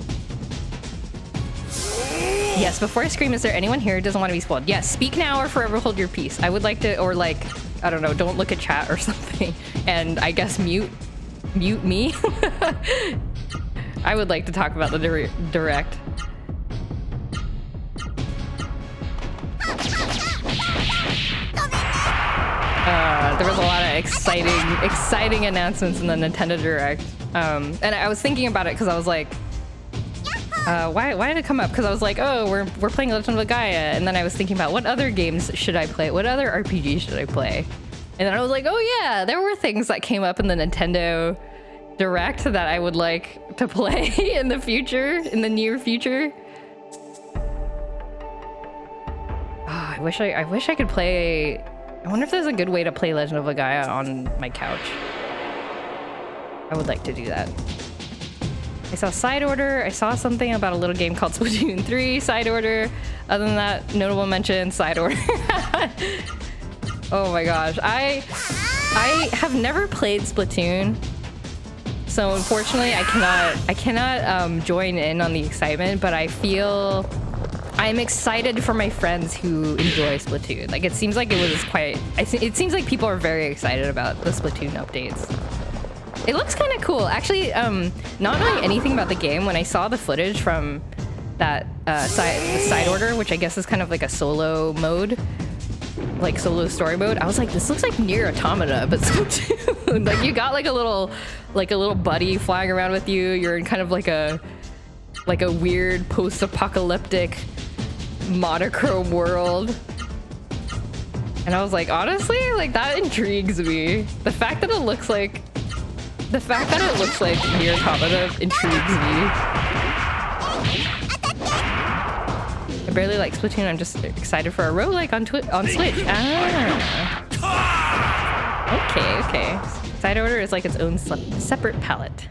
Yes, before I scream, is there anyone here who doesn't want to be spoiled? Yes, speak now or forever hold your peace. I would like to... Or, like, I don't know, don't look at chat or something. And I guess mute me. I would like to talk about the direct. There was a lot of exciting announcements in the Nintendo Direct. And I was thinking about it because I was like, why did it come up? Because I was like, oh, we're playing Legend of Legaia, and then I was thinking about what other games should I play? What other RPGs should I play? And then I was like, oh yeah, there were things that came up in the Nintendo Direct that I would like to play in the future, in the near future. Oh, I wish I could play. I wonder if there's a good way to play Legend of Legaia on my couch. I would like to do that. I saw Side Order. I saw something about a little game called Splatoon 3 Side Order. Other than that, notable mention, Side Order. Oh my gosh. I have never played Splatoon. So unfortunately, I cannot join in on the excitement, but I feel I'm excited for my friends who enjoy Splatoon. Like, it seems like it was quite... It seems like people are very excited about the Splatoon updates. It looks kind of cool. Actually, not knowing anything about the game, when I saw the footage from that side order, which I guess is kind of like a solo mode, like solo story mode, I was like, this looks like Nier Automata, but Splatoon. Like, you got like a little buddy flying around with you. You're in kind of like a weird post-apocalyptic monochrome world. And I was like, honestly, like, that intrigues me. The fact that it looks like Nier Automata intrigues me. I barely like Splatoon. I'm just excited for a roguelike on Switch. Ah. Okay. Side Order is like its own separate palette.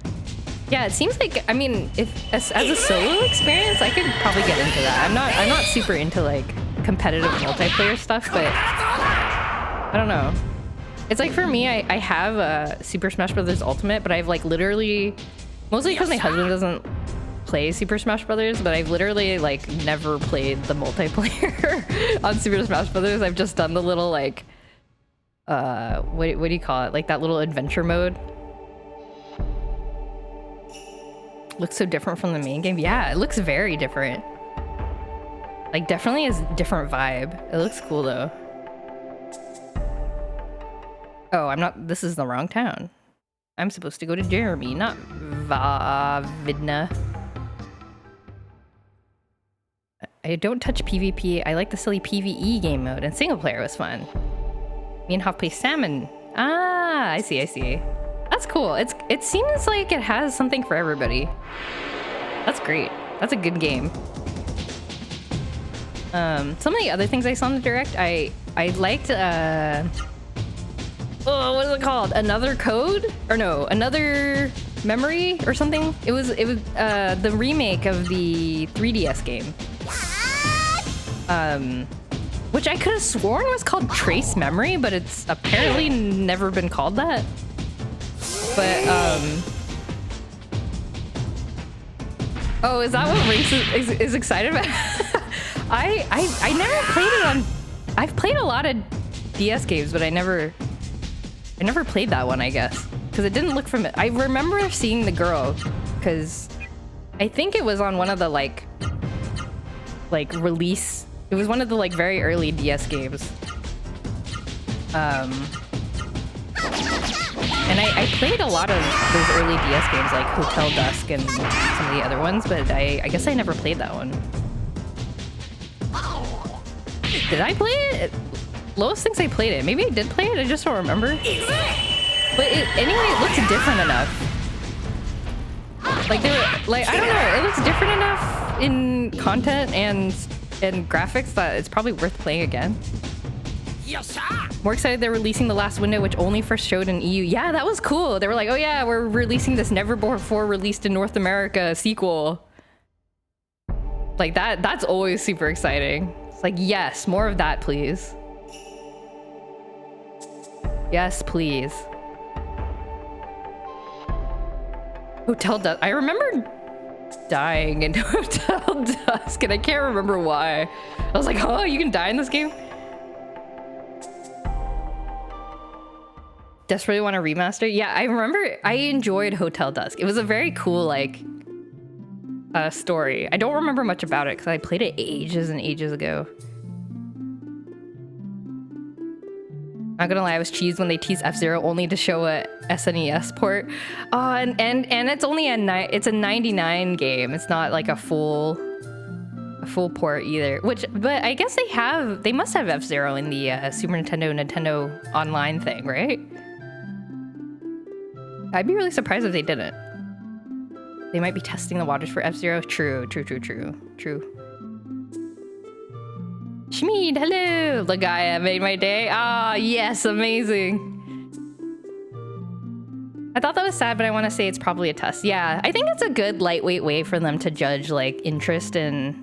Yeah, it seems like, I mean, if as a solo experience, I could probably get into that. I'm not super into like competitive multiplayer stuff, but I don't know. It's like, for me, I have Super Smash Bros. Ultimate, but I've like literally, mostly because my husband doesn't play Super Smash Bros., but I've literally like never played the multiplayer on Super Smash Bros. I've just done the little like, what do you call it? Like that little adventure mode. Looks so different from the main game. Yeah, it looks very different. Like, definitely is a different vibe. It looks cool though. Oh, this is the wrong town. I'm supposed to go to Jeremy, not Vidna. I don't touch PvP. I like the silly PvE game mode, and single player was fun. Me and Hoff play Salmon. Ah, I see. That's cool. It seems like it has something for everybody. That's great. That's a good game. Some of the other things I saw in the direct, I liked what is it called? Another Code? Or no, Another Memory or something? It was the remake of the 3DS game. Which I could have sworn was called Trace Memory, but it's apparently never been called that. But, oh, is that what Rinks is excited about? I never played it on... I've played a lot of DS games, but I never played that one, I guess. Because it didn't look from it. I remember seeing the girl, because I think it was on one of the, like release... It was one of the, like, very early DS games. And I played a lot of those early DS games, like Hotel Dusk and some of the other ones, but I guess I never played that one. Did I play it? Lois thinks I played it. Maybe I did play it, I just don't remember. But anyway, it looks different enough. Like, I don't know, it looks different enough in content and graphics that it's probably worth playing again. More excited they're releasing The Last Window, which only first showed in EU. Yeah, that was cool. They were like, oh yeah, we're releasing this never before released in North America sequel. Like, that's always super exciting. It's like, yes, more of that, please. Yes, please. Hotel Dusk. I remember dying in Hotel Dusk, and I can't remember why. I was like, oh, you can die in this game? Desperately want a remaster? Yeah, I remember I enjoyed Hotel Dusk. It was a very cool, like, story. I don't remember much about it because I played it ages and ages ago. Not gonna lie, I was cheesed when they teased F-Zero only to show a SNES port. Oh, and it's only it's a 99 game. It's not like a full port either. But I guess they must have F-Zero in the Super Nintendo Online thing, right? I'd be really surprised if they didn't. They might be testing the waters for F-Zero. True. Shmeed, hello! Legaia made my day. Ah, yes, amazing. I thought that was sad, but I want to say it's probably a test. Yeah, I think it's a good lightweight way for them to judge like interest in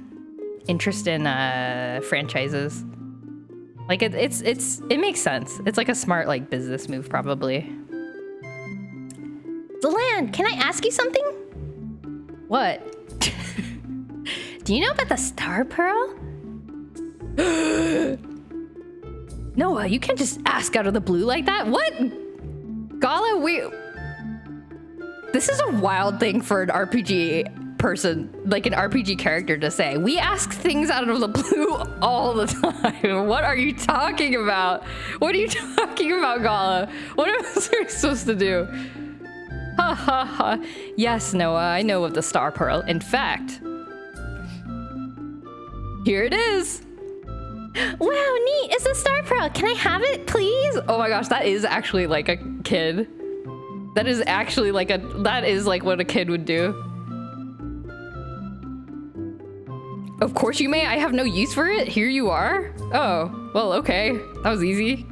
franchises. Like it makes sense. It's like a smart like business move probably. Deland, can I ask you something? What? Do you know about the Star Pearl? Noah, you can't just ask out of the blue like that. What? Gala, this is a wild thing for an RPG person, like an RPG character to say. We ask things out of the blue all the time. What are you talking about? What are you talking about, Gala? What am I supposed to do? Ha ha ha. Yes, Noah, I know of the Star Pearl. In fact, here it is. Wow, neat. It's a Star Pearl. Can I have it, please? Oh my gosh, that is actually like a kid. That is actually like that is like what a kid would do. Of course you may. I have no use for it. Here you are. Oh, well, okay. That was easy.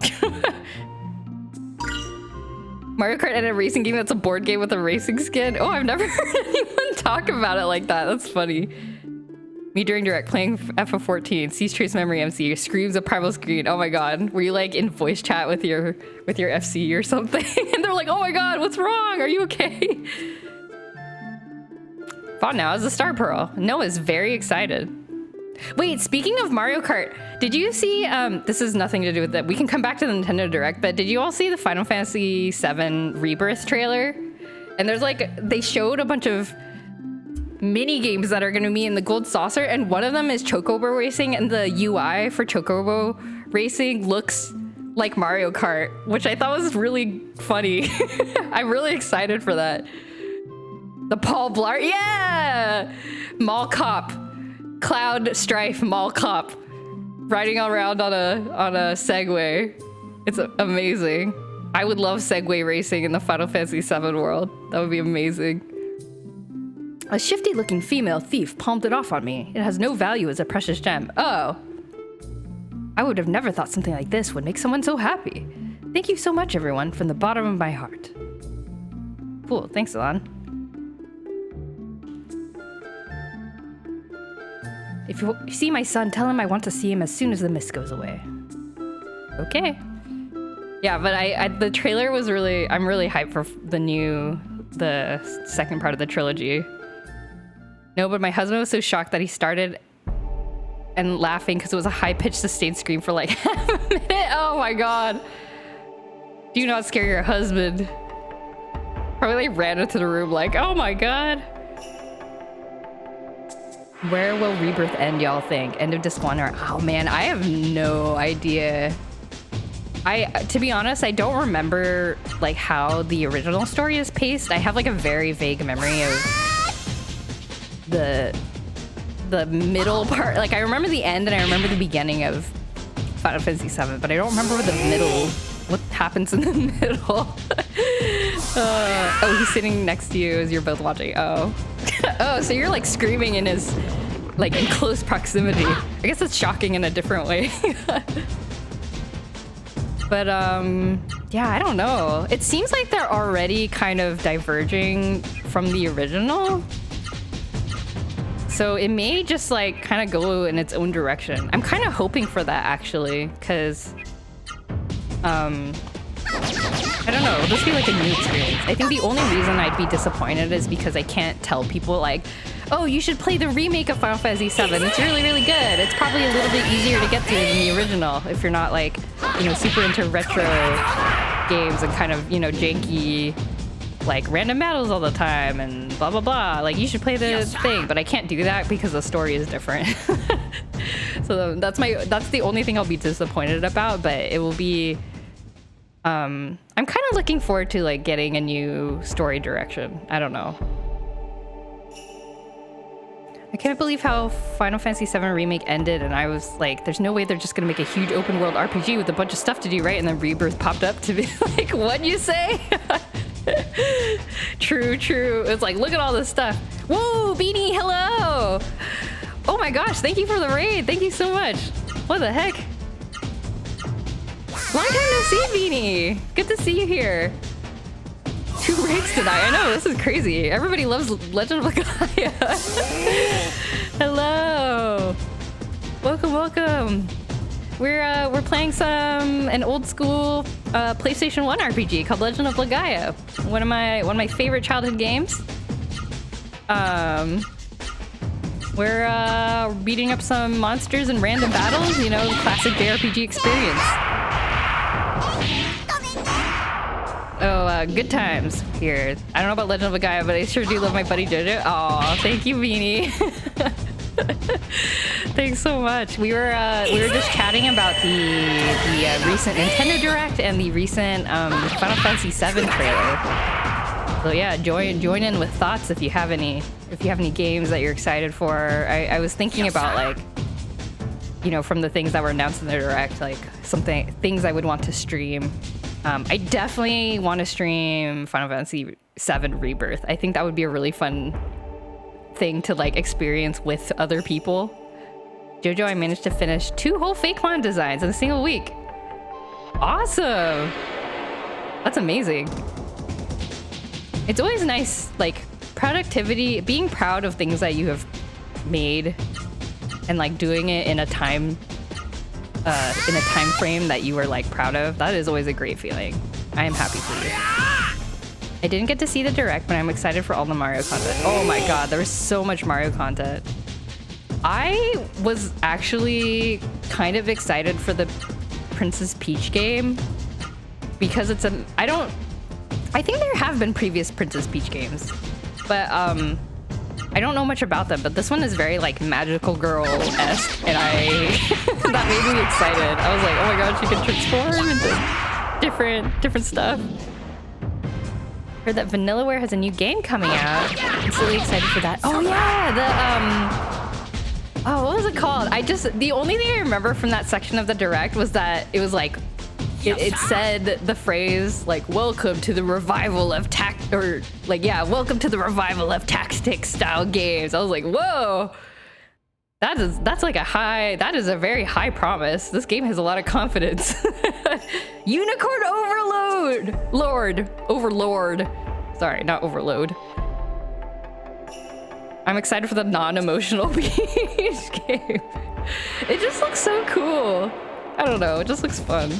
Mario Kart and a racing game that's a board game with a racing skin. Oh, I've never heard anyone talk about it like that. That's funny. Me during direct playing FF14, sees Trace Memory MC, screams a primal screen. Oh my god. Were you like in voice chat with your FC or something? And they're like, oh my god, what's wrong? Are you okay? Fun now is the Star Pearl. Noah's very excited. Wait, speaking of Mario Kart, did you see, this has nothing to do with that. We can come back to the Nintendo Direct, but did you all see the Final Fantasy VII Rebirth trailer? And there's like, they showed a bunch of mini games that are going to be in the Gold Saucer, and one of them is Chocobo Racing, and the UI for Chocobo Racing looks like Mario Kart, which I thought was really funny. I'm really excited for that. The Paul Blart, yeah! Mall Cop, Cloud Strife Mall Cop, riding around on a Segway. It's amazing. I would love Segway racing in the Final Fantasy VII world. That would be amazing. A shifty-looking female thief palmed it off on me. It has no value as a precious gem. Oh. I would have never thought something like this would make someone so happy. Thank you so much, everyone, from the bottom of my heart. Cool, thanks, Alon. If you see my son, tell him I want to see him as soon as the mist goes away. Okay. Yeah, but the trailer was really, I'm really hyped for the second part of the trilogy. No, but my husband was so shocked that he started and laughing because it was a high-pitched sustained scream for like half a minute. Oh my god. Do not scare your husband. Probably like ran into the room like, oh my god. Where will Rebirth end, y'all think? End of Disc 1 or... Oh man, I have no idea. To be honest, I don't remember like how the original story is paced. I have like a very vague memory of the middle part. Like I remember the end and I remember the beginning of Final Fantasy VII, but I don't remember what happens in the middle. Oh, he's sitting next to you as you're both watching. Oh. Oh, so you're like screaming in his, like in close proximity. I guess it's shocking in a different way. But yeah, I don't know. It seems like they're already kind of diverging from the original. So it may just like kind of go in its own direction. I'm kind of hoping for that actually, because I don't know, it'll just be like a new experience. I think the only reason I'd be disappointed is because I can't tell people like, oh, you should play the remake of Final Fantasy VII. It's really, really good. It's probably a little bit easier to get through than the original if you're not like, you know, super into retro games and kind of, you know, janky, like random battles all the time and blah, blah, blah. Like you should play the thing, but I can't do that because the story is different. So that's the only thing I'll be disappointed about, but it will be, I'm kind of looking forward to like getting a new story direction. I don't know. I can't believe how Final Fantasy VII Remake ended, and I was like, there's no way they're just gonna make a huge open world RPG with a bunch of stuff to do, right? And then Rebirth popped up to be like, what'd you say? True, true. It's like, look at all this stuff. Whoa, Beanie, hello! Oh my gosh, thank you for the raid. Thank you so much. What the heck? Long time no see, Beanie. Good to see you here. 2 ranks tonight. I know, this is crazy. Everybody loves Legend of Legaia. Hello. Welcome, welcome. We're playing an old school PlayStation 1 RPG called Legend of Legaia. One of my favorite childhood games. We're beating up some monsters in random battles, you know, classic JRPG experience. Oh, good times here. I don't know about Legend of Legaia, but I sure do love my buddy Jojo. Aw, thank you, Beanie. Thanks so much. We were just chatting about the recent Nintendo Direct and the recent Final Fantasy VII trailer. So yeah, join in with thoughts if you have any games that you're excited for. I was thinking about, like, you know, from the things that were announced in the Direct, like things I would want to stream. I definitely want to stream Final Fantasy VII Rebirth. I think that would be a really fun thing to like experience with other people. Jojo, I managed to finish 2 whole Fakemon designs in a single week. Awesome! That's amazing. It's always nice, like, productivity, being proud of things that you have made and like doing it in a time frame that you were like proud of. That is always a great feeling. I am happy for you. I didn't get to see the Direct, but I'm excited for all the Mario content. Oh my god, there was so much Mario content. I was actually kind of excited for the Princess Peach game because it's I think there have been previous Princess Peach games, but I don't know much about them, but this one is very like magical girl-esque, and that made me excited. I was like, oh my god, she can transform into different stuff. Heard that Vanillaware has a new game coming out. I'm really excited for that. Oh yeah, oh, what was it called? The only thing I remember from that section of the Direct was that it was like, it said the phrase like, welcome to the revival of welcome to the revival of tactics style games. I was like, whoa, that's like that is a very high promise. This game has a lot of confidence. Unicorn Overlord. Sorry, not Overload. I'm excited for the non-emotional Peach game. It just looks so cool. I don't know, it just looks fun.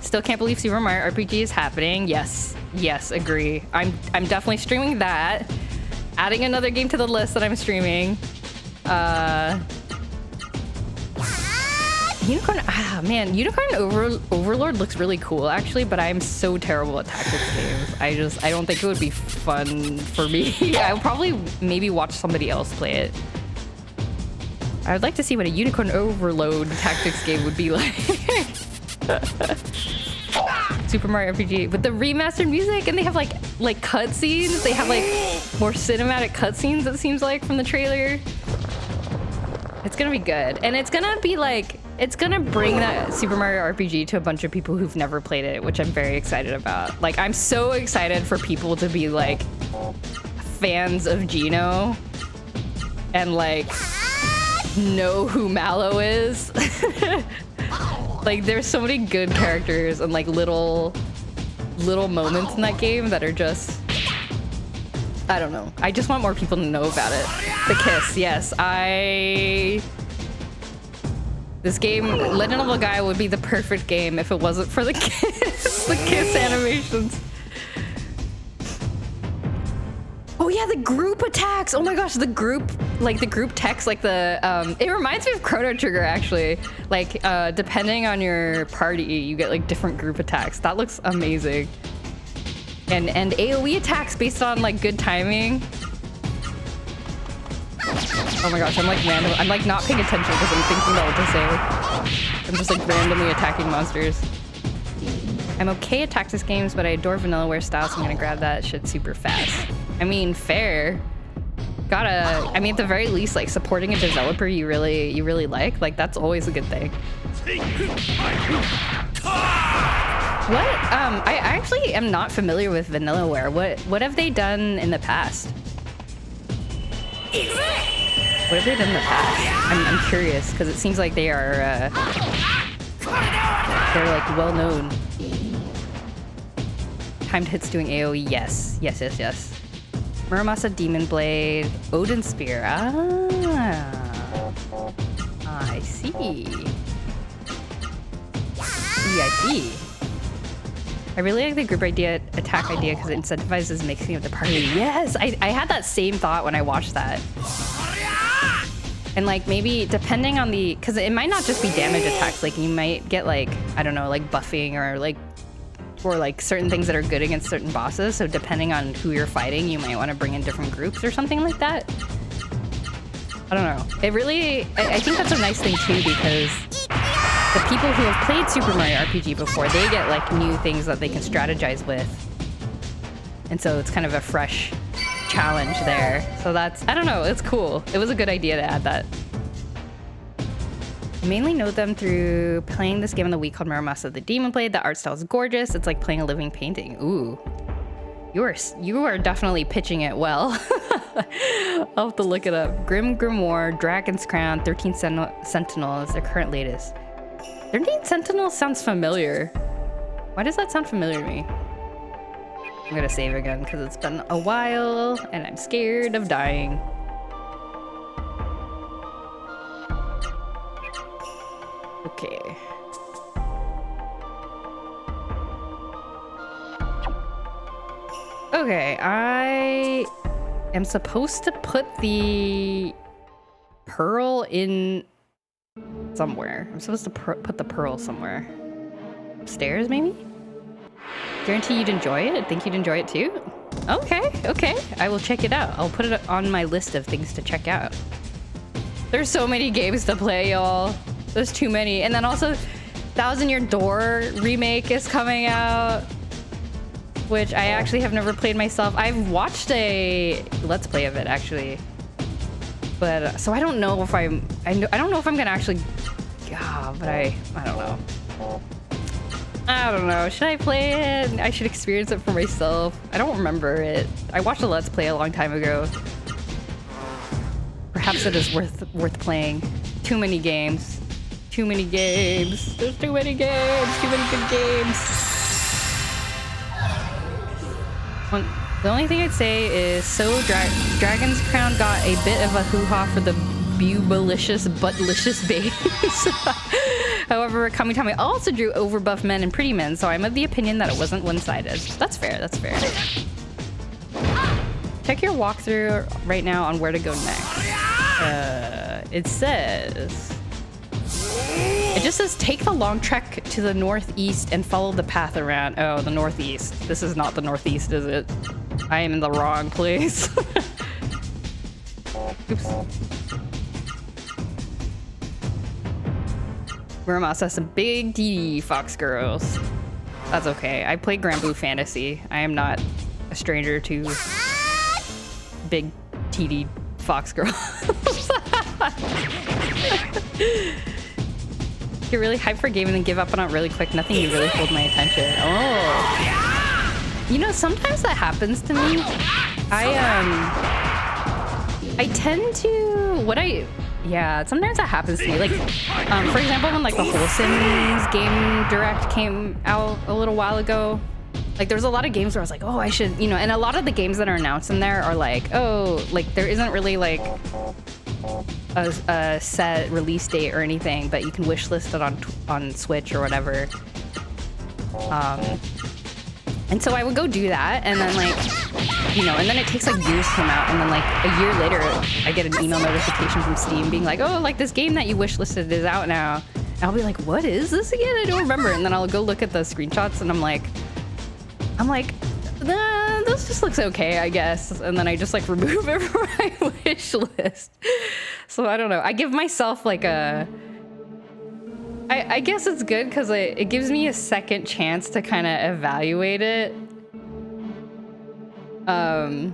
Still can't believe Super Mario RPG is happening. Yes, agree. I'm definitely streaming that. Adding another game to the list that I'm streaming. Unicorn Overlord looks really cool actually, but I'm so terrible at tactics games. I don't think it would be fun for me. I'll probably maybe watch somebody else play it. I would like to see what a Unicorn Overload tactics game would be like. Super Mario RPG with the remastered music, and they have like cutscenes. They have like more cinematic cutscenes, it seems like, from the trailer. It's gonna be good, and it's gonna bring that Super Mario RPG to a bunch of people who've never played it, which I'm very excited about. Like, I'm so excited for people to be like fans of Geno and like know who Mallow is. Like, there's so many good characters and like little moments in that game that are just, I don't know. I just want more people to know about it. The Kiss, yes. This game, Legend of Legaia, would be the perfect game if it wasn't for the Kiss, the Kiss animations. Oh yeah, the group attacks. Oh my gosh, the group text, like it reminds me of Chrono Trigger actually. Like, depending on your party, you get like different group attacks. That looks amazing. And AoE attacks based on like good timing. Oh my gosh, I'm like not paying attention because I'm thinking about what to say. I'm just like randomly attacking monsters. I'm okay at tactics games, but I adore Vanillaware style, so I'm gonna grab that shit super fast. I mean, fair. I mean, at the very least, like, supporting a developer you really like, that's always a good thing. What? I actually am not familiar with Vanillaware. What have they done in the past? What have they done in the past? I'm curious, because it seems like they are, they're like well known. timed hits doing AoE. Yes. Muramasa Demon Blade, Odin Spear. I see. I see. I really like the group attack idea because it incentivizes mixing of the party. Yes, I had that same thought when I watched that. And like maybe depending on because it might not just be damage attacks. Like you might get like, I don't know, like buffing or like certain things that are good against certain bosses. So depending on who you're fighting, you might want to bring in different groups or something like that. I don't know. It really, I think that's a nice thing too, because the people who have played Super Mario RPG before, they get like new things that they can strategize with. And so it's kind of a fresh challenge there. So that's, I don't know, it's cool. It was a good idea to add that. I mainly know them through playing this game on the Wii called Muramasa the Demon Blade. The art style is gorgeous. It's like playing a living painting. Ooh. You are definitely pitching it well. I'll have to look it up. Grim Grimoire, Dragon's Crown, 13 Sentinels, their current latest. 13 Sentinels sounds familiar. Why does that sound familiar to me? I'm gonna save again because it's been a while and I'm scared of dying. Okay. Okay, I am supposed to put the pearl in somewhere. I'm supposed to put the pearl somewhere. Upstairs, maybe? Guarantee you'd enjoy it? I think you'd enjoy it too? Okay. I will check it out. I'll put it on my list of things to check out. There's so many games to play, y'all. There's too many. And then also, Thousand Year Door remake is coming out, which I actually have never played myself. I've watched a Let's Play of it, actually. But, so I don't know if I don't know if I'm gonna actually, but I don't know. I don't know. Should I play it? I should experience it for myself. I don't remember it. I watched a Let's Play a long time ago. Perhaps it is worth playing. Too many games. Too many games. There's too many games. Too many good games. The only thing I'd say is, Dragon's Crown got a bit of a hoo-ha for the bubblicious, buttlicious babes. However, Kamitami also drew overbuff men and pretty men, so I'm of the opinion that it wasn't one-sided. That's fair, that's fair. Check your walkthrough right now on where to go next. It just says take the long trek to the northeast and follow the path around. Oh, the northeast. This is not the northeast, is it? I am in the wrong place. Oops. Muramasa has some big DD fox girls. That's okay. I play Granblue Fantasy. I am not a stranger to big TD fox girls. Get really hyped for a game and then give up on it really quick. Nothing you really hold my attention. Oh. You know, sometimes that happens to me. I tend to, sometimes that happens to me. Like, for example, when like the Whole Sims game direct came out a little while ago, like there's a lot of games where I was like, oh, I should, and a lot of the games that are announced in there are like, oh, like there isn't really like a set release date or anything, but you can wishlist it on Switch or whatever. And so I would go do that, and then like, and then it takes like years to come out, and then like a year later, I get an email notification from Steam being like, oh, like this game that you wishlisted is out now. And I'll be like, what is this again? I don't remember. And then I'll go look at the screenshots, and I'm like, this just looks okay, I guess. And then I just like remove it from my wish list. So I don't know. I give myself like I guess it's good because it gives me a second chance to kind of evaluate it. So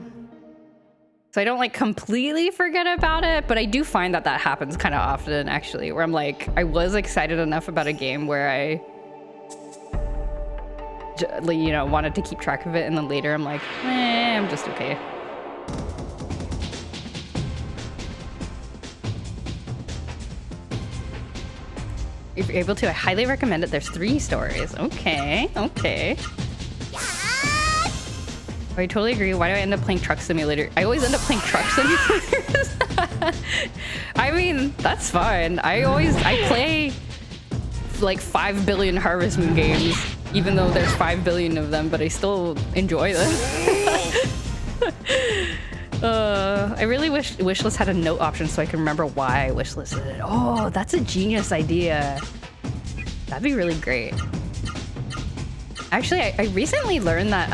I don't like completely forget about it, but I do find that happens kind of often actually, where I'm like, I was excited enough about a game where I wanted to keep track of it, and then later I'm like, I'm just okay. If you're able to, I highly recommend it. There's 3 stories. Okay. I totally agree. Why do I end up playing Truck Simulator? I always end up playing Truck Simulators. I mean, that's fine. I play like 5 billion Harvest Moon games, even though there's 5 billion of them, but I still enjoy them. I really wish Wishlist had a note option so I can remember why I wishlisted it. Oh, that's a genius idea. That'd be really great. Actually, I recently learned that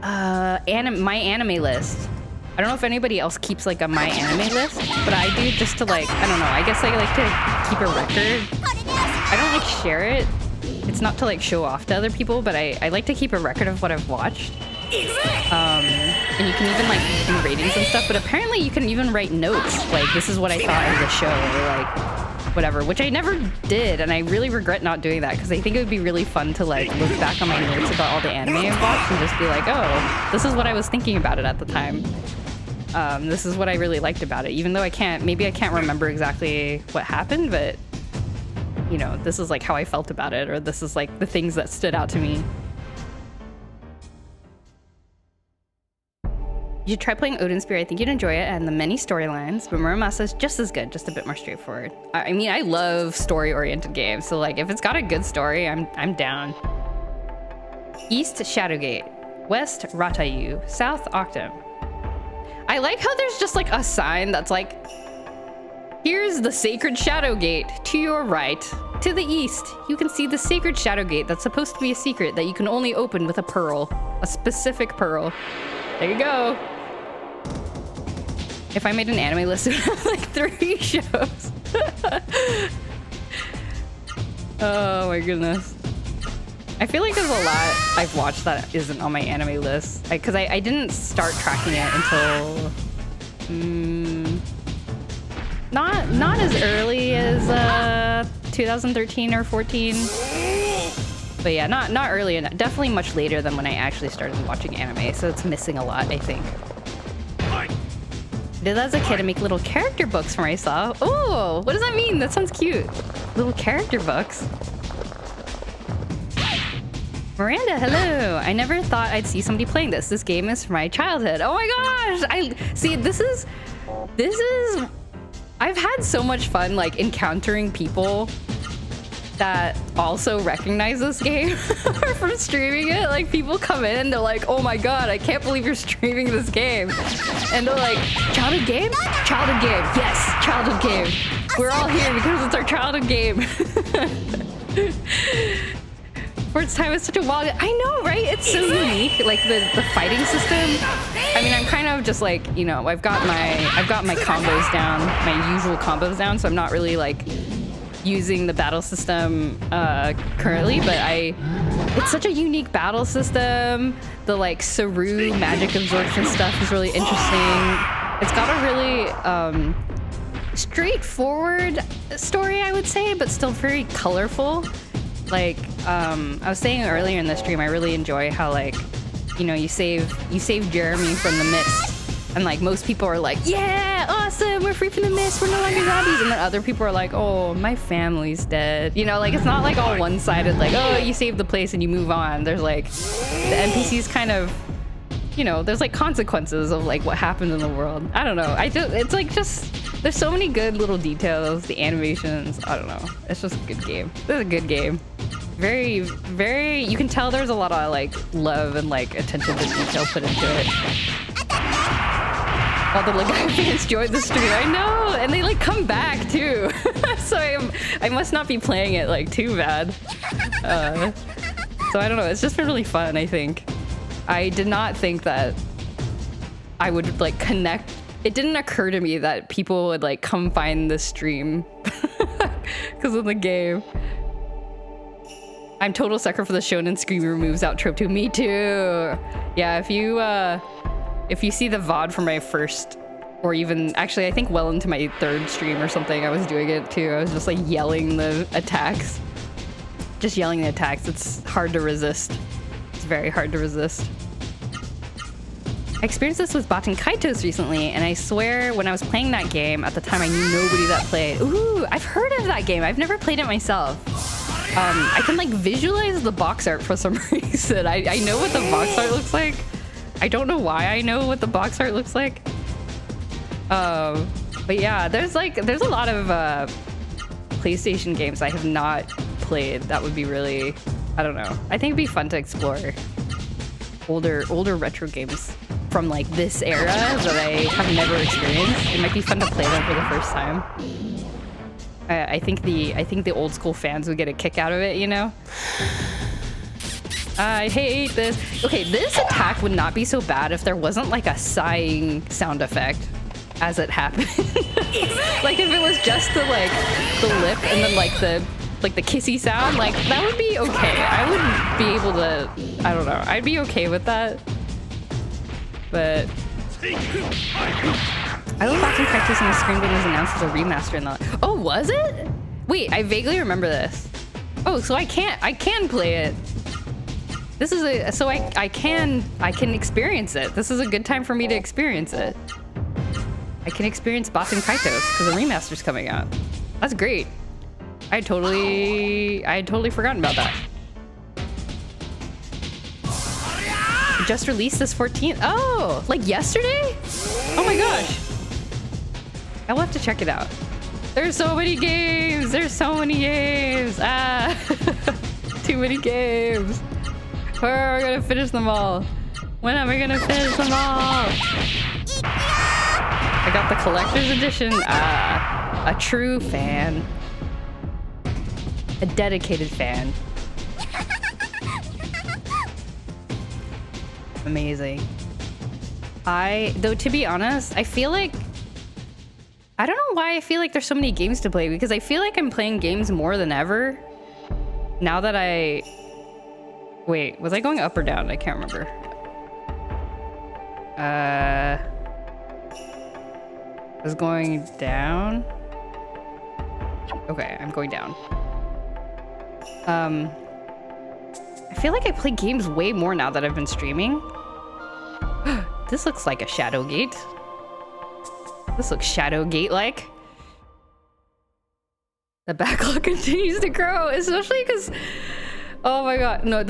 my anime list. I don't know if anybody else keeps like a my anime list, but I do just to like, I don't know, I guess I like to keep a record. I don't like share it. It's not to like show off to other people, but I like to keep a record of what I've watched. And you can even like do ratings and stuff, but apparently you can even write notes. Like, this is what I thought of the show, or like whatever, which I never did, and I really regret not doing that because I think it would be really fun to like look back on my notes about all the anime I've watched and just be like, oh, this is what I was thinking about it at the time. This is what I really liked about it, even though maybe I can't remember exactly what happened, but you know, this is like how I felt about it, or this is like the things that stood out to me. You should try playing Odin Spear. I think you'd enjoy it, and the many storylines, but Muramasa is just as good, just a bit more straightforward. I mean, I love story-oriented games, so like if it's got a good story, I'm down. East Shadowgate, West Ratayu, South Octum. I like how there's just like a sign that's like, here's the Sacred Shadowgate to your right. To the east, you can see the Sacred Shadowgate that's supposed to be a secret that you can only open with a pearl, a specific pearl. There you go. If I made an anime list, it would have like 3 shows. Oh my goodness. I feel like there's a lot I've watched that isn't on my anime list. Because I didn't start tracking it until... not as early as 2013 or 14. But yeah, not early enough. Definitely much later than when I actually started watching anime, so it's missing a lot, I think. I did that as a kid to make little character books for myself. Oh, what does that mean? That sounds cute. Little character books. Miranda, hello. I never thought I'd see somebody playing this. This game is from my childhood. Oh my gosh! This is... I've had so much fun, like, encountering people that also recognize this game from streaming it. Like, people come in and they're like, oh my god, I can't believe you're streaming this game. And they're like, childhood game? Childhood game. Yes, childhood game. We're all here because it's our childhood game. For its time, it's such a wild... I know, right? It's so unique. Like, the fighting system. I mean, I'm kind of just like, you know, I've got my combos down, my usual combos down, so I'm not really like using the battle system currently, but it's such a unique battle system. The like Saru magic absorption stuff is really interesting. It's got a really straightforward story, I would say, but still very colorful. Like I was saying earlier in the stream, I really enjoy how, like, you know, you save Jeremy from the mist. And like most people are like, yeah, awesome, we're free from the mist, we're no longer zombies. And then other people are like, oh, my family's dead. You know, like it's not like all one-sided, like, oh, you save the place and you move on. There's like, the NPCs kind of, you know, there's like consequences of like what happened in the world. I don't know. It's like just, there's so many good little details, the animations, I don't know. It's just a good game. This is a good game. Very, very, you can tell there's a lot of like love and like attention to detail put into it. All the Legaia fans joined the stream. I know, and they like come back too. So I must not be playing it like too bad. So I don't know. It's just been really fun, I think. I did not think that I would like connect. It didn't occur to me that people would like come find this stream because of the game. I'm total sucker for the Shonen Screamer moves out trope too. Me too. Yeah, if you see the VOD from my first, or even actually I think well into my 3rd stream or something, I was doing it too. I was just like yelling the attacks. Just yelling the attacks. It's hard to resist. It's very hard to resist. I experienced this with Baten Kaitos recently, and I swear when I was playing that game, at the time I knew nobody that played. Ooh, I've heard of that game. I've never played it myself. I can like visualize the box art for some reason. I know what the box art looks like. I don't know why I know what the box art looks like. But yeah, there's a lot of PlayStation games I have not played that would be really, I don't know. I think it'd be fun to explore older retro games from like this era that I have never experienced. It might be fun to play them for the first time. I think the old school fans would get a kick out of it, you know? I hate this. Okay, this attack would not be so bad if there wasn't like a sighing sound effect as it happened. Like if it was just the lip and then like the kissy sound, like that would be okay. I would be able to, I don't know, I'd be okay with that. But I love watching practice on the screen when it was announced as a remaster in the... Oh, was it? Wait, I vaguely remember this. Oh, so I can play it. This is a, so I can experience it. This is a good time for me to experience it. I can experience Boss and Kaitos because the remaster's coming out. That's great. I had totally forgotten about that. It just released this 14th. Oh, like yesterday? Oh my gosh. I'll have to check it out. There's so many games. There's so many games. Ah, too many games. Where are we gonna finish them all? When am I gonna finish them all? I got the collector's edition. Ah, a true fan. A dedicated fan. Amazing. Though to be honest, I feel like, I don't know why I feel like there's so many games to play, because I feel like I'm playing games more than ever. Now that wait, was I going up or down? I can't remember. I was going down. Okay, I'm going down. I feel like I play games way more now that I've been streaming. This looks like a Shadowgate. This looks Shadowgate-like. The backlog continues to grow, especially because, oh my god, no,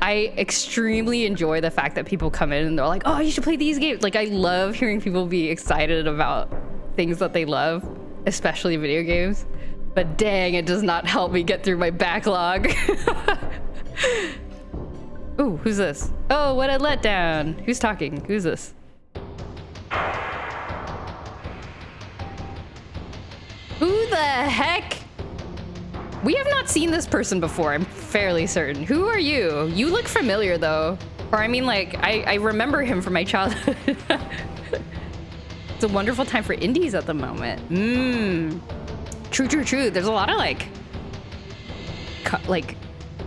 I extremely enjoy the fact that people come in and they're like, oh, you should play these games. Like, I love hearing people be excited about things that they love, especially video games. But dang, it does not help me get through my backlog. Ooh, who's this? Oh, what a letdown. Who's talking? Who's this? Who the heck? We have not seen this person before, I'm fairly certain. Who are you? You look familiar though. Or I mean, like, I remember him from my childhood. It's a wonderful time for indies at the moment. True, true, true. There's a lot of like,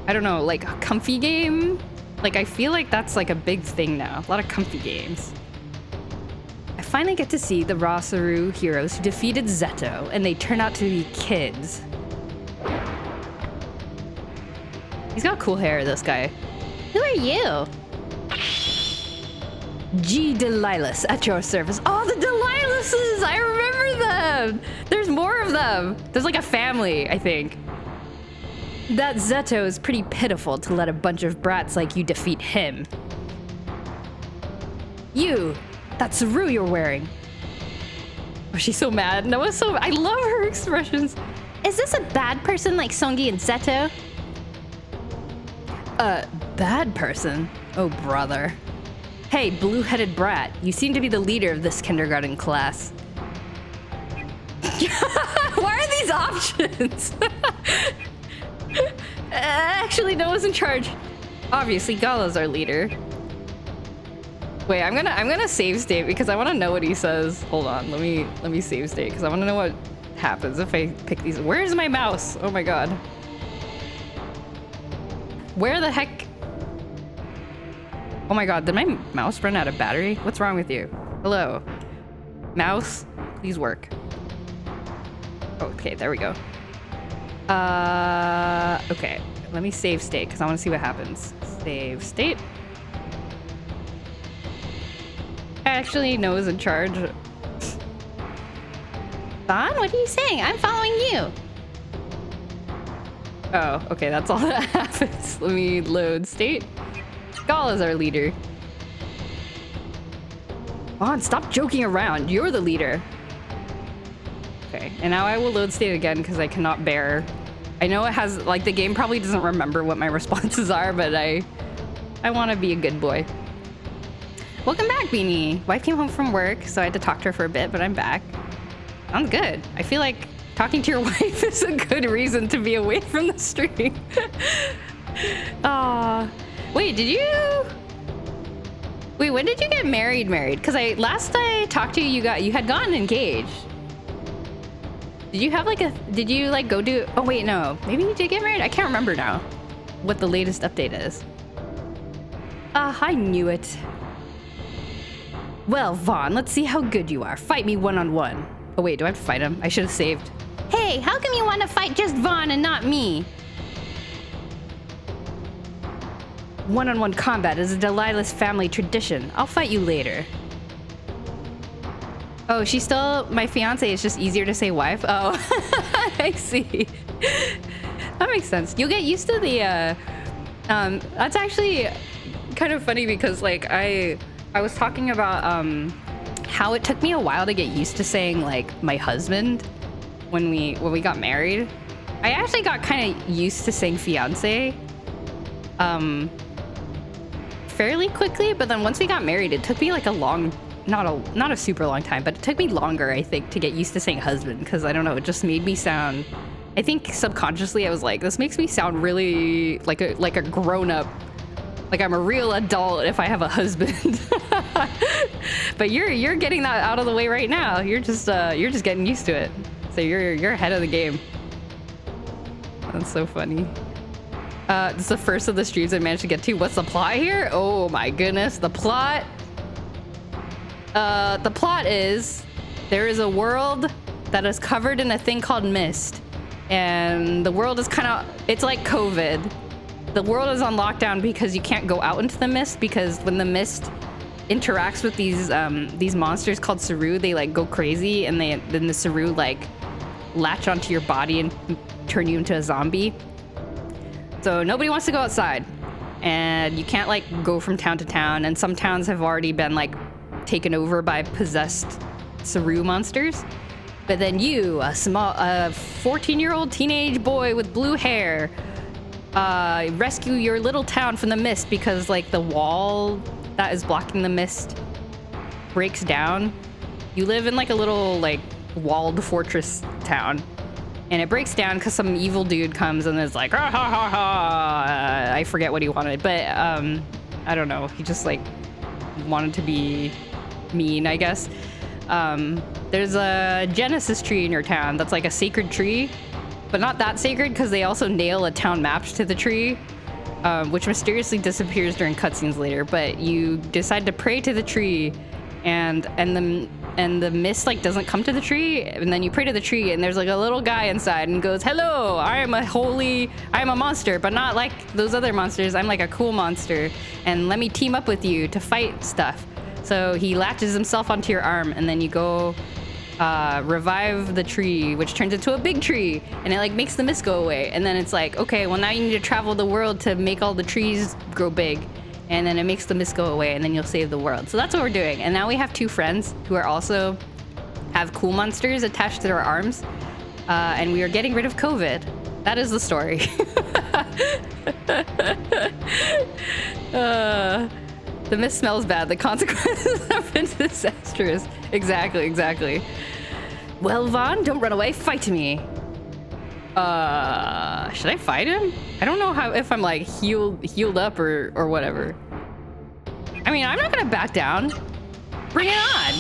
I don't know, like a comfy game. Like, I feel like that's like a big thing now. A lot of comfy games. I finally get to see the Rosaru heroes who defeated Zeto, and they turn out to be kids. He's got cool hair, this guy. Who are you? G. Delilahs at your service. Oh, the Delilahses! I remember them! There's more of them. There's like a family, I think. That Zeto is pretty pitiful to let a bunch of brats like you defeat him. You! That Saru you're wearing. Oh, she's so mad. Noah's so... I love her expressions. Is this a bad person like Songi and Zeto? Bad person? Oh, brother. Hey, blue-headed brat. You seem to be the leader of this kindergarten class. Why are these options? Actually, Noah's in charge. Obviously, Gala's our leader. Wait, I'm gonna save state because I want to know what he says. Hold on, let me save state because I want to know what happens if I pick these. Where's my mouse? Oh my god. Where the heck? Oh my god, did my mouse run out of battery? What's wrong with you? Hello, mouse, please work. Okay, there we go. Okay, let me save state because I want to see what happens. Save state. Actually, Noah's in charge. Bon, what are you saying? I'm following you. Oh, okay, that's all that happens. Let me load state. Gall is our leader. Vaughn, stop joking around. You're the leader. Okay, and now I will load state again because I cannot bear. I know it has, like, the game probably doesn't remember what my responses are, but I want to be a good boy. Welcome back, Beanie. Wife came home from work, so I had to talk to her for a bit, but I'm back. I'm good. I feel like talking to your wife is a good reason to be away from the stream. Aw. Wait, did you... Wait, when did you get married? Because last I talked to you, you had gotten engaged. Did you have like a... Did you like go do... Oh, wait, no. Maybe you did get married? I can't remember now what the latest update is. I knew it. Well, Vaughn, let's see how good you are. Fight me one-on-one. Oh, wait, do I have to fight him? I should have saved. Hey, how come you want to fight just Vaughn and not me? One-on-one combat is a Delilah's family tradition. I'll fight you later. Oh, she's still my fiance. It's just easier to say wife. Oh, I see. That makes sense. You'll get used to the, that's actually kind of funny because like I was talking about, how it took me a while to get used to saying like my husband when we got married. I actually got kind of used to saying fiance, fairly quickly, but then once we got married, it took me like a long, not a super long time, but it took me longer, I think, to get used to saying husband, because I don't know, it just made me sound, I think subconsciously I was like, this makes me sound really like a grown-up, like I'm a real adult if I have a husband. But you're getting that out of the way right now. You're just getting used to it, so you're ahead of the game. That's so funny. This is the first of the streams I managed to get to. What's the plot here? Oh my goodness, the plot. The plot is there is a world that is covered in a thing called mist, and the world is kind of, it's like COVID. The world is on lockdown because you can't go out into the mist, because when the mist interacts with these monsters called Saru, they like go crazy, and then the Saru like latch onto your body and turn you into a zombie. So nobody wants to go outside, and you can't like go from town to town, and some towns have already been like taken over by possessed Saru monsters. But then you, a 14-year-old teenage boy with blue hair, rescue your little town from the mist because like the wall that is blocking the mist breaks down. You live in like a little like walled fortress town, and it breaks down because some evil dude comes and is like, ah, ha, ha, ha. I forget what he wanted, but I don't know. He just like wanted to be mean, I guess. There's a Genesis tree in your town that's like a sacred tree, but not that sacred because they also nail a town map to the tree, which mysteriously disappears during cutscenes later. But you decide to pray to the tree, and the mist like doesn't come to the tree, and then you pray to the tree, and there's like a little guy inside and goes, hello, I am a monster, but not like those other monsters. I'm like a cool monster, and let me team up with you to fight stuff. So he latches himself onto your arm, and then you go revive the tree, which turns into a big tree, and it like makes the mist go away. And then it's like, okay, well now you need to travel the world to make all the trees grow big, and then it makes the mist go away, and then you'll save the world. So that's what we're doing. And now we have two friends who are also have cool monsters attached to their arms, and we are getting rid of COVID. That is the story. The mist smells bad. The consequences have been disastrous. Exactly. Well, Vaughn, don't run away. Fight me. Should I fight him? I don't know if I'm like healed up or whatever. I mean, I'm not gonna back down. Bring it on.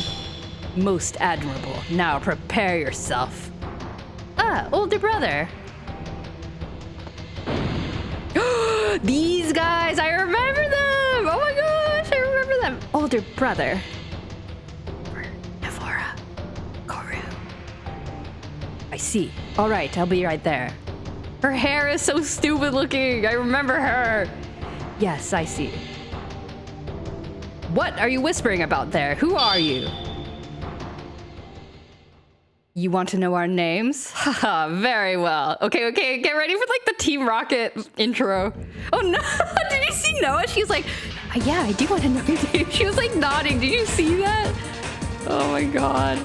Most admirable. Now prepare yourself. Older brother. These guys, I remember them. Oh my gosh, I remember them. Older brother. Navora. Koru. I see. All right, I'll be right there. Her hair is so stupid looking. I remember her. Yes, I see. What are you whispering about there? Who are you? You want to know our names? Haha, very well. Okay, get ready for like the Team Rocket intro. Oh no, did you see Noah? She's like, yeah, I do want to know your name. She was like nodding. Did you see that? Oh my god.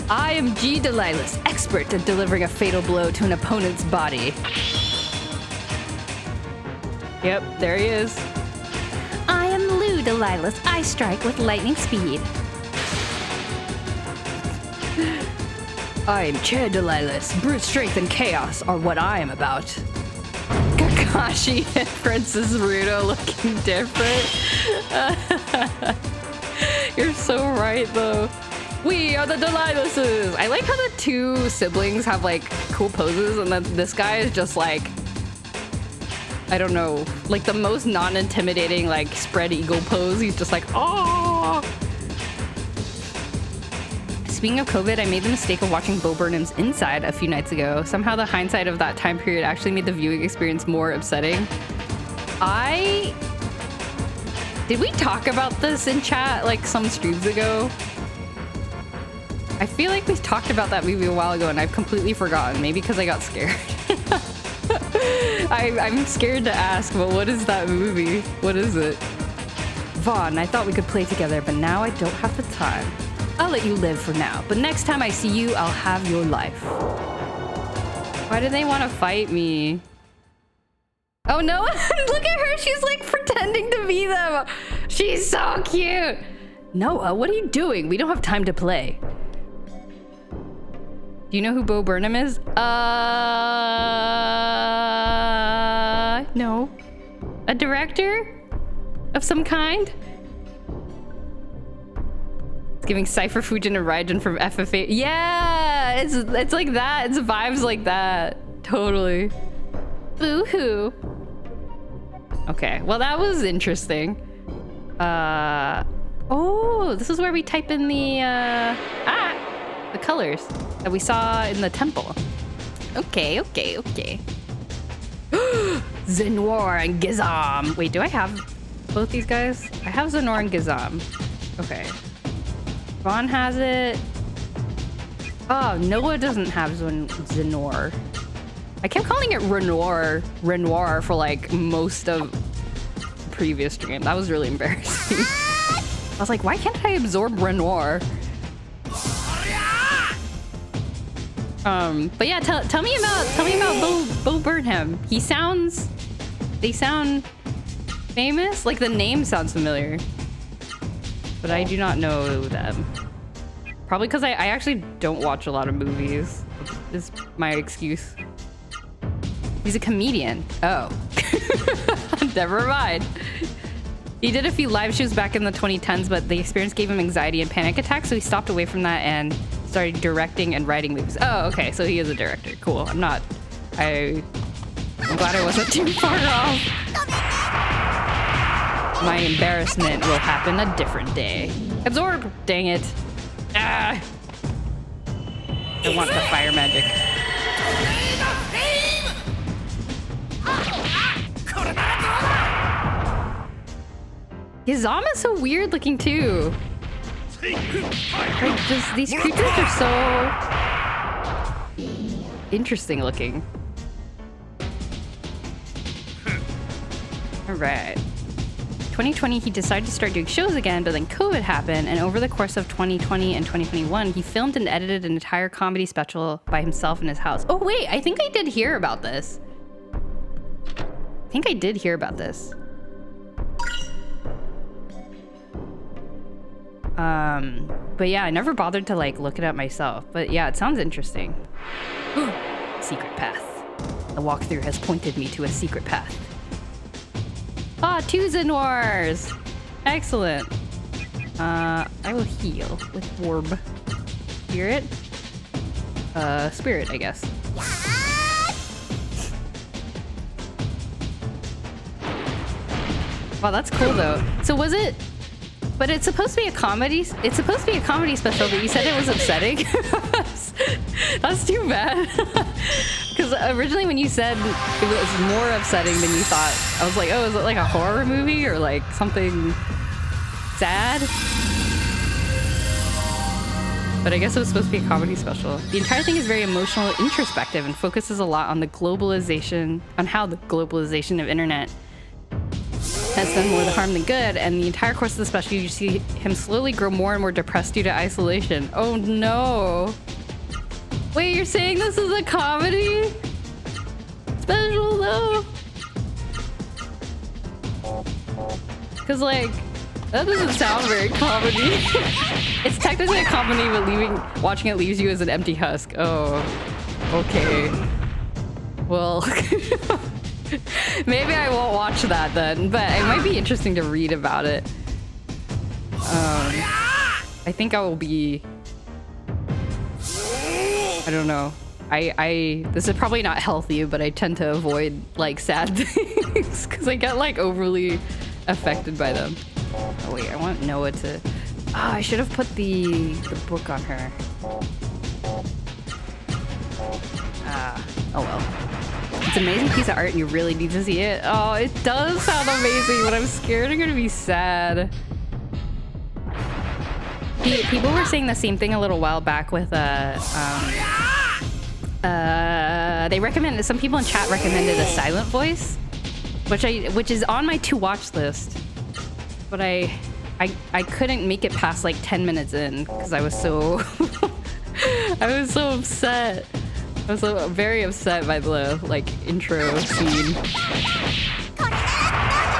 I am G. Delilus, expert at delivering a fatal blow to an opponent's body. Yep, there he is. I am Lou Delilus. I strike with lightning speed. I am Chair Delilus. Brute strength and chaos are what I am about. Kakashi and Princess Ruto looking different. You're so right, though. We are the Deliluses. I like how the two siblings have like cool poses, and then this guy is just like, I don't know, like the most non-intimidating like spread eagle pose. He's just like, oh. Speaking of COVID, I made the mistake of watching Bo Burnham's Inside a few nights ago. Somehow the hindsight of that time period actually made the viewing experience more upsetting. Did we talk about this in chat like some streams ago? I feel like we talked about that movie a while ago and I've completely forgotten. Maybe because I got scared. I'm scared to ask, but what is that movie? What is it? Vaughn, I thought we could play together, but now I don't have the time. I'll let you live for now, but next time I see you, I'll have your life. Why do they want to fight me? Oh no, look at her. She's like pretending to be them. She's so cute. Noah, what are you doing? We don't have time to play. Do you know who Bo Burnham is? No. A director of some kind? It's giving Cypher Fujin and Raijin from FFA. Yeah, it's like that. It's vibes like that. Totally. Boo-hoo. Okay, well that was interesting. Oh, this is where we type in the colors that we saw in the temple. Okay. Zenor and Gizam. Wait, do I have both these guys? I have Zenor and Gizam. Okay. Vaughn has it. Oh, Noah doesn't have Zenor. I kept calling it Renoir for like most of the previous stream. That was really embarrassing. I was like, why can't I absorb Renoir? But yeah, tell me about Bo Burnham. They sound famous. Like the name sounds familiar, but I do not know them. Probably because I actually don't watch a lot of movies. Is my excuse. He's a comedian. Oh, never mind. He did a few live shows back in the 2010s, but the experience gave him anxiety and panic attacks, so he stopped away from that and started directing and writing movies. Oh, okay, so he is a director. Cool. I'm glad I wasn't too far off. My embarrassment will happen a different day. Absorb! Dang it. Ah! I want the fire magic. Gizama's so weird looking too. Like, these creatures are so interesting looking. All right. 2020, he decided to start doing shows again, but then COVID happened, and over the course of 2020 and 2021, he filmed and edited an entire comedy special by himself in his house. Oh wait, I think I did hear about this. But yeah, I never bothered to like look it up myself. But yeah, it sounds interesting. Secret path. The walkthrough has pointed me to a secret path. Ah, 2 Zenors! Excellent. I will heal with orb. Spirit? Spirit, I guess. Wow, that's cool though. So was it? But it's supposed to be a comedy. It's supposed to be a comedy special, but you said it was upsetting. That's too bad. Because originally when you said it was more upsetting than you thought, I was like, oh, is it like a horror movie or like something sad? but I guess it was supposed to be a comedy special. The entire thing is very emotional, introspective, and focuses a lot on how the globalization of internet has done more harm than good. And the entire course of the special, you see him slowly grow more and more depressed due to isolation. Oh no! Wait, you're saying this is a comedy special though? Cause like, that doesn't sound very comedy. It's technically a comedy, but watching it leaves you as an empty husk. Oh, okay. Well, maybe I won't watch that then, but it might be interesting to read about it. I think I will be... I don't know. This is probably not healthy, but I tend to avoid like sad things because I get like overly affected by them. Oh wait, I want Noah to... Oh, I should have put the book on her. Oh well. It's an amazing piece of art and you really need to see it. Oh, it does sound amazing, but I'm scared I'm gonna be sad. People were saying the same thing a little while back with they recommended, some people in chat recommended A Silent Voice, which is on my to watch list, but I couldn't make it past like 10 minutes in because I was so I was so upset. I was so very upset by the like intro scene.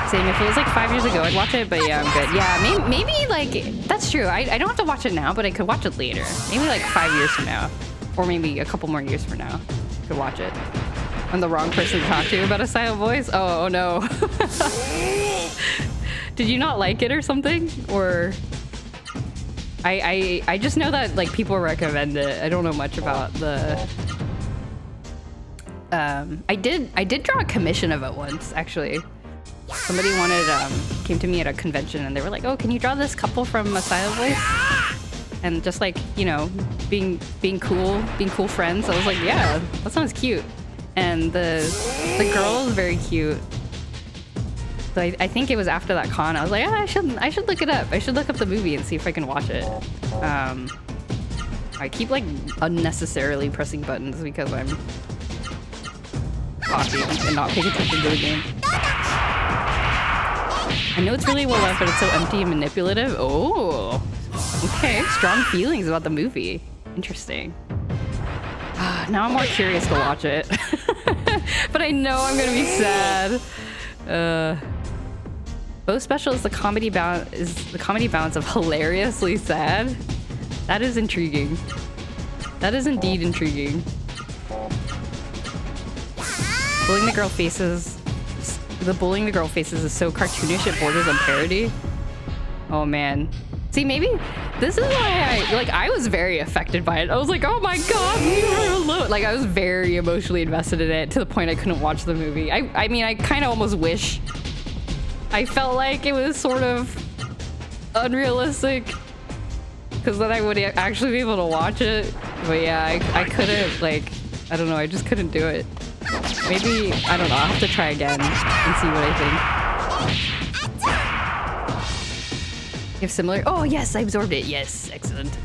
Saying if it was like 5 years ago, I'd watch it, but yeah, I'm good. Yeah, maybe like, that's true. I don't have to watch it now, but I could watch it later. Maybe like 5 years from now, or maybe a couple more years from now, I could watch it. I'm the wrong person to talk to about A Silent Voice. Oh no. Did you not like it or something? Or I just know that like people recommend it. I don't know much about the. I did draw a commission of it once actually. Somebody came to me at a convention and they were like, "Oh, can you draw this couple from A Silent Voice?" And just like, you know, being cool friends. I was like, "Yeah, that sounds cute." And the girl is very cute. So I think it was after that con. I was like, I should look it up. I should look up the movie and see if I can watch it. I keep like unnecessarily pressing buttons because I'm talking and not paying attention to the game. I know it's really well done, but it's so empty and manipulative. Oh, okay. Strong feelings about the movie. Interesting. Now I'm more curious to watch it. But I know I'm gonna be sad. Both special is the comedy balance of hilariously sad. That is intriguing. That is indeed intriguing. Bullying the girl faces is so cartoonish it borders on parody. Oh man. See, maybe this is why I was very affected by it. I was like, oh my god, leave her alone. Like I was very emotionally invested in it to the point I couldn't watch the movie. I mean, I kind of almost wish I felt like it was sort of unrealistic because then I would actually be able to watch it. But yeah, I couldn't, like, I don't know, I just couldn't do it. Maybe, I don't know, I'll have to try again and see what I think. You have similar... Oh, yes, I absorbed it. Yes, excellent.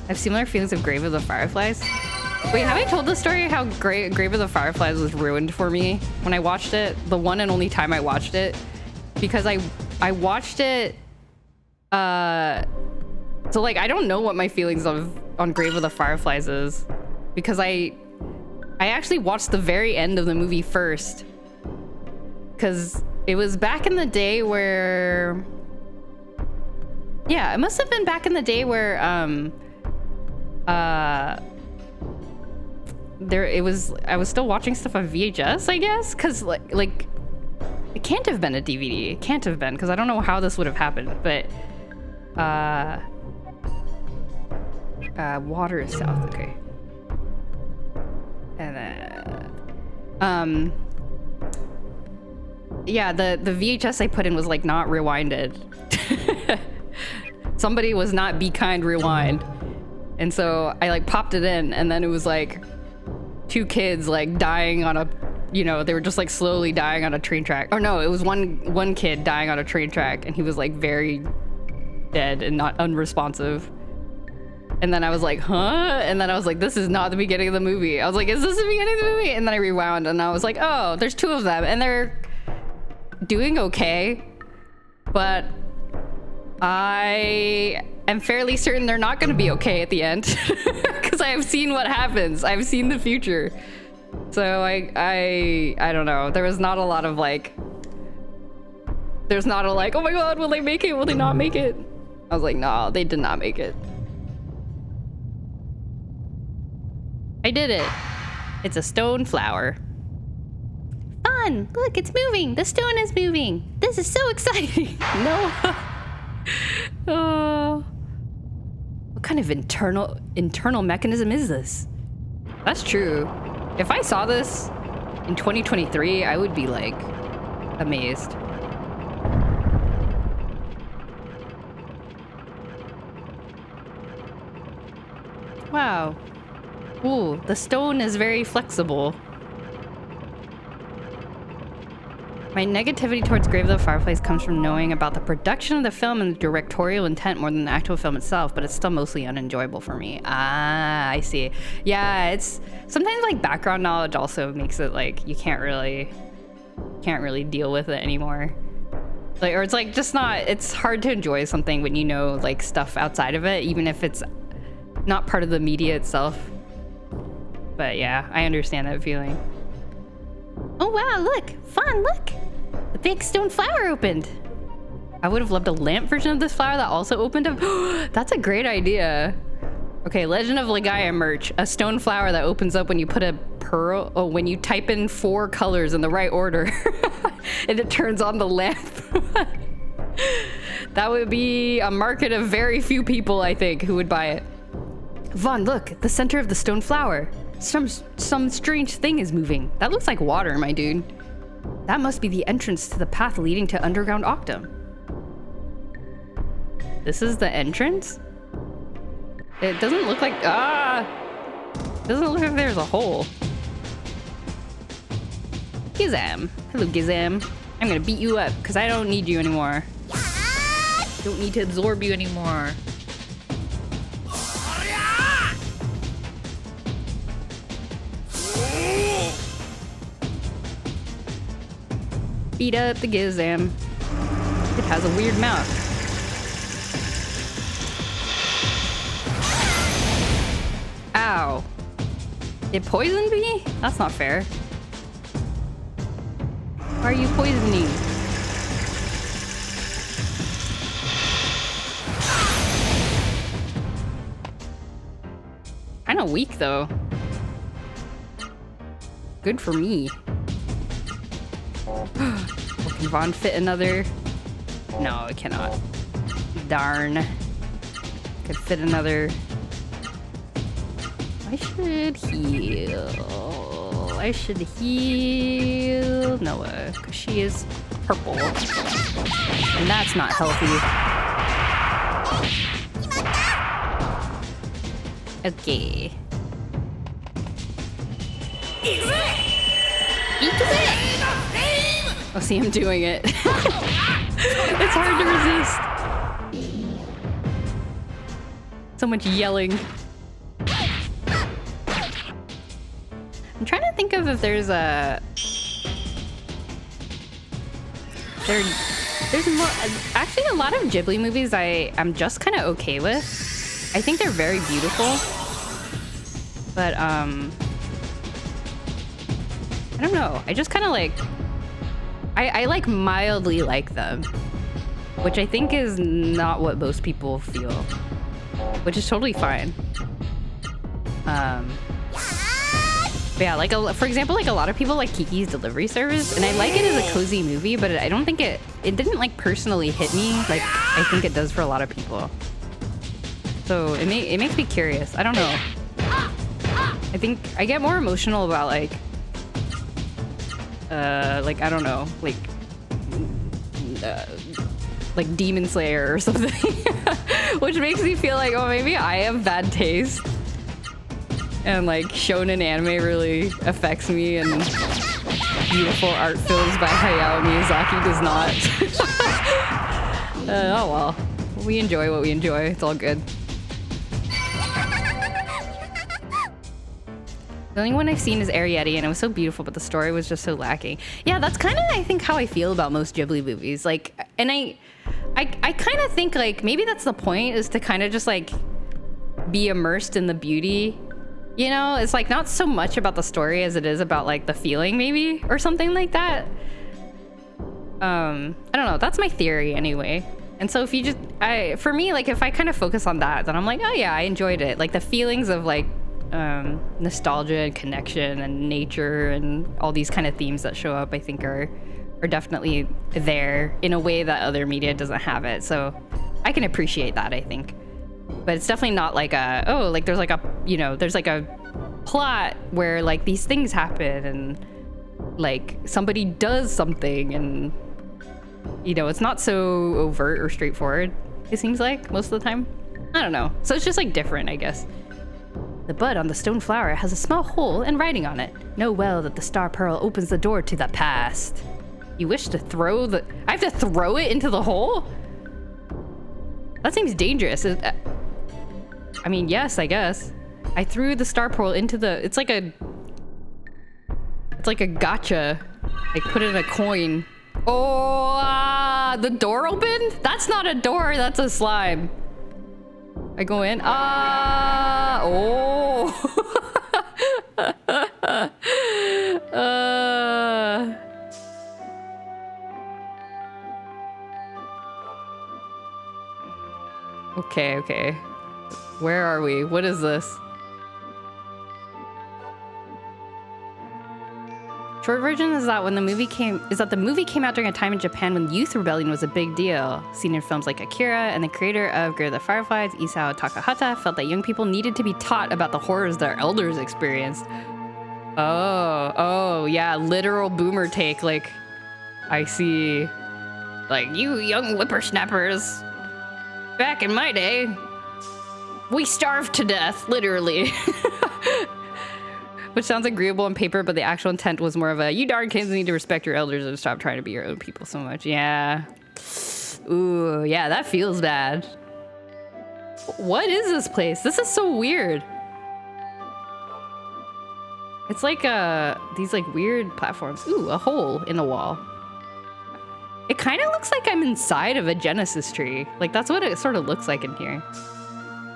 I have similar feelings of Grave of the Fireflies. Wait, have I told the story how Grave of the Fireflies was ruined for me when I watched it? The one and only time I watched it. Because I watched it... So, like, I don't know what my feelings on Grave of the Fireflies is. Because I actually watched the very end of the movie first. Because it was back in the day where... Yeah, it must have been back in the day where, I was still watching stuff on VHS, I guess? Because, like, it can't have been a DVD. It can't have been, because I don't know how this would have happened, but, water is south, okay. And then, yeah, the VHS I put in was, like, not rewinded. Somebody was not Be Kind Rewind. And so I like popped it in and then it was like two kids like dying on a, you know, they were just like slowly dying on a train track. Or no, it was one kid dying on a train track and he was like very dead and not unresponsive. And then I was like, huh? And then I was like, this is not the beginning of the movie. I was like, is this the beginning of the movie? And then I rewound and I was like, oh, there's 2 of them and they're doing okay. But I am fairly certain they're not going to be okay at the end because I have seen what happens. I've seen the future. So I don't know. There was not a lot of like, there's not a like, oh my God, will they make it? Will they not make it? I was like, no, they did not make it. I did it. It's a stone flower. Fun! Look, it's moving. The stone is moving. This is so exciting. No. Oh. What kind of internal mechanism is this? That's true. If I saw this in 2023, I would be like amazed. Wow. Ooh, the stone is very flexible. My negativity towards Grave of the Fireplace comes from knowing about the production of the film and the directorial intent more than the actual film itself, but it's still mostly unenjoyable for me. Ah, I see. Yeah, it's sometimes like background knowledge also makes it like you can't really deal with it anymore. Like, or it's like just not, it's hard to enjoy something when you know like stuff outside of it, even if it's not part of the media itself. But yeah, I understand that feeling. Oh wow, look! Fun, look! The big stone flower opened. I would have loved a lamp version of this flower that also opened up. That's a great idea. Okay, Legend of Legaia merch. A stone flower that opens up when you put a pearl, oh, when you type in 4 colors in the right order. And it turns on the lamp. That would be a market of very few people, I think, who would buy it. Vaughn, look, the center of the stone flower. Some strange thing is moving. That looks like water, my dude. That must be the entrance to the path leading to underground Octum. This is the entrance? It doesn't look like, doesn't look like there's a hole. Gizam. Hello, Gizam. I'm gonna beat you up because I don't need you anymore. Don't need to absorb you anymore. Beat up the Gizam. It has a weird mouth. Ow. It poisoned me? That's not fair. Why are you poisoning? Kinda weak though. Good for me. Can Vaughn fit another? No, it cannot. Darn. Could fit another. I should heal. I should heal Noah, because she is purple. And that's not healthy. Okay. Oh, see him doing it. It's hard to resist. So much yelling. I'm trying to think of if there's a... There's more... Actually, a lot of Ghibli movies I'm just kind of okay with. I think they're very beautiful. But, I don't know. I just kind of like... I like mildly like them. Which I think is not what most people feel. Which is totally fine. But yeah, like, for example, like a lot of people like Kiki's Delivery Service, and I like it as a cozy movie, but I don't think it didn't like personally hit me like I think it does for a lot of people. So it makes me curious. I don't know. I think I get more emotional about like I don't know, like Demon Slayer or something, which makes me feel like, oh, maybe I have bad taste. And like shonen anime really affects me, and beautiful art films by Hayao Miyazaki does not. Oh well, we enjoy what we enjoy. It's all good. The only one I've seen is Arrietty, and it was so beautiful, but the story was just so lacking. Yeah, that's kind of, I think, how I feel about most Ghibli movies. Like, and I kind of think, like, maybe that's the point, is to kind of just, like, be immersed in the beauty. You know, it's, like, not so much about the story as it is about, like, the feeling, maybe, or something like that. I don't know. That's my theory, anyway. And so if you just, for me, like, if I kind of focus on that, then I'm like, oh, yeah, I enjoyed it. Like, the feelings of, like, nostalgia and connection and nature and all these kind of themes that show up, I think are definitely there in a way that other media doesn't have it. So I can appreciate that, I think. But it's definitely not like a, oh, like there's like a, you know, there's like a plot where like these things happen and like somebody does something and, you know, it's not so overt or straightforward, it seems like most of the time. I don't know. So it's just like different, I guess. The bud on the stone flower has a small hole and writing on it. Know well that the star pearl opens the door to the past. You wish to throw the... I have to throw it into the hole? That seems dangerous. I mean, yes, I guess. I threw the star pearl into the... It's like a gotcha. Like, put in a coin. Oh, the door opened? That's not a door, that's a slime. I go in. Oh. Okay. Where are we? What is this? Short version is that the movie came out during a time in Japan when youth rebellion was a big deal. Seen in films like Akira, and the creator of Girl the Fireflies, Isao Takahata, felt that young people needed to be taught about the horrors their elders experienced. Oh, yeah, literal boomer take. Like, I see. Like, you young whippersnappers. Back in my day, we starved to death, literally. Which sounds agreeable on paper, but the actual intent was more of a, you darn kids need to respect your elders and stop trying to be your own people so much. Yeah. Ooh, yeah, that feels bad. What is this place? This is so weird. It's like these like weird platforms. Ooh, a hole in the wall. It kind of looks like I'm inside of a Genesis tree. Like, that's what it sort of looks like in here.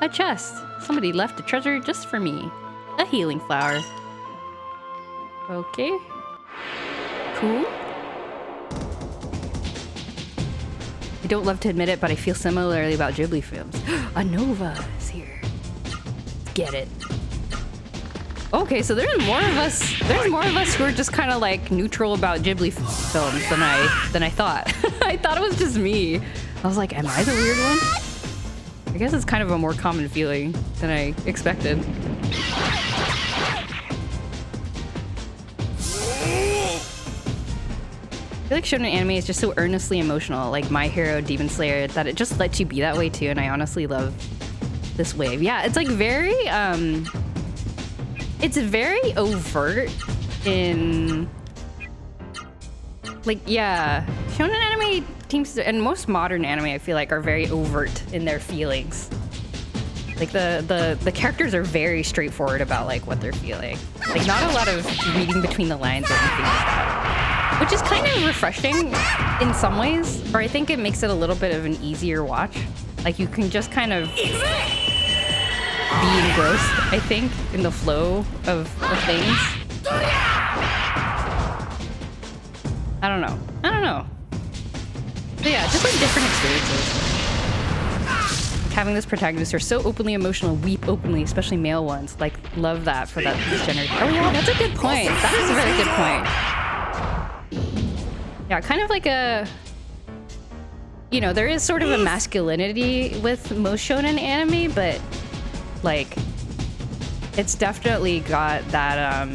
A chest. Somebody left a treasure just for me. A healing flower. Okay. Cool. I don't love to admit it, but I feel similarly about Ghibli films. A Nova is here. Get it. Okay, so there's more of us who are just kind of like neutral about Ghibli films than I thought. I thought it was just me. I was like, am I the weird one? I guess it's kind of a more common feeling than I expected. I feel like shonen anime is just so earnestly emotional, like My Hero, Demon Slayer, that it just lets you be that way too, and I honestly love this wave. Yeah, it's like very, it's very overt in, like, yeah, shonen anime teams, and most modern anime, I feel like, are very overt in their feelings. Like, the characters are very straightforward about, like, what they're feeling. Like, not a lot of reading between the lines or anything like that. Which is kind of refreshing in some ways, or I think it makes it a little bit of an easier watch. Like, you can just kind of be engrossed, I think, in the flow of things. I don't know. So yeah, just like different experiences. Like having this protagonist who are so openly emotional, weep openly, especially male ones. Like, love that for this generation. Oh yeah, that's a good point. That is a very good point. Yeah, kind of like a, you know, there is sort of a masculinity with most shonen anime, but like, it's definitely got that,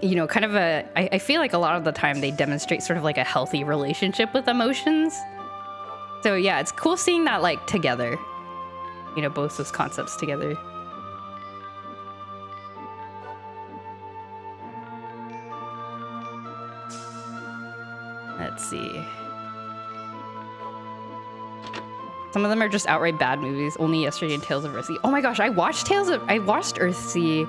you know, kind of a, I feel like a lot of the time they demonstrate sort of like a healthy relationship with emotions. So yeah, it's cool seeing that like together, you know, both those concepts together. Let's see. Some of them are just outright bad movies. Only Yesterday and Tales of Earthsea. Oh my gosh, I watched Earthsea,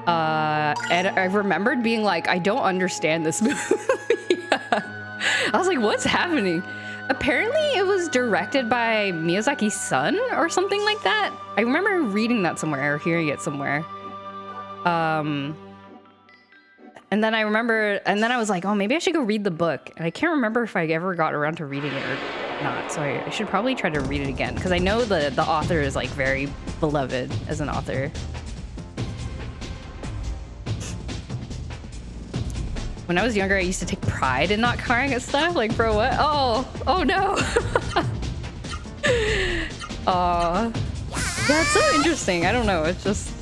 and I remembered being like, I don't understand this movie. I was like, what's happening? Apparently, it was directed by Miyazaki's son or something like that. I remember reading that somewhere or hearing it somewhere. And then I was like, oh, maybe I should go read the book. And I can't remember if I ever got around to reading it or not. So I should probably try to read it again because I know the author is like very beloved as an author. When I was younger, I used to take pride in not crying at stuff. Like, bro, what? Oh no. Aw. Yeah, it's so interesting. I don't know. It's just,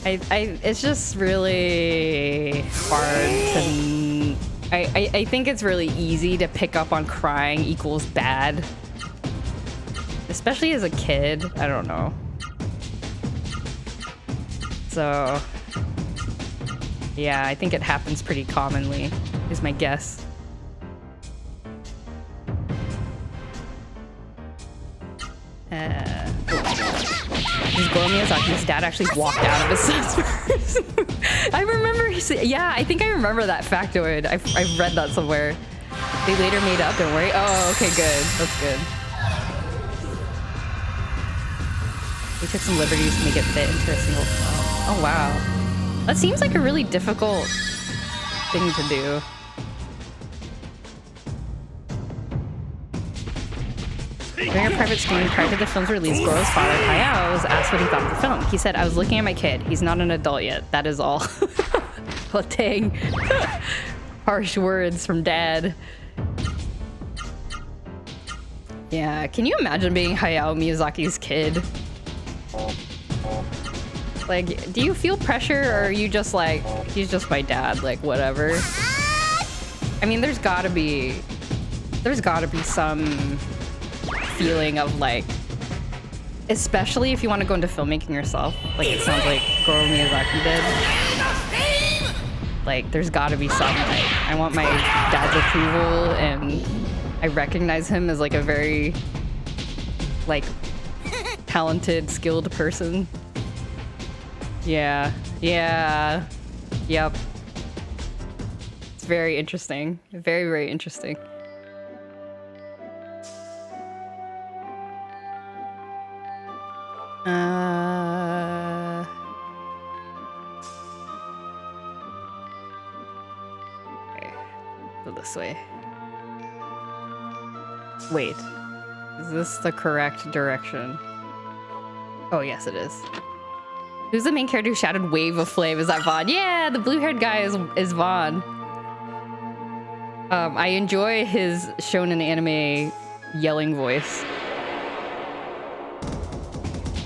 it's just really hard to. I think it's really easy to pick up on crying equals bad, especially as a kid. I don't know. So. Yeah, I think it happens pretty commonly, is my guess. His Goro Miyazaki's dad actually walked out of his son's purse. I remember, yeah, I think I remember that factoid. I've read that somewhere. They later made up, don't worry. Oh, okay, good. That's good. They took some liberties to make it fit into a single film. Oh, wow. That seems like a really difficult thing to do. During a private screening prior to the film's release, Goro's father, Hayao, was asked what he thought of the film. He said, I was looking at my kid. He's not an adult yet. That is all. Well, dang. Harsh words from dad. Yeah, can you imagine being Hayao Miyazaki's kid? Like, do you feel pressure, or are you just like, he's just my dad, like, whatever? I mean, there's gotta be some feeling of, like, especially if you want to go into filmmaking yourself, like it sounds like Goro Miyazaki did. Like, there's gotta be some, like, I want my dad's approval, and I recognize him as, like, a very, like, talented, skilled person. Yeah, yeah, yep. It's very interesting. Very, very interesting. Okay, go this way. Wait, is this the correct direction? Oh, yes, it is. Who's the main character who shouted wave of flame? Is that Vaughn? Yeah, the blue-haired guy is Vaughn. I enjoy his shonen anime yelling voice.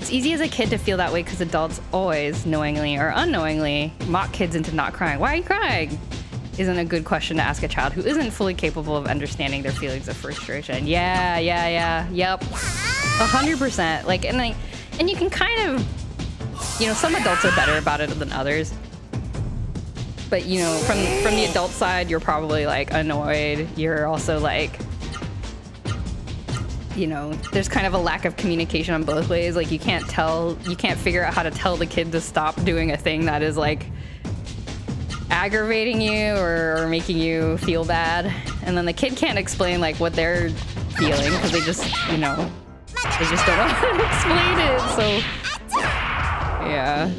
It's easy as a kid to feel that way because adults always, knowingly or unknowingly, mock kids into not crying. Why are you crying? Isn't a good question to ask a child who isn't fully capable of understanding their feelings of frustration. Yeah, yep. 100%. Like, and you can kind of, you know, some adults are better about it than others. But, you know, from the adult side, you're probably, like, annoyed. You're also, like, you know, there's kind of a lack of communication on both ways. Like, you can't figure out how to tell the kid to stop doing a thing that is, like, aggravating you or making you feel bad. And then the kid can't explain, like, what they're feeling because they just, you know, they just don't know how to explain it. So, yeah.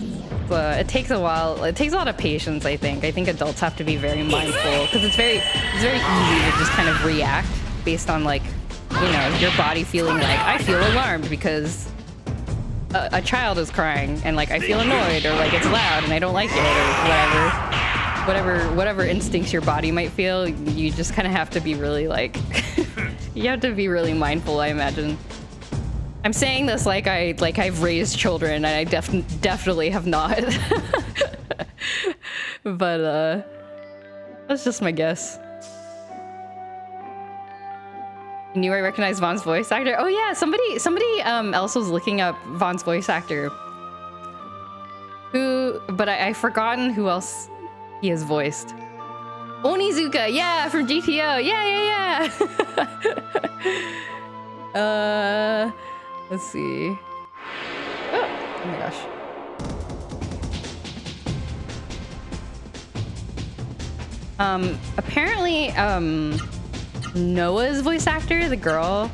It takes a while. It takes a lot of patience, I think. I think adults have to be very mindful because it's very easy to just kind of react based on, like, you know, your body feeling like, I feel alarmed because a child is crying, and, like, I feel annoyed, or, like, it's loud and I don't like it, or whatever instincts your body might feel. You just kind of have to be really, like, you have to be really mindful, I imagine. I'm saying this like I've raised children, and I definitely have not. But that's just my guess. You knew I recognized Vaughn's voice actor? Oh yeah, somebody else was looking up Vaughn's voice actor. But I've forgotten who else he has voiced. Onizuka, yeah, from GTO. Yeah. Let's see. Oh my gosh. Apparently, Noah's voice actor, the girl,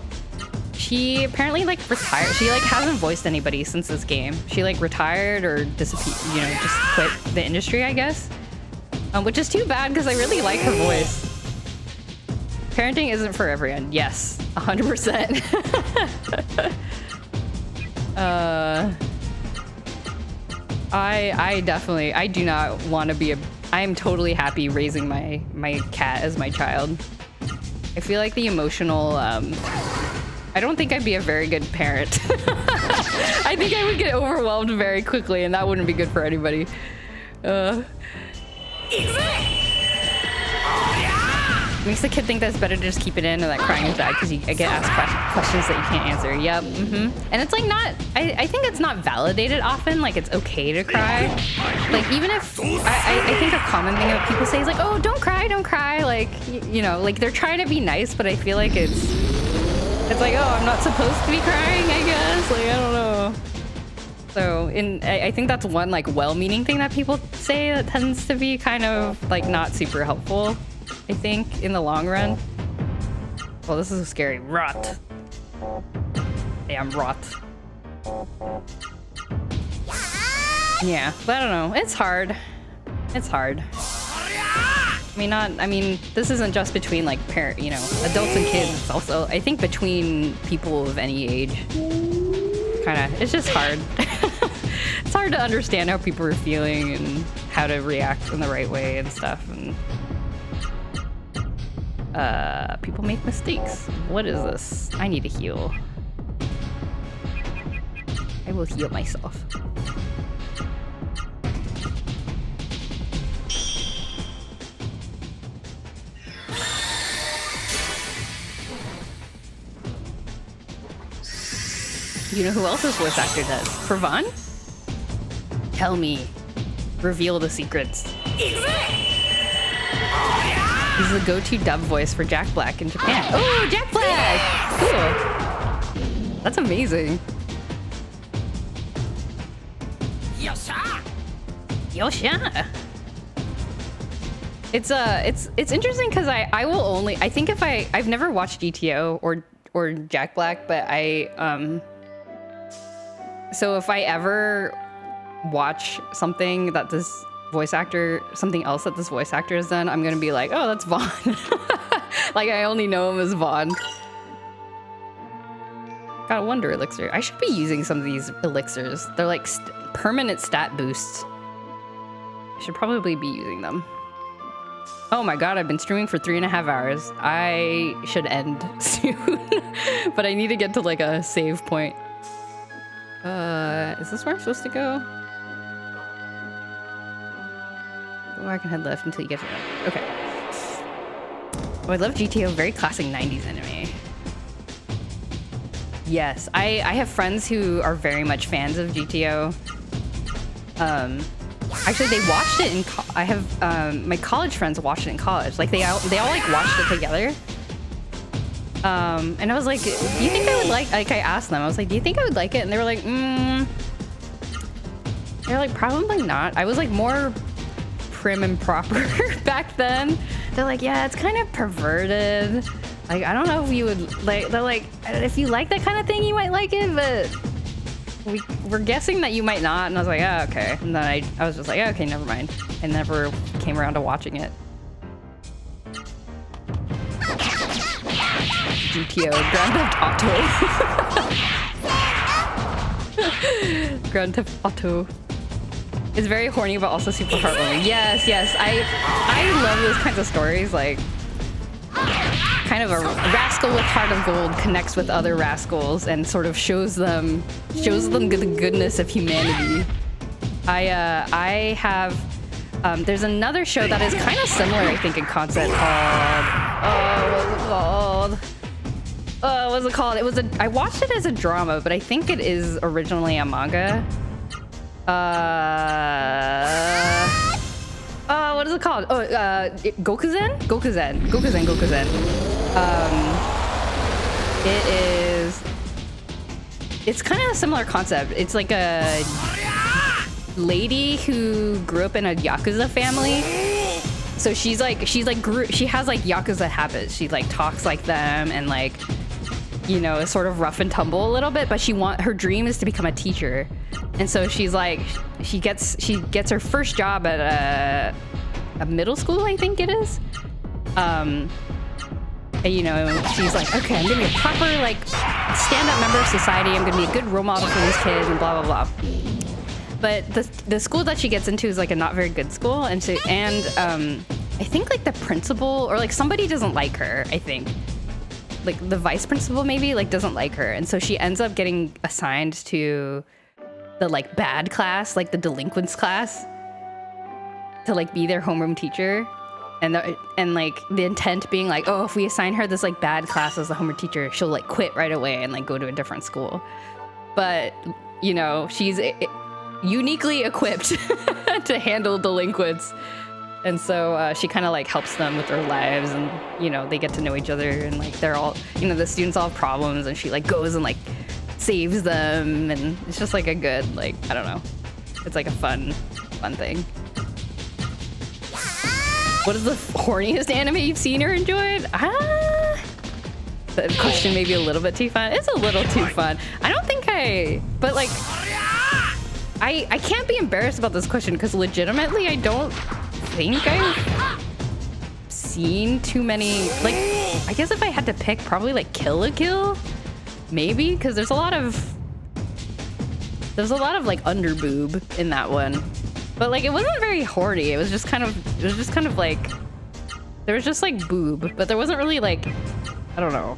she apparently like retired. She like hasn't voiced anybody since this game. She like retired or disappeared, you know, just quit the industry, I guess. Which is too bad because I really like her voice. Parenting isn't for everyone. Yes, 100%. I definitely, I do not want to be I am totally happy raising my cat as my child. I feel like the emotional, I don't think I'd be a very good parent. I think I would get overwhelmed very quickly and that wouldn't be good for anybody. Makes the kid think that it's better to just keep it in and that crying is bad because you get asked questions that you can't answer. Yep. And it's like not, I think it's not validated often. Like it's okay to cry. Like even if, I think a common thing that people say is like, oh, don't cry. Like, you know, like they're trying to be nice, but I feel like it's like, oh, I'm not supposed to be crying, I guess. Like, I don't know. So I think that's one like well-meaning thing that people say that tends to be kind of like not super helpful, I think, in the long run. Well, this is scary. Rot. Damn rot. Yeah, but I don't know. It's hard. It's hard. I mean, this isn't just between like you know, adults and kids. It's also, I think, between people of any age. It's just hard. It's hard to understand how people are feeling and how to react in the right way and stuff. And people make mistakes. What is this? I need to heal. I will heal myself. You know who else's voice actor does? For Vaughn? Tell me. Reveal the secrets. He's the go-to dub voice for Jack Black in Japan. Oh, Jack Black! Cool. That's amazing. Yosha! It's interesting because I will only, I think if I've never watched GTO or Jack Black, but so if I ever watch something that this voice actor, something else that this voice actor has done, I'm gonna be like, oh, that's Vaughn. Like I only know him as Vaughn. Got a wonder elixir. I should be using some of these elixirs. They're like permanent stat boosts. I should probably be using them. Oh my god, I've been streaming for 3.5 hours. I should end soon. But I need to get to like a save point. Is this where I'm supposed to go? Or I can head left until you get to that. Okay. Oh, I love GTO. Very classic 90s anime. Yes, I have friends who are very much fans of GTO. Actually, they watched it in. I have my college friends watched it in college. Like they all like watched it together. And I was like, do you think I would like? Like I asked them, I was like, do you think I would like it? And they were like, They're like, probably not. I was like more prim and proper back then. They're like, yeah, it's kind of perverted. Like, I don't know if you would like. They're like, if you like that kind of thing, you might like it, but we're guessing that you might not. And I was like, oh, okay. And then I was just like, oh, okay, never mind. I never came around to watching it. GTO, Grand Theft Auto. Grand Theft Auto. It's very horny, but also super heartwarming. Yes, yes. I love those kinds of stories. Like, kind of a rascal with heart of gold connects with other rascals and sort of shows them the goodness of humanity. I have there's another show that is kind of similar, I think, in concept called what's it called? I watched it as a drama, but I think it is originally a manga. what is it called? Oh, Gokuzen? Gokuzen. It's kind of a similar concept. It's like a lady who grew up in a Yakuza family. So she has like Yakuza habits. She like talks like them and like, you know, is sort of rough and tumble a little bit, but her dream is to become a teacher. And so she's like, she gets her first job at a middle school, I think it is. And, you know, she's like, okay, I'm gonna be a proper like stand-up member of society. I'm gonna be a good role model for these kids and blah blah blah. But the school that she gets into is like a not very good school, and I think like the principal or like somebody doesn't like her. I think like the vice principal maybe like doesn't like her, and so she ends up getting assigned to the like bad class, like the delinquents class, to like be their homeroom teacher. And like the intent being like, oh, if we assign her this like bad class as a homeroom teacher, she'll like quit right away and like go to a different school. But you know, she's uniquely equipped to handle delinquents, and so she kind of like helps them with their lives, and you know, they get to know each other, and like they're all, you know, the students all have problems, and she like goes and like saves them, and it's just like a good, like, I don't know, it's like a fun thing. What is the horniest anime you've seen or enjoyed? The question may be a little bit too fun. It's a little too fun. I don't think but like, I can't be embarrassed about this question because legitimately I don't think I've seen too many, like, I guess if I had to pick, probably like Kill la Kill, maybe, because there's a lot of like underboob in that one. But like, it wasn't very horny. It was just kind of like, there was just like boob, but there wasn't really like, I don't know.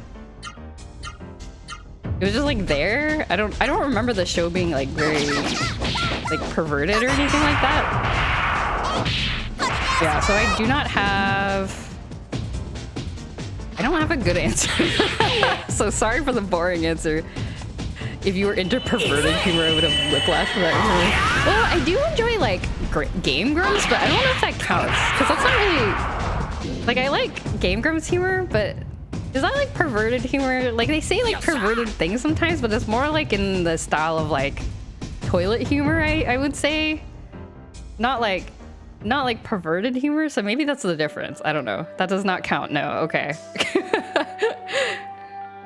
It was just like there. I don't remember the show being like very like perverted or anything like that. Yeah, so I don't have a good answer. So sorry for the boring answer. If you were into perverted humor, I would have whiplash for that. Well, I do enjoy like Game Grumps, but I don't know if that counts because that's not really like, I like Game Grumps humor, but is that like perverted humor? Like they say like perverted things sometimes, but it's more like in the style of like toilet humor, I would say. Not like perverted humor, so maybe that's the difference. I don't know. That does not count. No, okay.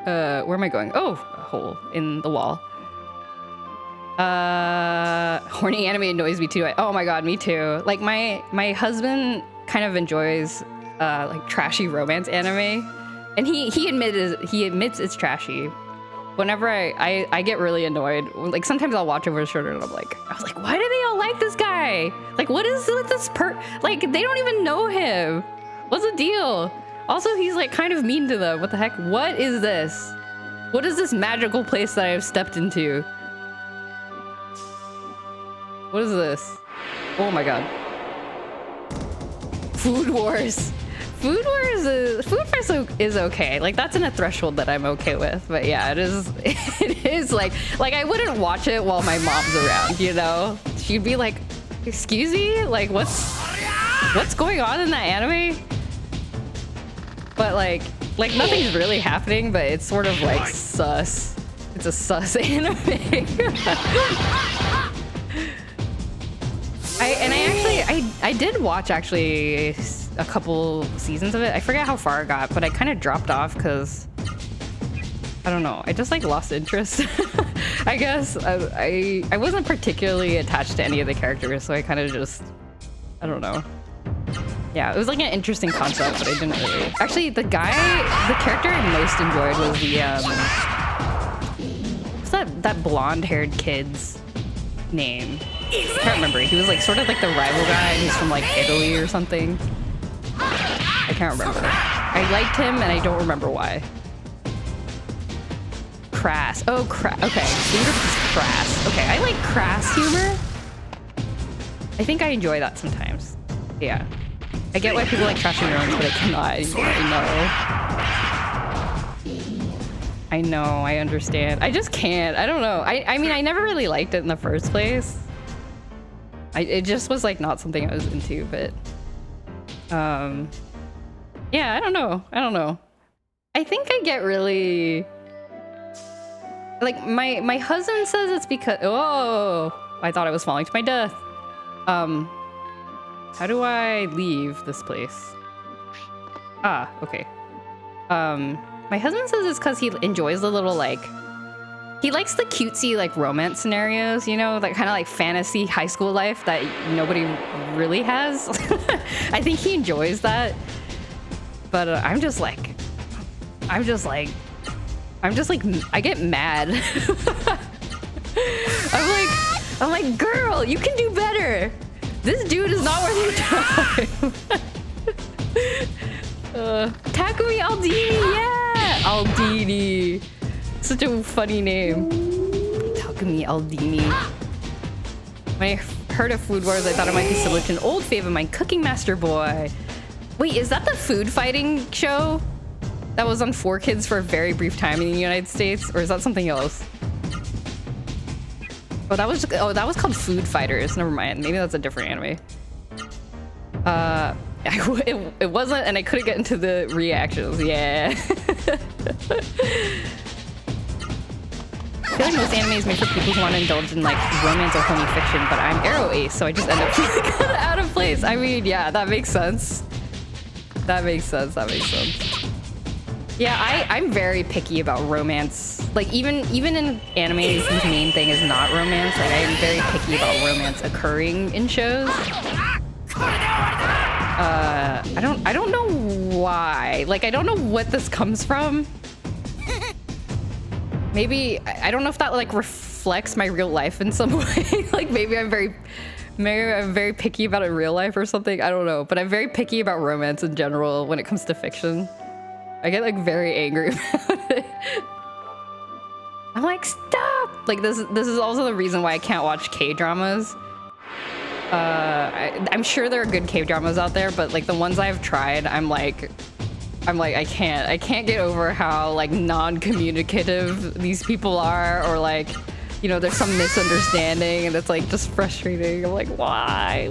Where am I going? Oh, a hole in the wall. Horny anime annoys me too. Oh my god, me too. Like my husband kind of enjoys like trashy romance anime, and he admits it's trashy. Whenever I get really annoyed, like sometimes I'll watch over his shoulder and I was like, why do they all like this guy? Like, what is with this like, they don't even know him. What's the deal? Also, he's like kind of mean to them. What the heck? What is this? What is this magical place that I have stepped into? What is this? Oh my god. Food Wars. Food Wars is okay. Like that's in a threshold that I'm okay with. But yeah, it is like I wouldn't watch it while my mom's around, you know? She'd be like, excuse me? Like what's going on in that anime? But like nothing's really happening, but it's sort of like sus. It's a sus anime. I did watch actually a couple seasons of it. I forget how far I got, but I kind of dropped off because I don't know. I just like lost interest. I guess I wasn't particularly attached to any of the characters, so I kind of just, I don't know. Yeah, it was like an interesting concept, but I didn't really. Actually, the character I most enjoyed was what's that blonde-haired kid's name? I can't remember. He was like sort of like the rival guy. He's from like Italy or something. I can't remember. I liked him, and I don't remember why. Crass. Oh, okay. Crass. Okay, I like crass humor. I think I enjoy that sometimes. Yeah. I get why people like trashy runs, but I cannot. I know. I understand. I just can't. I don't know. I mean, I never really liked it in the first place. It just was like not something I was into, but Yeah, I don't know. I think I get really like my husband says it's because I thought I was falling to my death. How do I leave this place? Ah, okay. My husband says it's because he enjoys the little like he likes the cutesy like romance scenarios, you know, that kind of like fantasy high school life that nobody really has. I think he enjoys that. But I get mad. I'm like, girl, you can do better. This dude is not worth your time. Takumi Aldini, yeah, Aldini, such a funny name. Takumi Aldini. When I heard of Food Wars, I thought it might be similar to an old fave of mine, Cooking Master Boy. Wait, is that the food fighting show that was on 4Kids for a very brief time in the United States, or is that something else? Oh, that was called Food Fighters. Never mind. Maybe that's a different anime. It wasn't, and I couldn't get into the reactions. Yeah. I feel like most anime is made for people who want to indulge in like romance or homey fiction, but I'm Arrow Ace, so I just end up feeling kind of out of place. I mean, yeah, that makes sense. That makes sense. Yeah, I'm very picky about romance. Like even in animes whose main thing is not romance, like I'm very picky about romance occurring in shows. I don't know why. Like I don't know what this comes from. Maybe I don't know if that like reflects my real life in some way. Like maybe I'm very picky about it in real life or something. I don't know, but I'm very picky about romance in general when it comes to fiction. I get like very angry about it. I'm like, stop! Like this is also the reason why I can't watch K-dramas. I'm sure there are good K-dramas out there, but like the ones I've tried, I'm like I can't get over how like non-communicative these people are, or like, you know, there's some misunderstanding and it's like just frustrating. I'm like, why?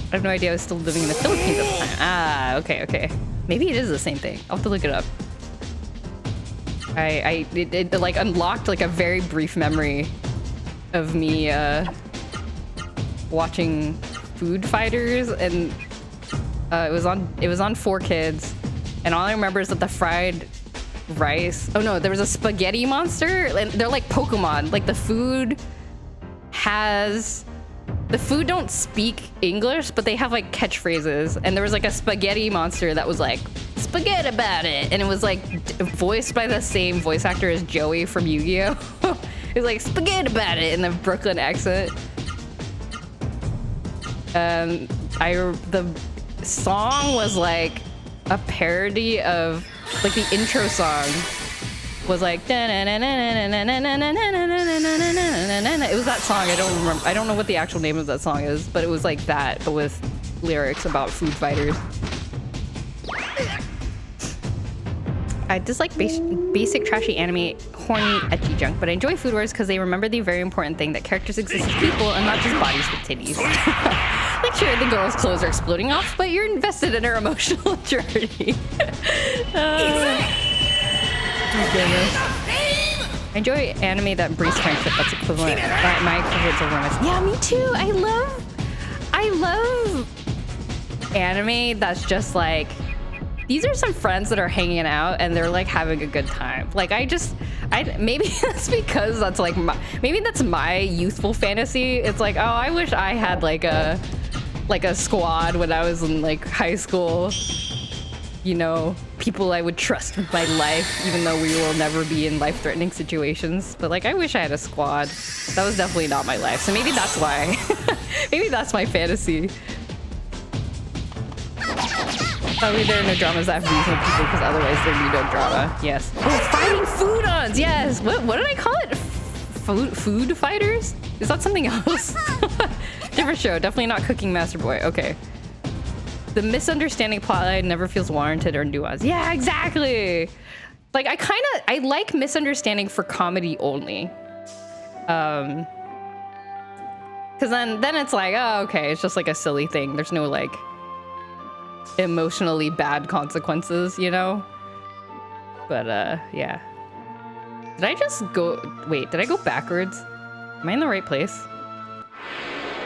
I have no idea I was still living in the Philippines at the time. Ah, okay. Maybe it is the same thing. I'll have to look it up. It like unlocked like a very brief memory of me watching Food Fighters, and it was on 4Kids, and all I remember is that the fried rice. Oh no, there was a spaghetti monster, and they're like Pokemon. Like the food don't speak English, but they have like catchphrases, and there was like a spaghetti monster that was like spaghetti about it, and it was like voiced by the same voice actor as Joey from Yu-Gi-Oh. It was like spaghetti about it in the Brooklyn accent. The song was like a parody of like the intro song was like it was that song. I don't remember. I don't know what the actual name of that song is, but it was like that, but with lyrics about food fighters. I dislike basic trashy anime, horny, ecchi junk, but I enjoy Food Wars because they remember the very important thing that characters exist as people and not just bodies with titties. Like sure, the girl's clothes are exploding off, but you're invested in her emotional journey. I enjoy anime that embrace friendship that's equivalent. My equivalent to romance. Yeah, me too. I love anime that's just like, these are some friends that are hanging out and they're like having a good time. Like maybe that's because that's like maybe that's my youthful fantasy. It's like, oh, I wish I had like a squad when I was in like high school. You know, people I would trust with my life, even though we will never be in life-threatening situations. But like, I wish I had a squad. That was definitely not my life. So maybe that's why. Maybe that's my fantasy. Probably there are no dramas that have reasonable people, because otherwise there'd be no drama. Yes. Oh, fighting food-ons! Yes! What did I call it? Food fighters? Is that something else? Different show. Definitely not Cooking Master Boy. Okay. The misunderstanding plotline never feels warranted or nuanced. Yeah, exactly! Like, I like misunderstanding for comedy only. Because Because then it's like, oh, okay, it's just like a silly thing. There's no like emotionally bad consequences, you know? But yeah. Did I just go? Wait, did I go backwards? Am I in the right place?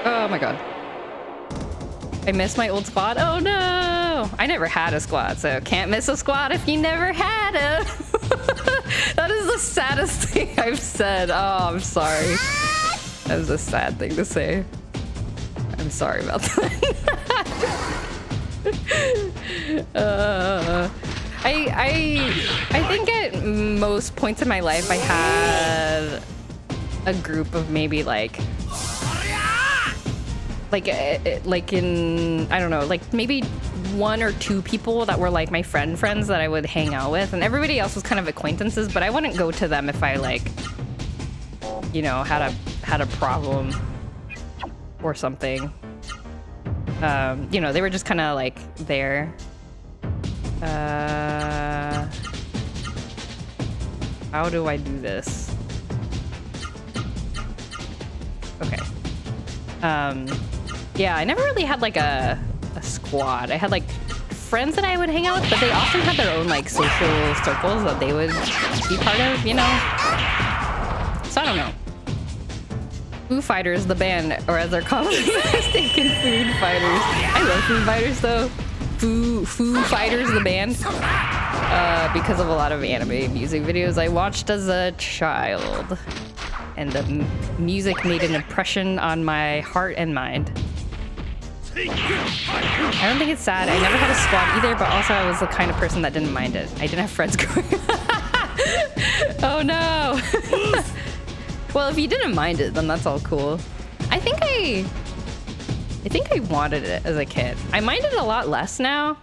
Oh my god. I missed my old squad. Oh no! I never had a squad, so can't miss a squad if you never had it. That is the saddest thing I've said. Oh, I'm sorry. That was a sad thing to say. I'm sorry about that. I think at most points in my life I had a group of maybe like in, I don't know, like maybe 1 or 2 people that were like my friends that I would hang out with, and everybody else was kind of acquaintances, but I wouldn't go to them if I like, you know, had a problem or something. You know, they were just kind of like there. How do I do this? Okay. Yeah, I never really had like a squad. I had like friends that I would hang out with, but they often had their own like social circles that they would be part of, you know? So I don't know. Foo Fighters, the band, or as they're commonly mistaken, Food Fighters. I love Food Fighters though. Foo Fighters, the band. Because of a lot of anime music videos I watched as a child. And the music made an impression on my heart and mind. I don't think it's sad. I never had a squad either, but also I was the kind of person that didn't mind it. I didn't have friends growing up. Oh no. Well, if you didn't mind it, then that's all cool. I think I wanted it as a kid. I mind it a lot less now.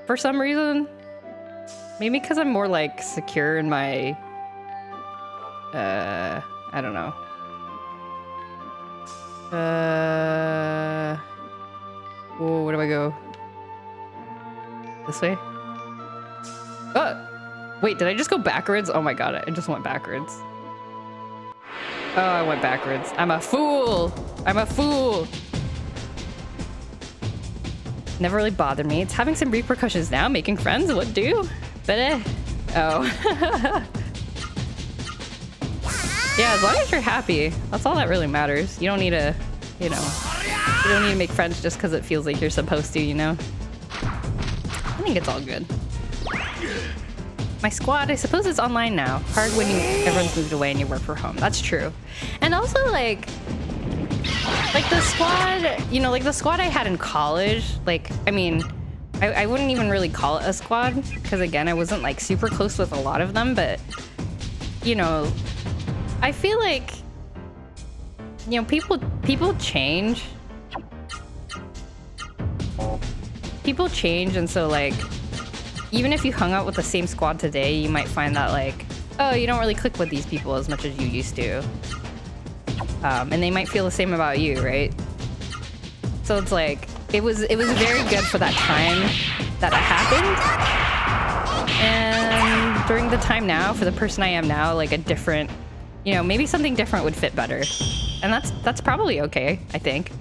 For some reason. Maybe because I'm more like secure in my I don't know. Whoa, where do I go? This way? Oh! Wait, did I just go backwards? Oh my god, I just went backwards. Oh, I went backwards. I'm a fool! I'm a fool! Never really bothered me. It's having some repercussions now. Making friends would do. But oh. Yeah, as long as you're happy. That's all that really matters. You don't need to, you know, you don't need to make friends just because it feels like you're supposed to, you know? I think it's all good. My squad, I suppose it's online now. Hard when everyone's moved away and you work from home. That's true. And also like the squad, you know, like the squad I had in college, like, I mean, I wouldn't even really call it a squad because again, I wasn't like super close with a lot of them, but you know, I feel like, you know, people change. People change, and so like, even if you hung out with the same squad today, you might find that like, oh, you don't really click with these people as much as you used to. And they might feel the same about you, right? So it's like, it was very good for that time that it happened. And during the time now, for the person I am now, like a different, you know, maybe something different would fit better. And that's probably okay, I think.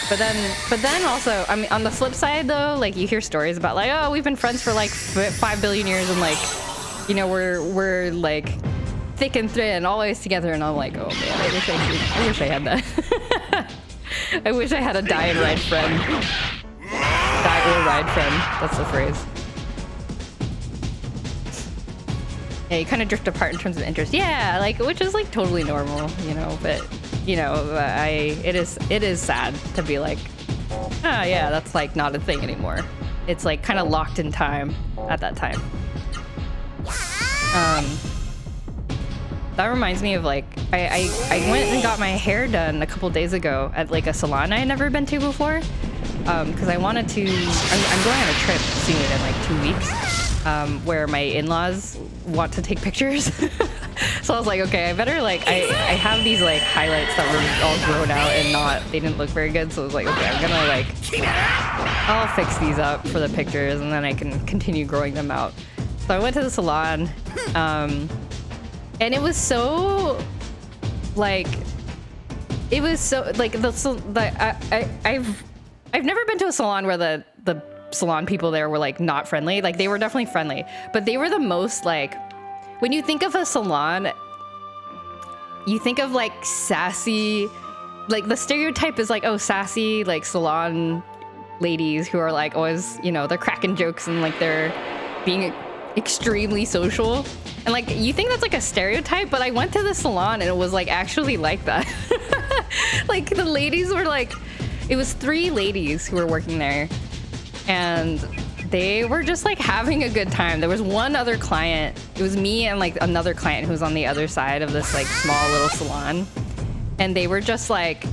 But then also, I mean, on the flip side though, like you hear stories about like, oh, we've been friends for like 5 billion years and like, you know, we're like thick and thin, always together. And I'm like, oh man, I wish I had that. I wish I had a die and ride friend. Die or ride friend, that's the phrase. Yeah, you kind of drift apart in terms of interest. Yeah, like, which is like totally normal, you know, but you know, it is sad to be like, ah, yeah, that's like not a thing anymore. It's like kind of locked in time at that time. That reminds me of like, I went and got my hair done a couple days ago at like a salon I had never been to before. Because I wanted to, I'm going on a trip soon in like 2 weeks, where my in-laws want to take pictures. So I was like, okay, I better like, I have these like highlights that were all grown out and they didn't look very good. So I was like, okay, I'm gonna like, I'll fix these up for the pictures and then I can continue growing them out. So I went to the salon, and it was so like, it was so like I've never been to a salon where the salon people there were like not friendly. Like they were definitely friendly, but they were the most like, when you think of a salon, you think of like sassy, like the stereotype is like, oh, sassy like salon ladies who are like always, you know, they're cracking jokes and like they're being extremely social. And like you think that's like a stereotype, but I went to the salon and it was like actually like that. Like the ladies were like, it was 3 ladies who were working there and they were just like having a good time. There was one other client. It was me and like another client who was on the other side of this like small little salon. And they were just like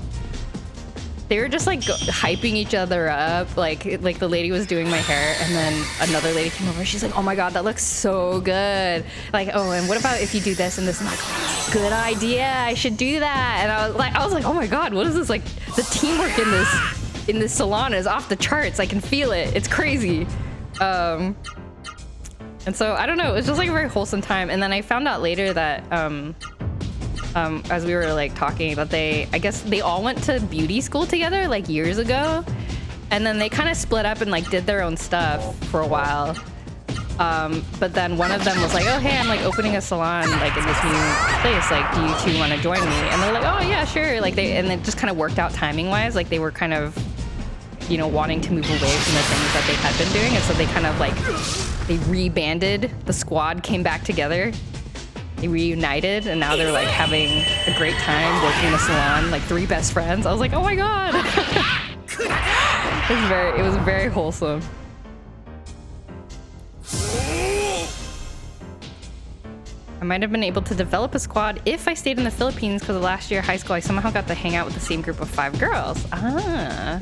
hyping each other up. Like the lady was doing my hair and then another lady came over. She's like, oh my God, that looks so good. Like, oh, and what about if you do this and this? I'm like, good idea. I should do that. And I was like, oh my God, what is this? Like the teamwork in this salon is off the charts. I can feel it. It's crazy. And so I don't know. It was just like a very wholesome time. And then I found out later that, as we were like talking, that I guess they all went to beauty school together like years ago, and then they kind of split up and like did their own stuff for a while. But then one of them was like, oh hey, I'm like opening a salon like in this new place, like do you two want to join me? And they're like, oh yeah, sure. Like and it just kind of worked out timing wise. Like they were kind of, you know, wanting to move away from the things that they had been doing, and so they kind of like they rebanded. The squad came back together. They reunited, and now they're like having a great time working in the salon, like 3 best friends. I was like, oh my God. It was very wholesome. I might have been able to develop a squad if I stayed in the Philippines, because last year high school I somehow got to hang out with the same group of 5 girls. Ah.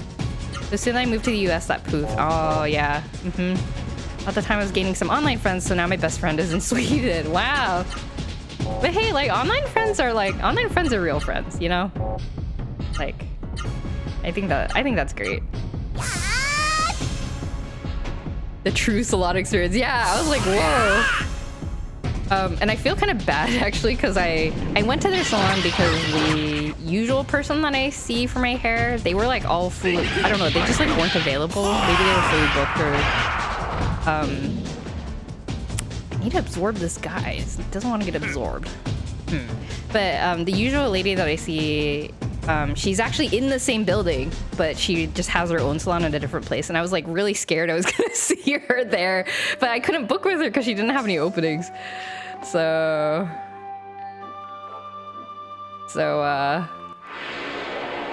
As soon as I moved to the US, that poofed. Oh yeah. At the time I was gaining some online friends, so now my best friend is in Sweden. Wow. But hey, like online friends are real friends, you know? Like I think that's great. The true salon experience. Yeah, I was like, whoa. And I feel kind of bad actually, because I went to their salon because the usual person that I see for my hair, they were like all fully, I don't know, they just like weren't available. Maybe they were fully booked, or I need to absorb this guy. He doesn't want to get absorbed. But the usual lady that I see, she's actually in the same building, but she just has her own salon in a different place. And I was like really scared I was gonna see her there, but I couldn't book with her because she didn't have any openings. So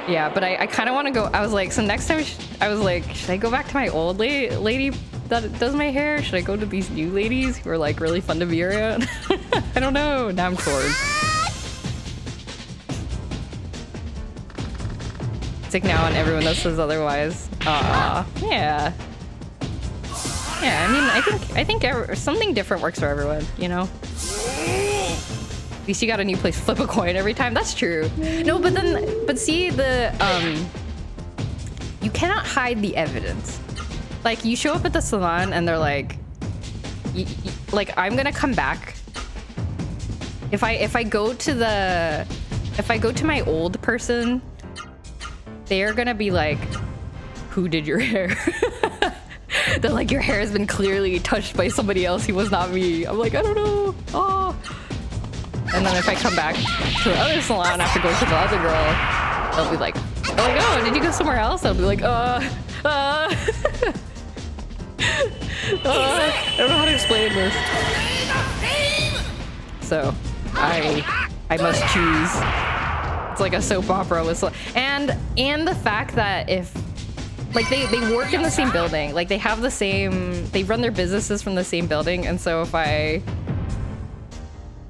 yeah, but I kind of want to go. I was like, so next time I was like, should I go back to my old lady that does my hair? Should I go to these new ladies who are like really fun to be around? I don't know. Now I'm torn. Stick now on everyone that says otherwise. Yeah. Yeah, I mean, I think something different works for everyone, you know? At least you got a new place. Flip a coin every time. That's true. No, but see, you cannot hide the evidence. Like, you show up at the salon and they're like, like, I'm gonna come back. If I go to my old person, they're gonna be like, who did your hair? They're like, your hair has been clearly touched by somebody else. He was not me. I'm like, I don't know. Oh. And then if I come back to the other salon after going to the other girl, they'll be like, oh, did you go somewhere else? I'll be like, I don't know how to explain this. So I must choose. It's like a soap opera with, and the fact that if, like, they work in the same building, like they run their businesses from the same building, and so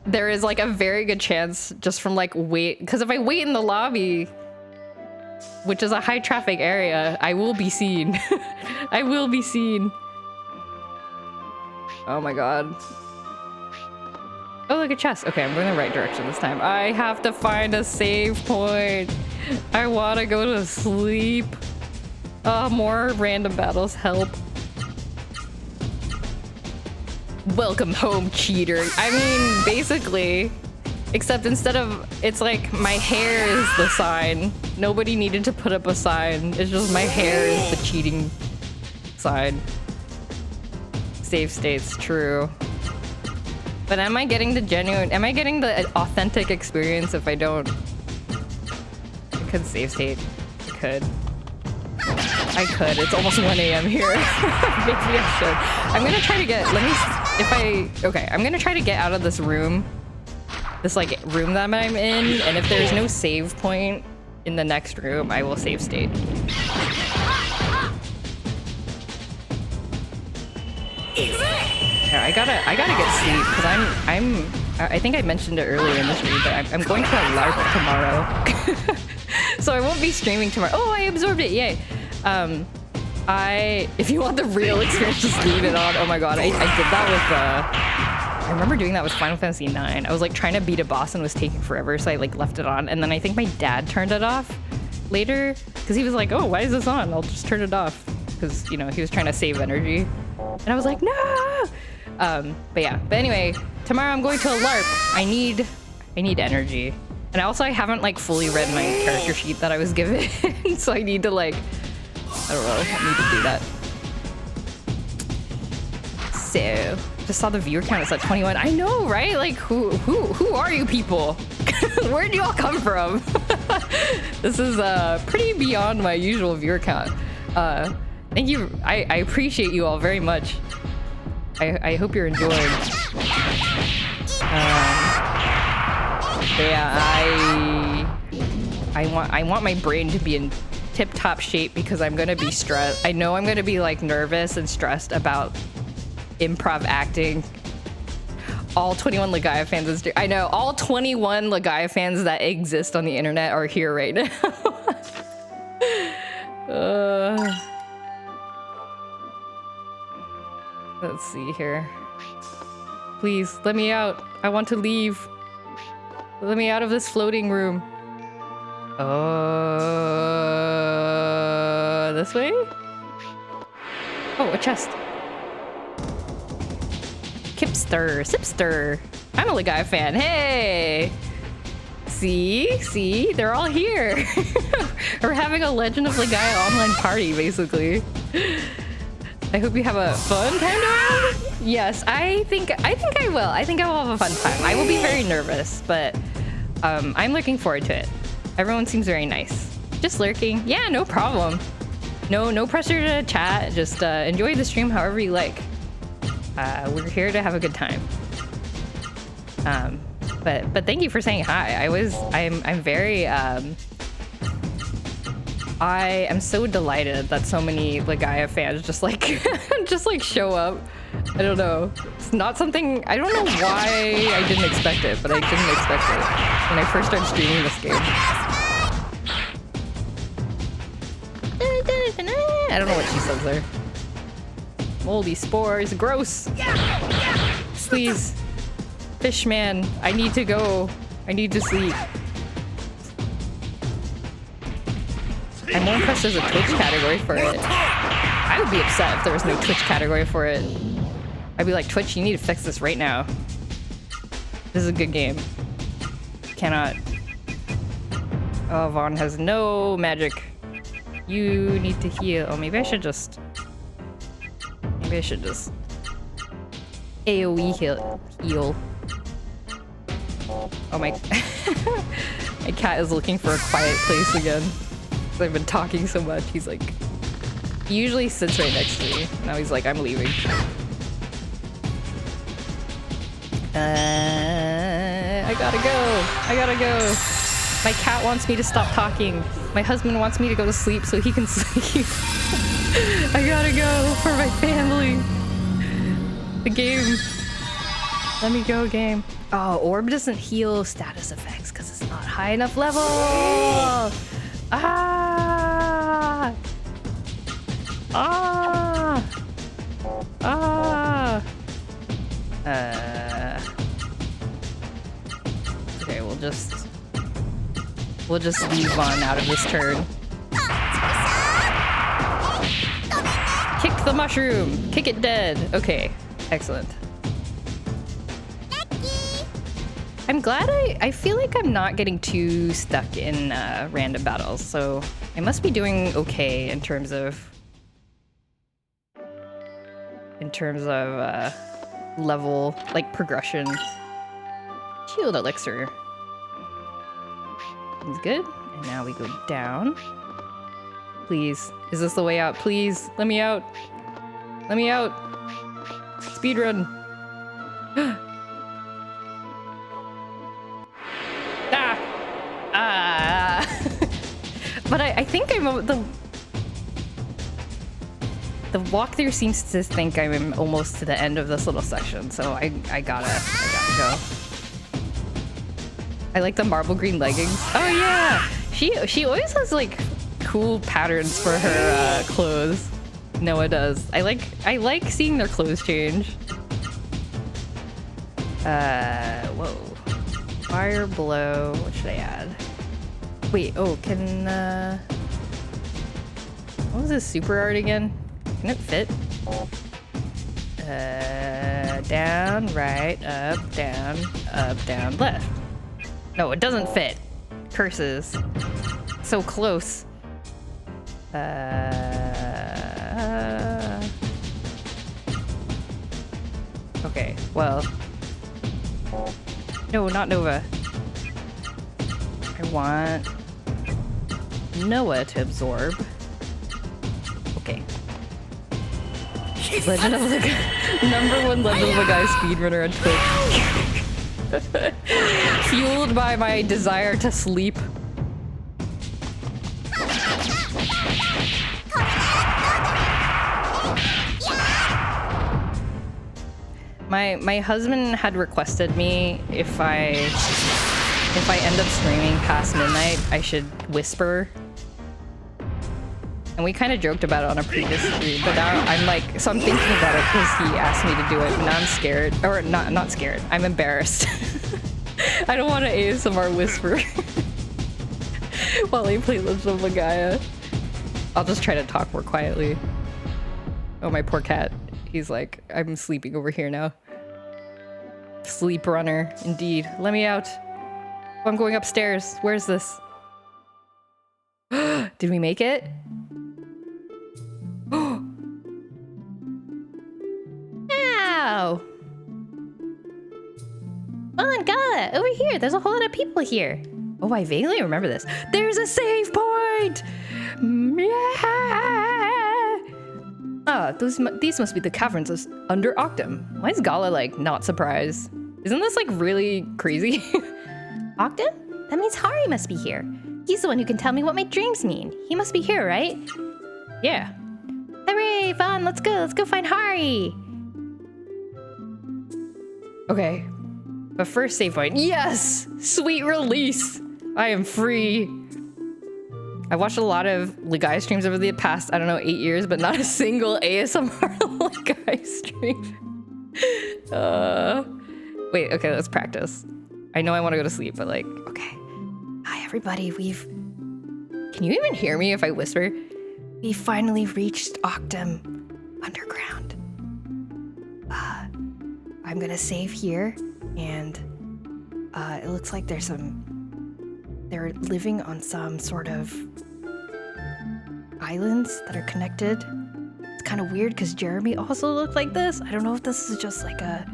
there is like a very good chance just from like because if I wait in the lobby, which is a high traffic area, I will be seen. I will be seen. Oh my God. Oh, look, a chest. Okay, I'm going the right direction this time. I have to find a save point. I want to go to sleep. More random battles. Help. Welcome home, cheater. I mean, basically, Except instead of, it's like my hair is the sign. Nobody needed to put up a sign. It's just my hair is the cheating sign. Save states, true. But am I getting the authentic experience if I don't? I could save state. I could. It's almost 1 a.m. here. Maybe I should. I'm gonna try to get, I'm gonna try to get out of this room. This like room that I'm in, and if there's no save point in the next room, I will save state. Yeah, I gotta get sleep because I think I mentioned it earlier in the stream, but I'm going to a LARP tomorrow. So I won't be streaming tomorrow. Oh, I absorbed it, yay. If you want the real experience, just leave it on. Oh my god, I did that with, I remember doing that with Final Fantasy IX. I was like trying to beat a boss and was taking forever, so I like left it on. And then I think my dad turned it off later because he was like, oh, why is this on? I'll just turn it off. Because, you know, he was trying to save energy. And I was like, no! But anyway, tomorrow I'm going to a LARP. I need energy. And also I haven't like fully read my character sheet that I was given. So I need to like, I don't know, I need to do that. So, just saw the viewer count, it's at 21. I know, right? Like, who are you people? Where'd you all come from? This is pretty beyond my usual viewer count. Thank you. I appreciate you all very much. I hope you're enjoying. I want my brain to be in tip-top shape because I'm gonna be stressed. I know I'm gonna be like nervous and stressed about improv acting. All 21 Legaia fans I know all 21 Legaia fans that exist on the internet are here right now. Let's see here. Please let me out. I want to leave. Let me out of this floating room. This way? Oh, a chest. Sipster. I'm a Legaia fan. Hey! See? They're all here. We're having a Legend of Legaia online party, basically. I hope you have a fun time around. Yes, I think I will. I think I will have a fun time. I will be very nervous, but I'm looking forward to it. Everyone seems very nice. Just lurking. Yeah, no problem. No pressure to chat. Just enjoy the stream however you like. We're here to have a good time. But thank you for saying hi. I'm very I am so delighted that so many Legaia fans just like show up. I don't know. It's not something, I don't know why I didn't expect it, but I didn't expect it when I first started streaming this game. I don't know what she says there. Moldy spores, gross. Please, Fishman, I need to go. I need to sleep. I'm more impressed there's a Twitch category for it. I would be upset if there was no Twitch category for it. I'd be like, Twitch, you need to fix this right now. This is a good game. Cannot. Oh, Vaughn has no magic. You need to heal. Oh, maybe I should just AoE heal. Oh my. My cat is looking for a quiet place again. I've been talking so much. He's like, he usually sits right next to me. Now he's like, I'm leaving. I gotta go. My cat wants me to stop talking. My husband wants me to go to sleep so he can sleep. I gotta go for my family. The game. Let me go, game. Oh, orb doesn't heal status effects because it's not high enough level. Okay, we'll just leave on out of this turn. Kick the mushroom. Kick it dead. Okay, excellent. I'm glad I feel like I'm not getting too stuck in random battles, so I must be doing okay in terms of level, like progression. Shield elixir. Seems good. And now we go down. Please. Is this the way out? Please. Let me out. Let me out. Speedrun. But I think I'm the walkthrough seems to think I'm almost to the end of this little section, so I gotta go. I like the marble green leggings. Oh yeah, she always has like cool patterns for her clothes. Noah does. I like seeing their clothes change. Whoa. Fire blow. What should I add? Wait, oh, can, what was this super art again? Can it fit? Down, right, up, down, left. No, it doesn't fit. Curses. So close. Okay, well. No, not Nova. I want Noah to absorb. Okay. Legend of Legaia. #1 Legend of Legaia speedrunner on Twitch. Fueled by my desire to sleep. My husband had requested me if I end up streaming past midnight, I should whisper. And we kind of joked about it on a previous stream, but now I'm like, so I'm thinking about it because he asked me to do it, and now I'm scared, or not scared. I'm embarrassed. I don't want to ASMR whisper while I play Legend of Legaia. I'll just try to talk more quietly. Oh, my poor cat. He's like, I'm sleeping over here now. Sleep runner, indeed. Let me out. Oh, I'm going upstairs. Where's this? Did we make it? Ow! On Gala, over here. There's a whole lot of people here. Oh, I vaguely remember this. There's a save point! Yeah! Ah, these must be the caverns under Octum. Why is Gala, like, not surprised? Isn't this, like, really crazy? Octum? That means Hari must be here. He's the one who can tell me what my dreams mean. He must be here, right? Yeah. Hooray, Vaughn, let's go find Hari. Okay. But first save point. Yes! Sweet release! I am free. I watched a lot of Legaia streams over the past, I don't know, 8 years, but not a single ASMR Legaia stream. Wait, okay, let's practice. I know I want to go to sleep, but like, okay. Hi, everybody, Can you even hear me if I whisper? We finally reached Octum Underground. I'm gonna save here, and it looks like they're living on some sort of islands that are connected. It's kind of weird because Jeremy also looked like this. I don't know if this is just like a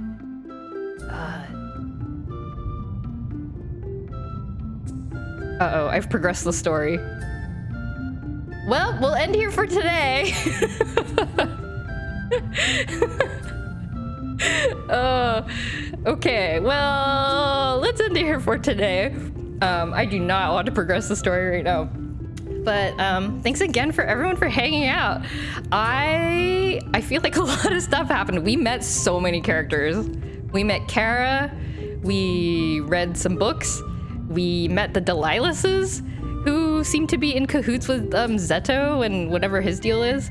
uh-oh, I've progressed the story. Well, we'll end here for today. Okay, well, let's end it here for today. I do not want to progress the story right now. But thanks again for everyone for hanging out. I feel like a lot of stuff happened. We met so many characters. We met Kara. We read some books. We met the Delilahs, who seem to be in cahoots with Zeto and whatever his deal is.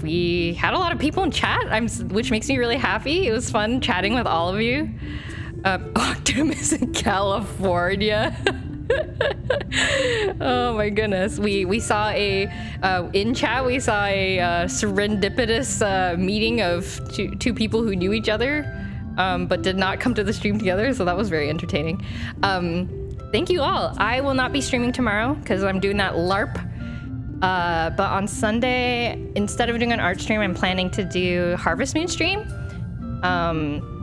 We had a lot of people in chat, which makes me really happy. It was fun chatting with all of you. Octum is in California. Oh my goodness. We saw in chat, we saw a serendipitous meeting of two people who knew each other. but did not come to the stream together, so that was very entertaining. Thank you all. I will not be streaming tomorrow because I'm doing that LARP. But on Sunday, instead of doing an art stream, I'm planning to do Harvest Moon stream.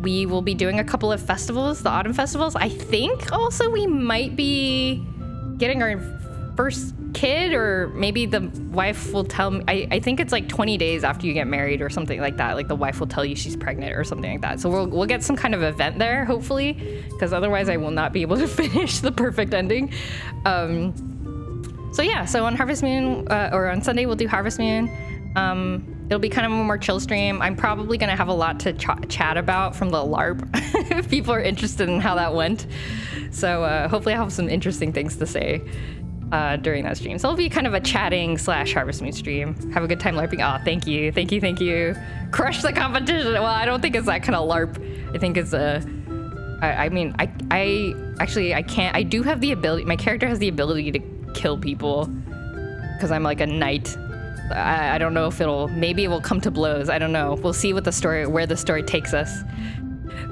We will be doing a couple of festivals, the autumn festivals. I think also we might be getting our first kid, or maybe the wife will tell me. I think it's like 20 days after you get married or something like that. Like the wife will tell you she's pregnant or something like that. So we'll get some kind of event there, hopefully, because otherwise I will not be able to finish the perfect ending. So yeah, so on Harvest Moon, or on Sunday, we'll do Harvest Moon. It'll be kind of a more chill stream. I'm probably gonna have a lot to chat about from the LARP if people are interested in how that went. So hopefully I'll have some interesting things to say during that stream. So it'll be kind of a chatting / Harvest Moon stream. Have a good time LARPing. Oh, thank you. Crush the competition. Well, I don't think it's that kind of LARP. I think it's I can't. I do have the ability. My character has the ability to kill people because I'm like a knight. I don't know if maybe it will come to blows. I don't know. We'll see where the story takes us.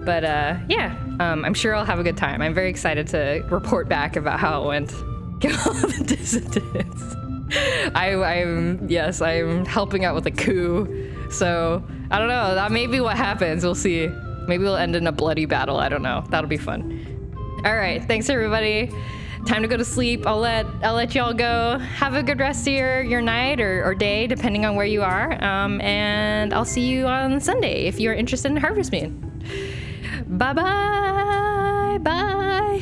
But yeah, I'm sure I'll have a good time. I'm very excited to report back about how it went. Get all the dissidents. I'm helping out with a coup. So I don't know. That may be what happens. We'll see. Maybe we'll end in a bloody battle. I don't know. That'll be fun. All right. Thanks everybody. Time to go to sleep. I'll let y'all go. Have a good rest of your night or day, depending on where you are. And I'll see you on Sunday if you're interested in Harvest Moon. Bye-bye. Bye.